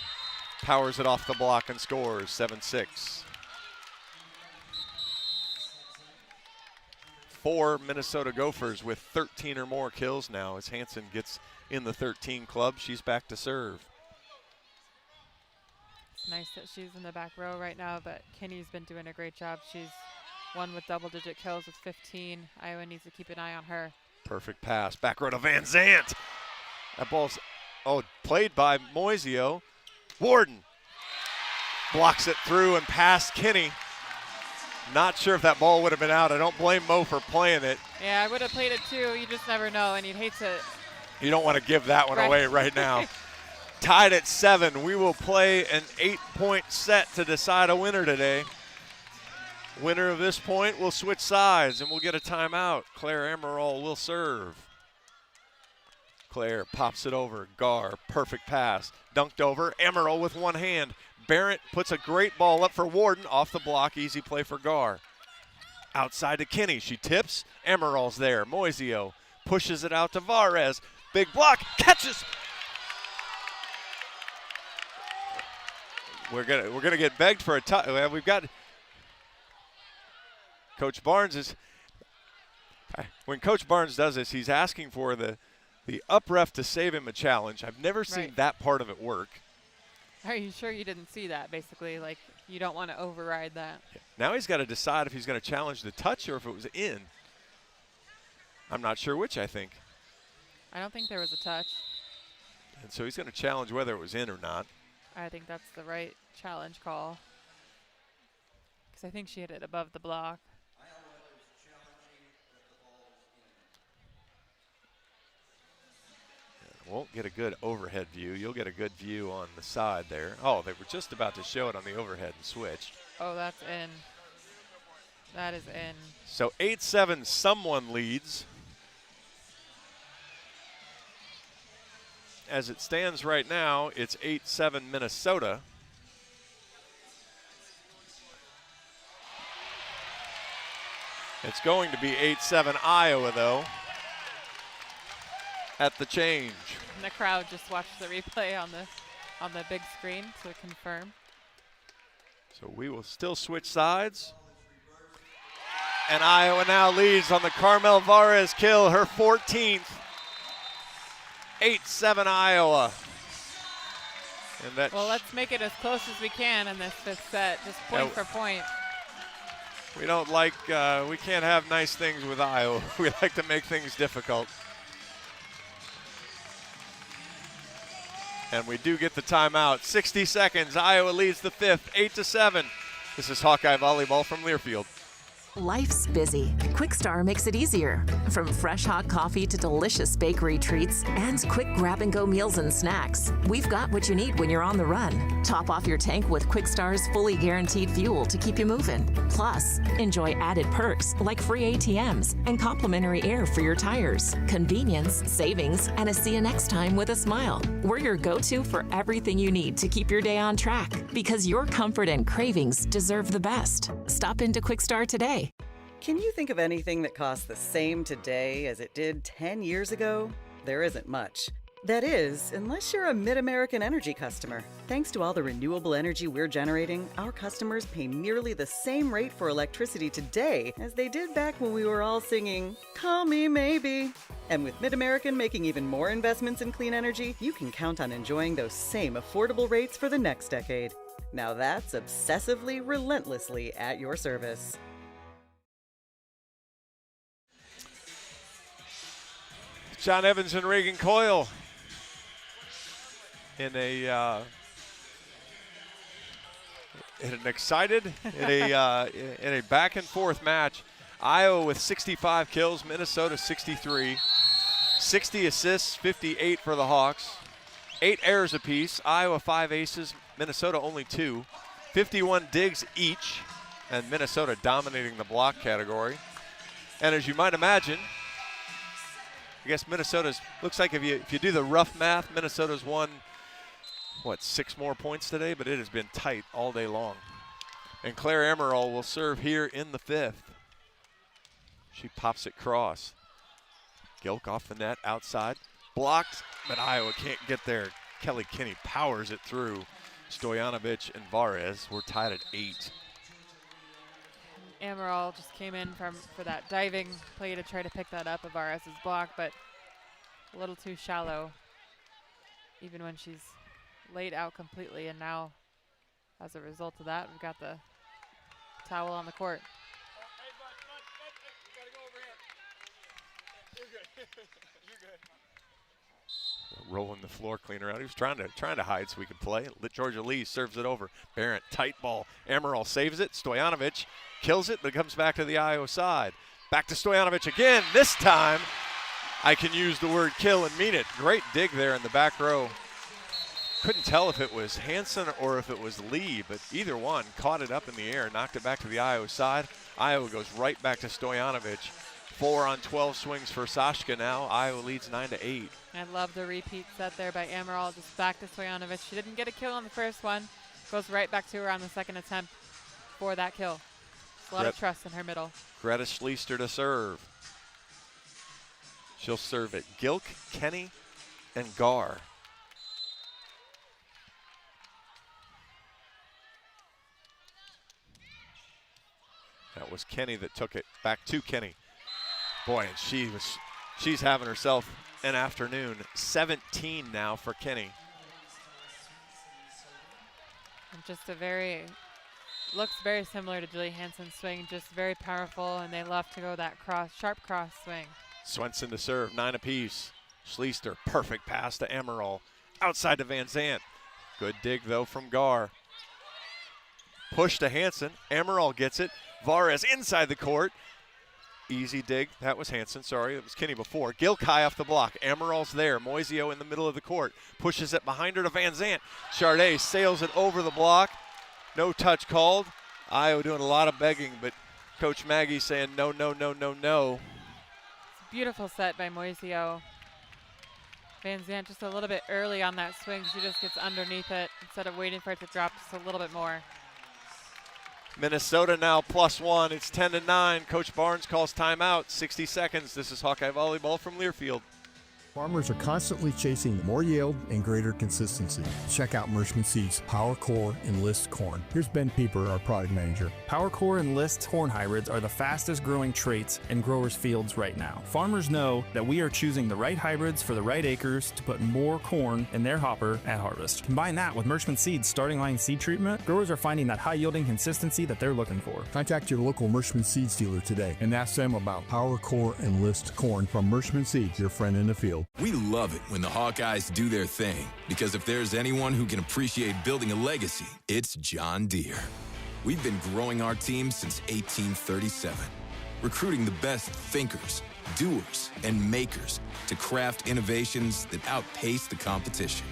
powers it off the block and scores, 7-6. 4 Minnesota Gophers with 13 or more kills now as Hansen gets in the 13 club. She's back to serve. It's nice that she's in the back row right now, but Kinney's been doing a great job. She's won with double-digit kills with 15. Iowa needs to keep an eye on her. Perfect pass. Back row to Van Zandt. That ball's played by Moisio. Warden blocks it through and past Kinney. Not sure if that ball would have been out. I don't blame Mo for playing it. Yeah, I would have played it too. You just never know, and you'd hate to. You don't want to give that one away right now. Tied at 7. We will play an 8-point set to decide a winner today. Winner of this point will switch sides, and we'll get a timeout. Claire Emerald will serve. Claire pops it over. Gar, perfect pass. Dunked over. Emerald with one hand. Barrett puts a great ball up for Warden. Off the block, easy play for Gar. Outside to Kinney. She tips. Emerald's there. Moisio pushes it out to Varez. Big block. Catches. We're gonna get begged for a tie. We've got Coach Barnes is, when Coach Barnes does this, he's asking for the up ref to save him a challenge. I've never seen that part of it work. Are you sure you didn't see that, basically? Like, you don't want to override that. Yeah. Now he's got to decide if he's going to challenge the touch or if it was in. I'm not sure which, I think. I don't think there was a touch. And so he's going to challenge whether it was in or not. I think that's the right challenge call. Because I think she hit it above the block. Won't get a good overhead view. You'll get a good view on the side there. Oh, they were just about to show it on the overhead and switched. Oh, that's in. That is in. So 8-7, someone leads. As it stands right now, it's 8-7 Minnesota. It's going to be 8-7 Iowa, though, at the change. And the crowd just watched the replay on the big screen to confirm. So we will still switch sides. And Iowa now leads on the Carmel Varez kill, her 14th. 8-7 Iowa. And that well, let's make it as close as we can in this fifth set, just point for point. We don't like, we can't have nice things with Iowa. We like to make things difficult. And we do get the timeout. 60 seconds. Iowa leads the fifth, 8-7. This is Hawkeye Volleyball from Learfield. Life's busy. Quickstar makes it easier. From fresh hot coffee to delicious bakery treats and quick grab-and-go meals and snacks, we've got what you need when you're on the run. Top off your tank with Quickstar's fully guaranteed fuel to keep you moving. Plus, enjoy added perks like free ATMs and complimentary air for your tires. Convenience, savings, and a see you next time with a smile. We're your go-to for everything you need to keep your day on track, because your comfort and cravings deserve the best. Stop into Quickstar today. Can you think of anything that costs the same today as it did 10 years ago? There isn't much. That is, unless you're a Mid-American Energy customer. Thanks to all the renewable energy we're generating, our customers pay nearly the same rate for electricity today as they did back when we were all singing, "Call Me Maybe." And with Mid-American making even more investments in clean energy, you can count on enjoying those same affordable rates for the next decade. Now that's obsessively, relentlessly at your service. John Evans and Reagan Coyle in an excited, in a back and forth match. Iowa with 65 kills, Minnesota 63, 60 assists, 58 for the Hawks, 8 errors apiece. Iowa 5 aces, Minnesota only 2, 51 digs each, and Minnesota dominating the block category. And as you might imagine, I guess Minnesota's, looks like if you do the rough math, Minnesota's won, 6 more points today, but it has been tight all day long. And Claire Emerald will serve here in the fifth. She pops it cross. Gilk off the net, outside, blocked, but Iowa can't get there. Kelly Kinney powers it through. Stojanovic and Varez were tied at 8. Amaral just came in for that diving play to try to pick that up of Varez's block, but a little too shallow, even when she's laid out completely. And now, as a result of that, we've got the towel on the court. Rolling the floor cleaner out. He was trying to hide so we could play. Georgia Lee serves it over. Barrett, tight ball. Amaral saves it. Stojanovic kills it, but it comes back to the Iowa side. Back to Stojanovic again. This time, I can use the word kill and mean it. Great dig there in the back row. Couldn't tell if it was Hansen or if it was Lee, but either one caught it up in the air, knocked it back to the Iowa side. Iowa goes right back to Stojanovic. 4 on 12 swings for Sashka now. Iowa leads 9-8. I love the repeat set there by Amaral, just back to Stojanovic. She didn't get a kill on the first one. Goes right back to her on the second attempt for that kill. A lot of trust in her middle. Greta Schleister to serve. She'll serve it. Gilk, Kenny, and Gar. That was Kenny that took it back to Kenny. Boy, and she's having herself an afternoon. 17 now for Kenny. And just looks very similar to Julie Hansen's swing, just very powerful, and they love to go that sharp cross swing. Swenson to serve, 9 apiece. Schleister, perfect pass to Emerald. Outside to Van Zandt. Good dig, though, from Gar. Push to Hansen. Emerald gets it. Vares inside the court. Easy dig. That was Hansen. Sorry, it was Kenny before. Gilkey off the block. Emerald's there. Moisio in the middle of the court. Pushes it behind her to Van Zandt. Charday sails it over the block. No touch called. Io doing a lot of begging, but Coach Maggie saying no, no, no, no, no. Beautiful set by Moisio. Van Zandt just a little bit early on that swing. She just gets underneath it instead of waiting for it to drop just a little bit more. Minnesota now +1. It's 10-9. Coach Barnes calls timeout. 60 seconds. This is Hawkeye Volleyball from Learfield. Farmers are constantly chasing more yield and greater consistency. Check out Mershman Seeds Power Core Enlist Corn. Here's Ben Pieper, our product manager. Power Core Enlist corn hybrids are the fastest growing traits in growers' fields right now. Farmers know that we are choosing the right hybrids for the right acres to put more corn in their hopper at harvest. Combine that with Mershman Seeds starting line seed treatment, growers are finding that high yielding consistency that they're looking for. Contact your local Mershman Seeds dealer today and ask them about Power Core Enlist Corn from Mershman Seeds, your friend in the field. We love it when the Hawkeyes do their thing, because if there's anyone who can appreciate building a legacy, it's John Deere. We've been growing our team since 1837, recruiting the best thinkers, doers, and makers to craft innovations that outpace the competition.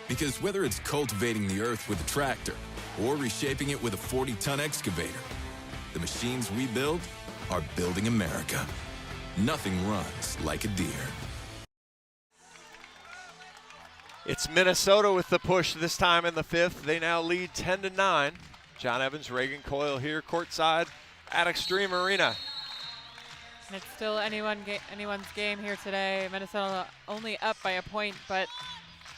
Because whether it's cultivating the earth with a tractor or reshaping it with a 40-ton excavator, the machines we build are building America. Nothing runs like a Deere. It's Minnesota with the push this time in the 5th. They now lead 10-9. John Evans, Reagan Coyle here courtside at Extreme Arena. And it's still anyone's game here today. Minnesota only up by a point, but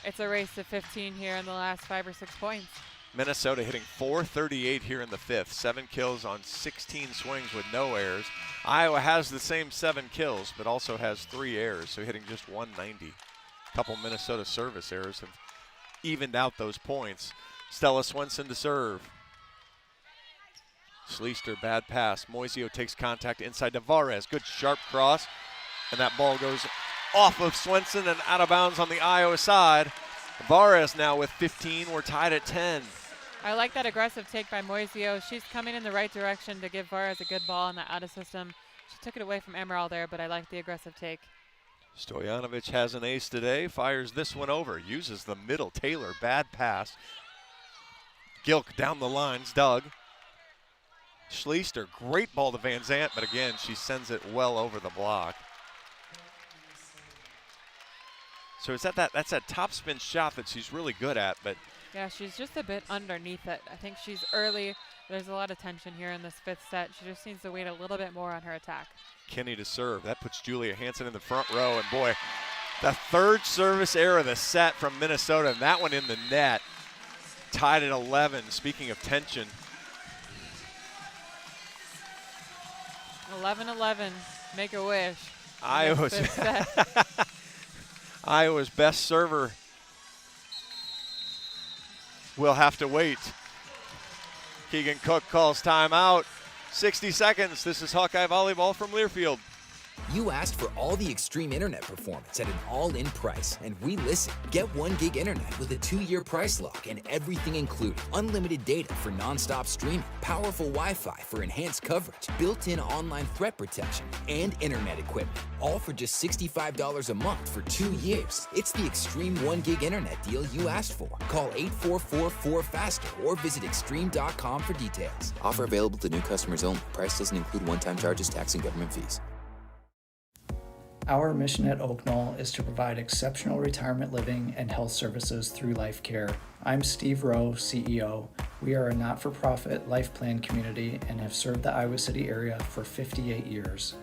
it's a race to 15 here in the last 5 or 6 points. Minnesota hitting .438 here in the 5th. 7 kills on 16 swings with no errors. Iowa has the same 7 kills, but also has 3 errors, so hitting just .190. Couple Minnesota service errors have evened out those points. Stella Swenson to serve. Schleister, bad pass. Moisio takes contact inside to Vares. Good sharp cross. And that ball goes off of Swenson and out of bounds on the Iowa side. Vares now with 15. We're tied at 10. I like that aggressive take by Moisio. She's coming in the right direction to give Vares a good ball in the out of system. She took it away from Emerald there, but I like the aggressive take. Stojanovic has an ace today, fires this one over, uses the middle. Taylor, bad pass. Gilk down the lines, Doug. Schleister, great ball to Van Zandt, but again, she sends it well over the block. So it's that's that topspin shot that she's really good at, but yeah, she's just a bit underneath it. I think she's early. There's a lot of tension here in this 5th set. She just needs to wait a little bit more on her attack. Kenny to serve. That puts Julia Hansen in the front row. And boy, the 3rd service error of the set from Minnesota, and that one in the net. Tied at 11. Speaking of tension. 11-11. Make a wish. Iowa's best server will have to wait. Keegan Cook calls timeout. 60 seconds. This is Hawkeye Volleyball from Learfield. You asked for all the extreme internet performance at an all-in price, and we listened. Get 1 gig internet with a 2-year price lock and everything included. Unlimited data for non-stop streaming, powerful Wi-Fi for enhanced coverage, built-in online threat protection, and internet equipment. All for just $65 a month for 2 years. It's the extreme 1 gig internet deal you asked for. Call 844-4FASTER or visit extreme.com for details. Offer available to new customers only. Price doesn't include one-time charges, tax, and government fees. Our mission at Oak Knoll is to provide exceptional retirement living and health services through life care. I'm Steve Rowe, CEO. We are a not-for-profit life plan community and have served the Iowa City area for 58 years.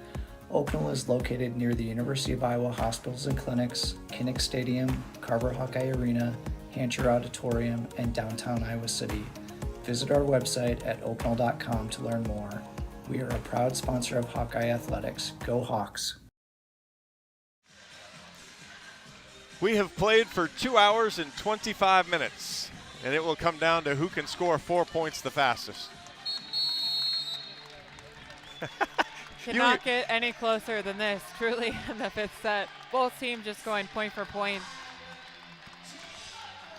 Oak Knoll is located near the University of Iowa hospitals and clinics, Kinnick Stadium, Carver Hawkeye Arena, Hancher Auditorium, and downtown Iowa City. Visit our website at oakknoll.com to learn more. We are a proud sponsor of Hawkeye Athletics. Go Hawks! We have played for 2 hours and 25 minutes, and it will come down to who can score 4 points the fastest. Cannot get any closer than this, truly, in the 5th set. Both teams just going point for point.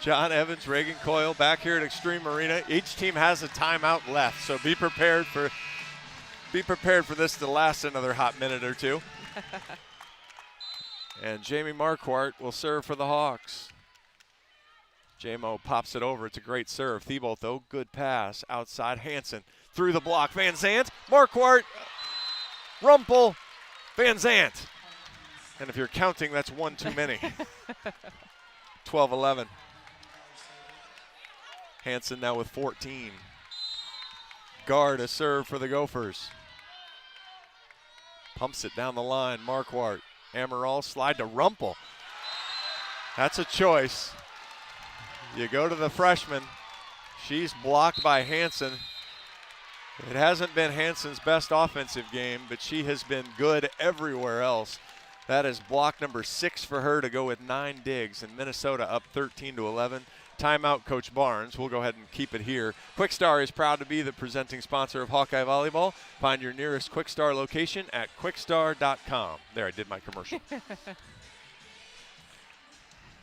John Evans, Reagan Coyle back here at Extreme Arena. Each team has a timeout left, so be prepared for this to last another hot minute or two. And Jamie Marquardt will serve for the Hawks. J-Mo pops it over. It's a great serve. Thibault, though, good pass. Outside, Hansen through the block. Van Zandt, Marquardt, Rumpel, Van Zandt. And if you're counting, that's one too many. 12-11. Hansen now with 14. Guard a serve for the Gophers. Pumps it down the line. Marquardt. Amaral slide to Rumpel. That's a choice. You go to the freshman. She's blocked by Hansen. It hasn't been Hansen's best offensive game, but she has been good everywhere else. That is block number 6 for her to go with 9 digs, and Minnesota up 13-11. Timeout, Coach Barnes. We'll go ahead and keep it here. Quickstar is proud to be the presenting sponsor of Hawkeye Volleyball. Find your nearest Quickstar location at quickstar.com. There, I did my commercial.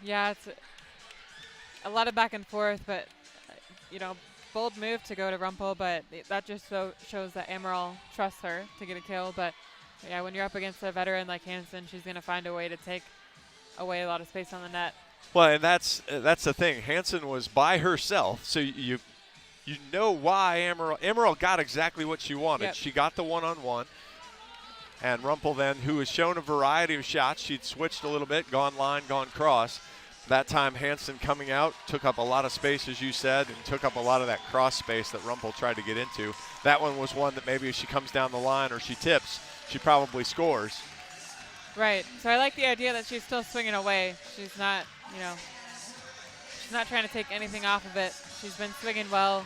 Yeah, it's a lot of back and forth, but, bold move to go to Rumpel, but that just shows that Amaral trusts her to get a kill. But, yeah, when you're up against a veteran like Hansen, she's going to find a way to take away a lot of space on the net. Well, and that's the thing. Hansen was by herself, so you know why Amaral got exactly what she wanted. Yep. She got the one-on-one. And Rumpel then, who has shown a variety of shots, she'd switched a little bit, gone line, gone cross. That time Hansen coming out, took up a lot of space, as you said, and took up a lot of that cross space that Rumpel tried to get into. That one was one that maybe if she comes down the line or she tips, she probably scores. Right. So I like the idea that she's still swinging away. She's not, she's not trying to take anything off of it. She's been swinging well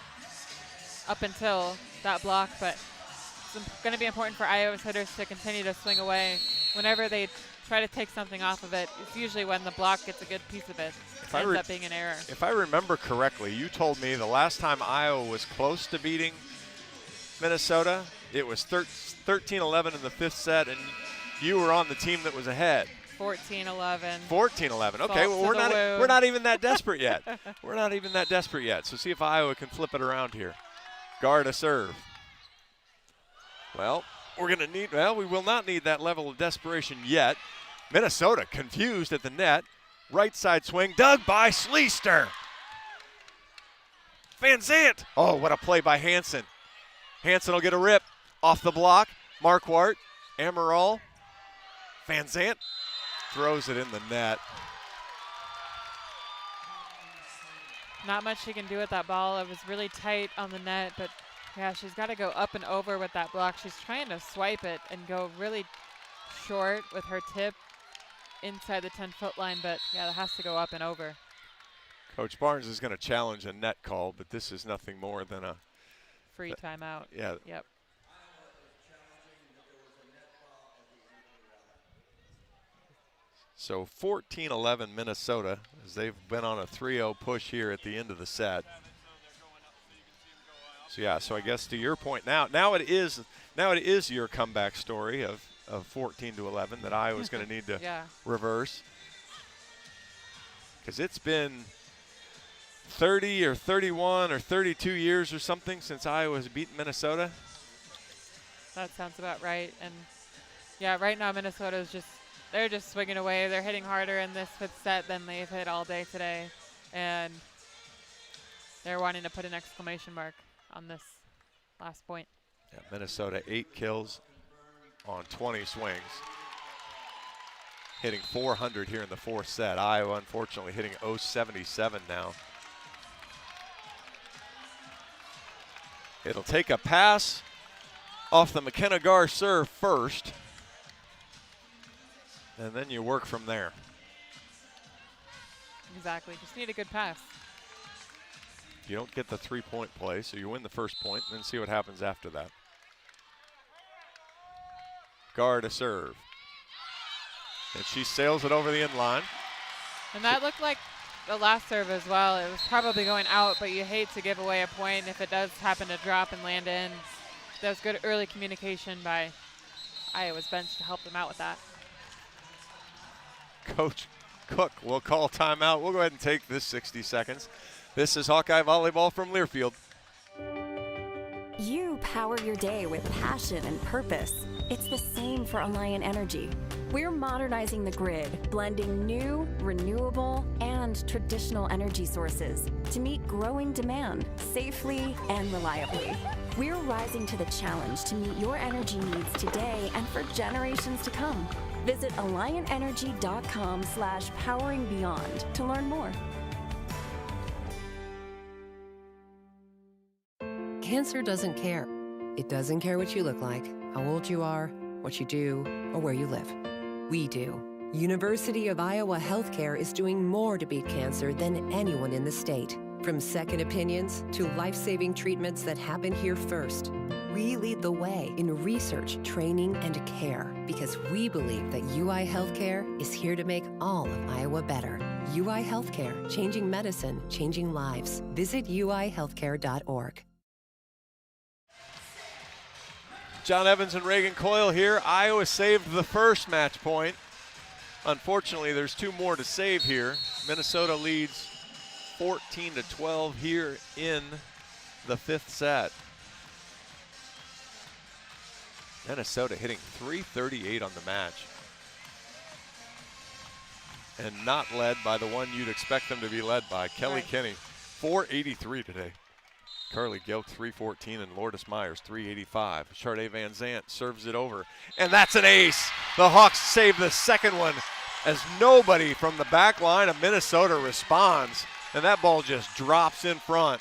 up until that block, but it's going to be important for Iowa's hitters to continue to swing away. Whenever they try to take something off of it, it's usually when the block gets a good piece of it. It ends up being an error. If I remember correctly, you told me the last time Iowa was close to beating Minnesota, it was 13-11 in the 5th set, and you were on the team that was ahead. 14-11. 14-11. Okay, well, we're not even that desperate yet. We're not even that desperate yet. So see if Iowa can flip it around here. Guard a serve. Well, we will not need that level of desperation yet. Minnesota confused at the net. Right side swing, dug by Schleister. Van Zandt. Oh, what a play by Hansen. Hansen will get a rip off the block. Marquardt, Amaral. Van Zandt throws it in the net. Not much she can do with that ball. It was really tight on the net, but yeah, she's got to go up and over with that block. She's trying to swipe it and go really short with her tip inside the 10-foot line, but yeah, that has to go up and over. Coach Barnes is going to challenge a net call, but this is nothing more than a free timeout. Yeah. Yep. So 14-11 Minnesota, as they've been on a 3-0 push here at the end of the set. So yeah, so I guess to your point now it is your comeback story of 14-11 that Iowa's going to need to reverse. Because it's been 30 or 31 or 32 years or something since Iowa has beaten Minnesota. That sounds about right. And yeah, right now Minnesota is they're just swinging away. They're hitting harder in this 5th set than they've hit all day today. And they're wanting to put an exclamation mark on this last point. Yeah, Minnesota 8 kills on 20 swings. Hitting 400 here in the 4th set. Iowa, unfortunately, hitting 077 now. It'll take a pass off the McKenna Gar serve first. And then you work from there. Exactly. Just need a good pass. You don't get the 3-point play, so you win the first point and then see what happens after that. Gar to serve. And she sails it over the end line. And that looked like the last serve as well. It was probably going out, but you hate to give away a point if it does happen to drop and land in. That was good early communication by Iowa's bench to help them out with that. Coach Cook will call timeout. We'll go ahead and take this 60 seconds. This is Hawkeye Volleyball from Learfield. You power your day with passion and purpose. It's the same for Alliant Energy. We're modernizing the grid, blending new, renewable, and traditional energy sources to meet growing demand safely and reliably. We're rising to the challenge to meet your energy needs today and for generations to come. Visit alliantenergy.com/poweringbeyond to learn more. Cancer doesn't care. It doesn't care what you look like, how old you are, what you do, or where you live. We do. University of Iowa Healthcare is doing more to beat cancer than anyone in the state. From second opinions to life-saving treatments that happen here first. We lead the way in research, training, and care because we believe that UI Healthcare is here to make all of Iowa better. UI Healthcare, changing medicine, changing lives. Visit uihealthcare.org. John Evans and Reagan Coyle here. Iowa saved the first match point. Unfortunately, there's 2 more to save here. Minnesota leads 14-12 here in the 5th set. Minnesota hitting .338 on the match. And not led by the one you'd expect them to be led by, Kelly Kinney. .483 today. Carly Gilk, .314, and Lourdes Myers, .385. Sharday Van Zant serves it over, and that's an ace. The Hawks save the second one as nobody from the back line of Minnesota responds, and that ball just drops in front.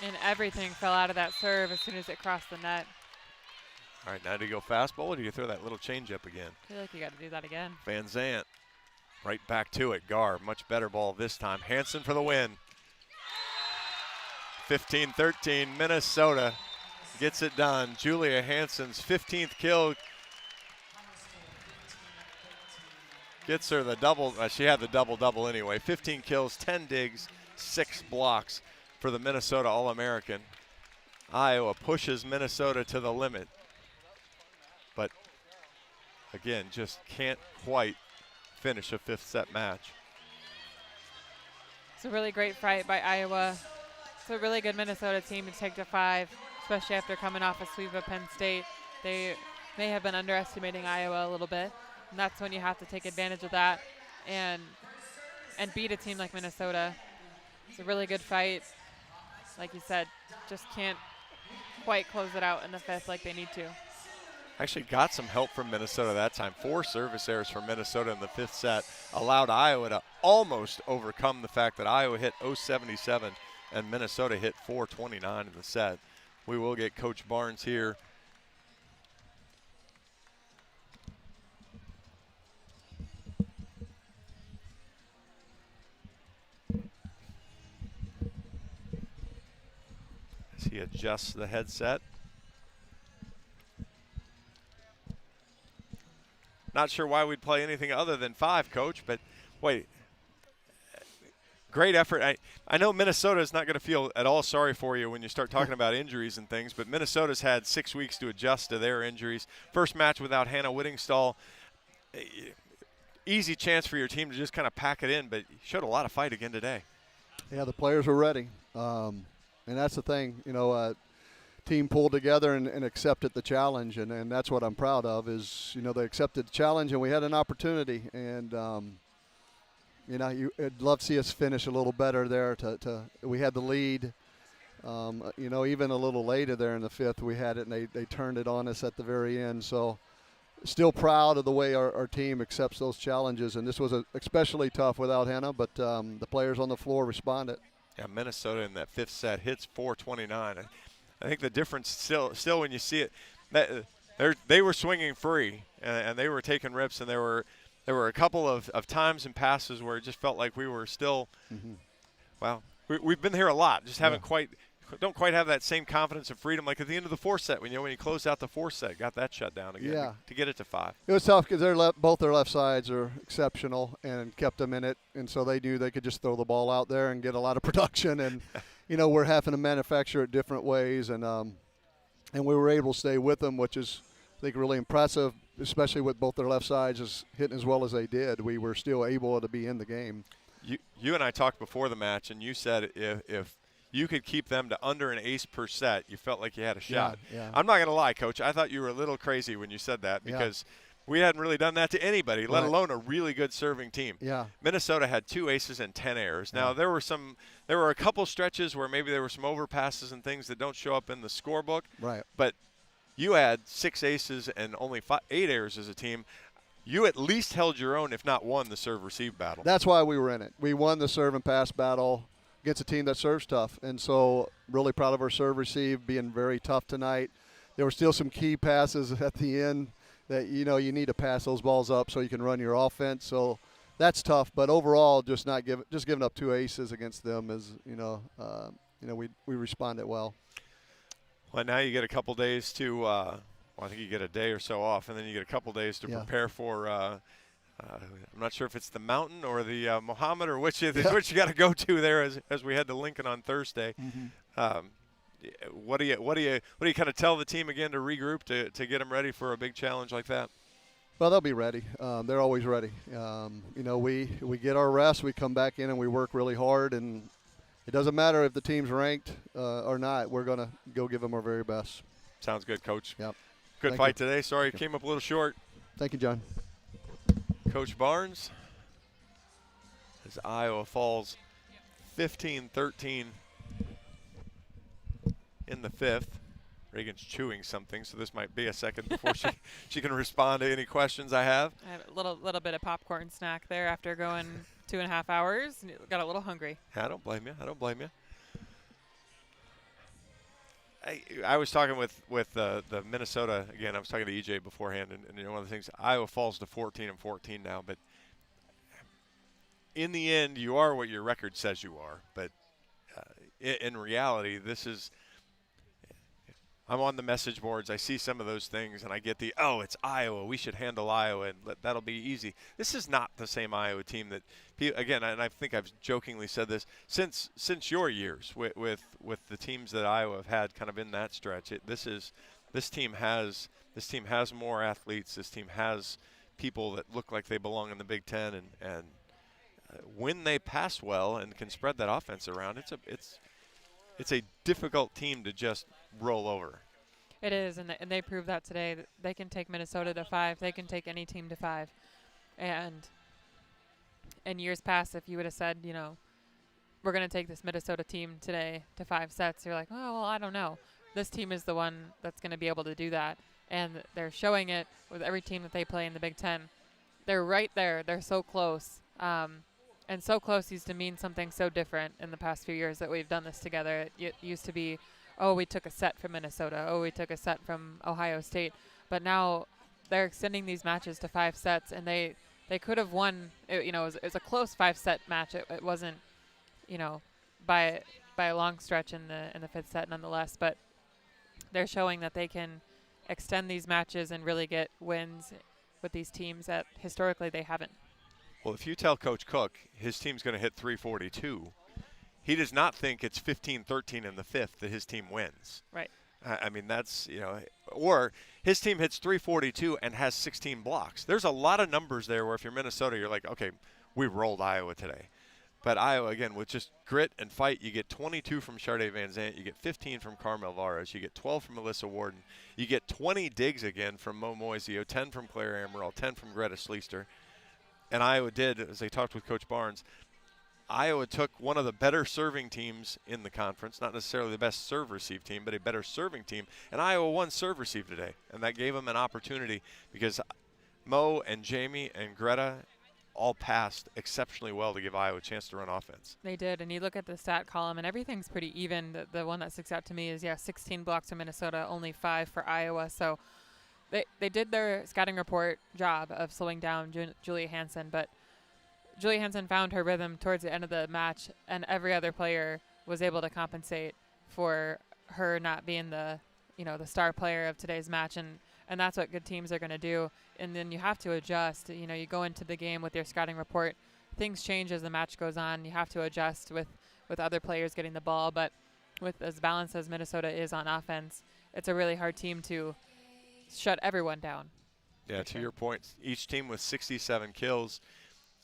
And everything fell out of that serve as soon as it crossed the net. All right, now do you go fastball or do you throw that little changeup again? I feel like you got to do that again. Van Zant right back to it. Gar, much better ball this time. Hansen for the win. 15-13, Minnesota gets it done. Julia Hansen's 15th kill gets her the double. She had the double-double anyway. 15 kills, 10 digs, 6 blocks for the Minnesota All-American. Iowa pushes Minnesota to the limit. But, again, just can't quite finish a 5th set match. It's a really great fight by Iowa. It's a really good Minnesota team to take to 5, especially after coming off a sweep of Penn State. They may have been underestimating Iowa a little bit, and that's when you have to take advantage of that and beat a team like Minnesota. It's a really good fight. Like you said, just can't quite close it out in the 5th like they need to. Actually got some help from Minnesota that time. 4 service errors from Minnesota in the 5th set allowed Iowa to almost overcome the fact that Iowa hit .077 and Minnesota hit .429 in the set. We will get Coach Barnes here. As he adjusts the headset. Not sure why we'd play anything other than 5, Coach, but wait. Great effort. I know Minnesota's not going to feel at all sorry for you when you start talking about injuries and things, but Minnesota's had 6 weeks to adjust to their injuries. First match without Hannah Whittingstall. Easy chance for your team to just kind of pack it in, but you showed a lot of fight again today. Yeah, the players were ready. And that's the thing, team pulled together and accepted the challenge, and that's what I'm proud of is, they accepted the challenge and we had an opportunity. And, I'd love to see us finish a little better there. We had the lead, even a little later there in the 5th we had it, and they turned it on us at the very end. So still proud of the way our team accepts those challenges. And this was especially tough without Hannah, but the players on the floor responded. Yeah, Minnesota in that 5th set hits .429. I think the difference still when you see it, they were swinging free and they were taking rips, and there were a couple of times and passes where it just felt like we were still, well, we've been here a lot, just haven't quite don't quite have that same confidence and freedom like at the end of the fourth set when you closed out the fourth set, got that shut down again. Yeah. To get it to 5. It was tough because both their left sides are exceptional and kept them in it, and so they knew they could just throw the ball out there and get a lot of production. And we're having to manufacture it different ways, and we were able to stay with them, which is I think really impressive, especially with both their left sides hitting as well as they did. We were still able to be in the game. You and I talked before the match, and you said if you could keep them to under an ace per set, you felt like you had a shot. Yeah. I'm not going to lie, Coach. I thought you were a little crazy when you said that because we hadn't really done that to anybody, let alone a really good serving team. Yeah. Minnesota had 2 aces and 10 errors. Now, there were a couple stretches where maybe there were some overpasses and things that don't show up in the scorebook. Right. But you had 6 aces and only 8 errors as a team. You at least held your own, if not won, the serve-receive battle. That's why we were in it. We won the serve and pass battle against a team that serves tough. And so really proud of our serve-receive being very tough tonight. There were still some key passes at the end that, you need to pass those balls up so you can run your offense. So that's tough. But overall, just giving up 2 aces against them is, we responded well. Well, now you get a couple days to I think you get a day or so off, and then you get a couple days to prepare for I'm not sure if it's the mountain or the Mohammed or which you got to go to there as we head to Lincoln on Thursday. Mm-hmm. What do you kind of tell the team again to regroup to get them ready for a big challenge like that? Well, they'll be ready. They're always ready. We get our rest, we come back in and we work really hard, and it doesn't matter if the team's ranked or not. We're going to go give them our very best. Sounds good, Coach. Yep. Good Thank fight you. today. Sorry it came up a little short. Thank you, John. Coach Barnes, as Iowa falls 15-13 in the 5th. Reagan's chewing something, so this might be a second before she can respond to any questions I have. I have a little bit of popcorn snack there after going 2.5 hours. Got a little hungry. I don't blame you. I was talking with the Minnesota again. I was talking to EJ beforehand, and one of the things, Iowa falls to 14-14 now. But in the end, you are what your record says you are. But in reality, this is. I'm on the message boards. I see some of those things, and I get it's Iowa. We should handle Iowa, and that'll be easy. This is not the same Iowa team that, again, and I think I've jokingly said this, since your years with the teams that Iowa have had kind of in that stretch. This team has more athletes. This team has people that look like they belong in the Big Ten, and when they pass well and can spread that offense around, it's a difficult team to just roll over. It is, and they proved that today. That they can take Minnesota to 5. They can take any team to 5. And in years past, if you would have said, we're going to take this Minnesota team today to 5 sets, you're like, oh, well, I don't know. This team is the one that's going to be able to do that. And they're showing it with every team that they play in the Big Ten. They're right there. They're so close. And so close used to mean something so different in the past few years that we've done this together. It used to be, we took a set from Minnesota. We took a set from Ohio State. But now they're extending these matches to 5 sets, and they could have won. It was a close 5-set match. It wasn't, by a long stretch in the 5th set nonetheless. But they're showing that they can extend these matches and really get wins with these teams that historically they haven't. Well, if you tell Coach Cook his team's going to hit 342, he does not think it's 15-13 in the 5th that his team wins. Right. I mean, that's, or his team hits 342 and has 16 blocks. There's a lot of numbers there where if you're Minnesota, you're like, okay, we rolled Iowa today. But Iowa, again, with just grit and fight, you get 22 from Sharday Van Zandt, you get 15 from Carmel Varas, you get 12 from Alyssa Warden, you get 20 digs again from Mo Moisio, 10 from Claire Amaral, 10 from Greta Schleister. And Iowa did, as they talked with Coach Barnes, Iowa took one of the better serving teams in the conference, not necessarily the best serve-receive team, but a better serving team. And Iowa won serve-receive today, and that gave them an opportunity because Mo and Jamie and Greta all passed exceptionally well to give Iowa a chance to run offense. They did, and you look at the stat column, and everything's pretty even. The one that sticks out to me is, 16 blocks for Minnesota, only 5 for Iowa. So they did their scouting report job of slowing down Julia Hansen, but Julia Hansen found her rhythm towards the end of the match, and every other player was able to compensate. for her not being the star player of today's match, and that's what good teams are going to do. And then you have to adjust. You go into the game with your scouting report. Things change as the match goes on. You have to adjust with other players getting the ball. But with as balanced as Minnesota is on offense, it's a really hard team to shut everyone down. Yeah, to your point, each team with 67 kills.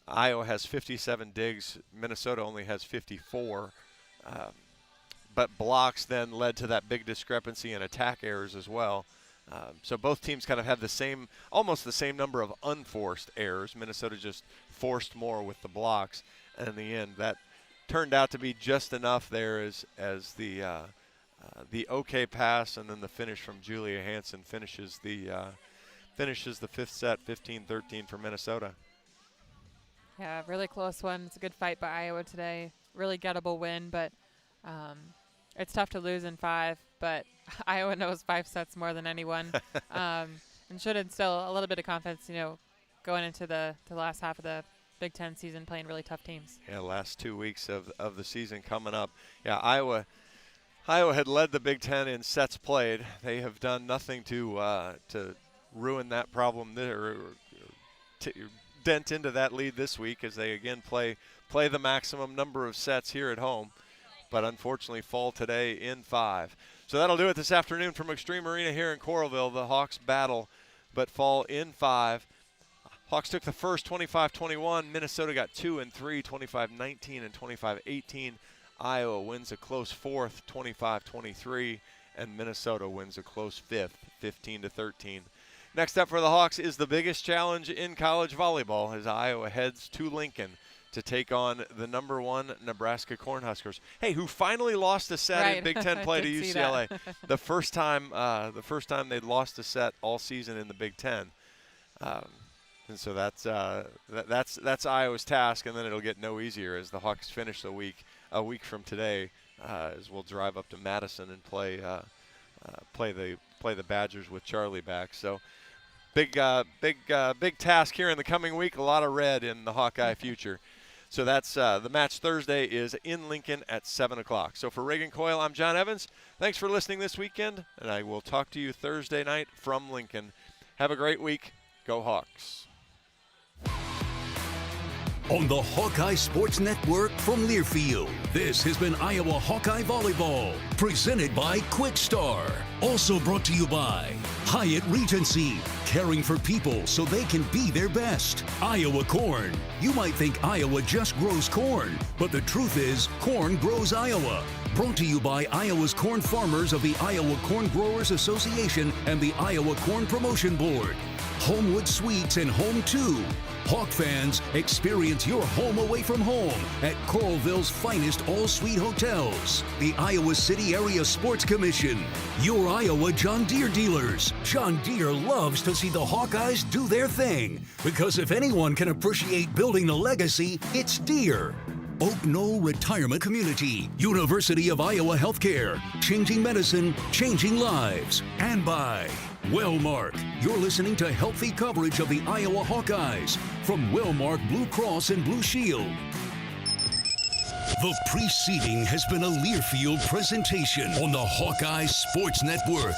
Iowa has 57 digs. Minnesota only has 54. But blocks then led to that big discrepancy in attack errors as well. So both teams kind of have almost the same number of unforced errors. Minnesota just forced more with the blocks. And in the end, that turned out to be just enough there as the okay pass, and then the finish from Julia Hansen finishes the fifth set, 15-13 for Minnesota. Yeah, really close one. It's a good fight by Iowa today. Really gettable win, but it's tough to lose in 5. But Iowa knows 5 sets more than anyone, and should instill a little bit of confidence, going into the last half of the Big Ten season, playing really tough teams. Yeah, last 2 weeks of the season coming up. Yeah, Iowa had led the Big Ten in sets played. They have done nothing to ruin that problem or to dent into that lead this week, as they again play the maximum number of sets here at home, but unfortunately fall today in 5. So that'll do it this afternoon from Extreme Arena here in Coralville. The Hawks battle but fall in 5. Hawks took the first 25-21. Minnesota got 2 and 3, 25-19 and 25-18. Iowa wins a close 4th, 25-23, and Minnesota wins a close 5th, 15-13. Next up for the Hawks is the biggest challenge in college volleyball, as Iowa heads to Lincoln to take on the number 1 Nebraska Cornhuskers. Hey, who finally lost a set in Big Ten play to UCLA. the first time they'd lost a set all season in the Big Ten. And so that's Iowa's task, and then it'll get no easier as the Hawks finish a week from today, as we'll drive up to Madison and play the Badgers with Charlie back. So big task here in the coming week. A lot of red in the Hawkeye future. So that's the match Thursday is in Lincoln at 7 o'clock. So for Reagan Coyle, I'm John Evans. Thanks for listening this weekend, and I will talk to you Thursday night from Lincoln. Have a great week. Go Hawks. On the Hawkeye Sports Network from Learfield, this has been Iowa Hawkeye Volleyball, presented by Quickstar. Also brought to you by Hyatt Regency, caring for people so they can be their best. Iowa Corn. You might think Iowa just grows corn, but the truth is, corn grows Iowa. Brought to you by Iowa's corn farmers of the Iowa Corn Growers Association and the Iowa Corn Promotion Board. Homewood Suites and Home 2. Hawk fans, experience your home away from home at Coralville's finest all-suite hotels. The Iowa City Area Sports Commission. Your Iowa John Deere dealers. John Deere loves to see the Hawkeyes do their thing, because if anyone can appreciate building a legacy, it's Deere. Oak Knoll Retirement Community, University of Iowa Healthcare, changing medicine, changing lives. And by Wellmark. You're listening to healthy coverage of the Iowa Hawkeyes from Wellmark Blue Cross and Blue Shield. The preceding has been a Learfield presentation on the Hawkeye Sports Network.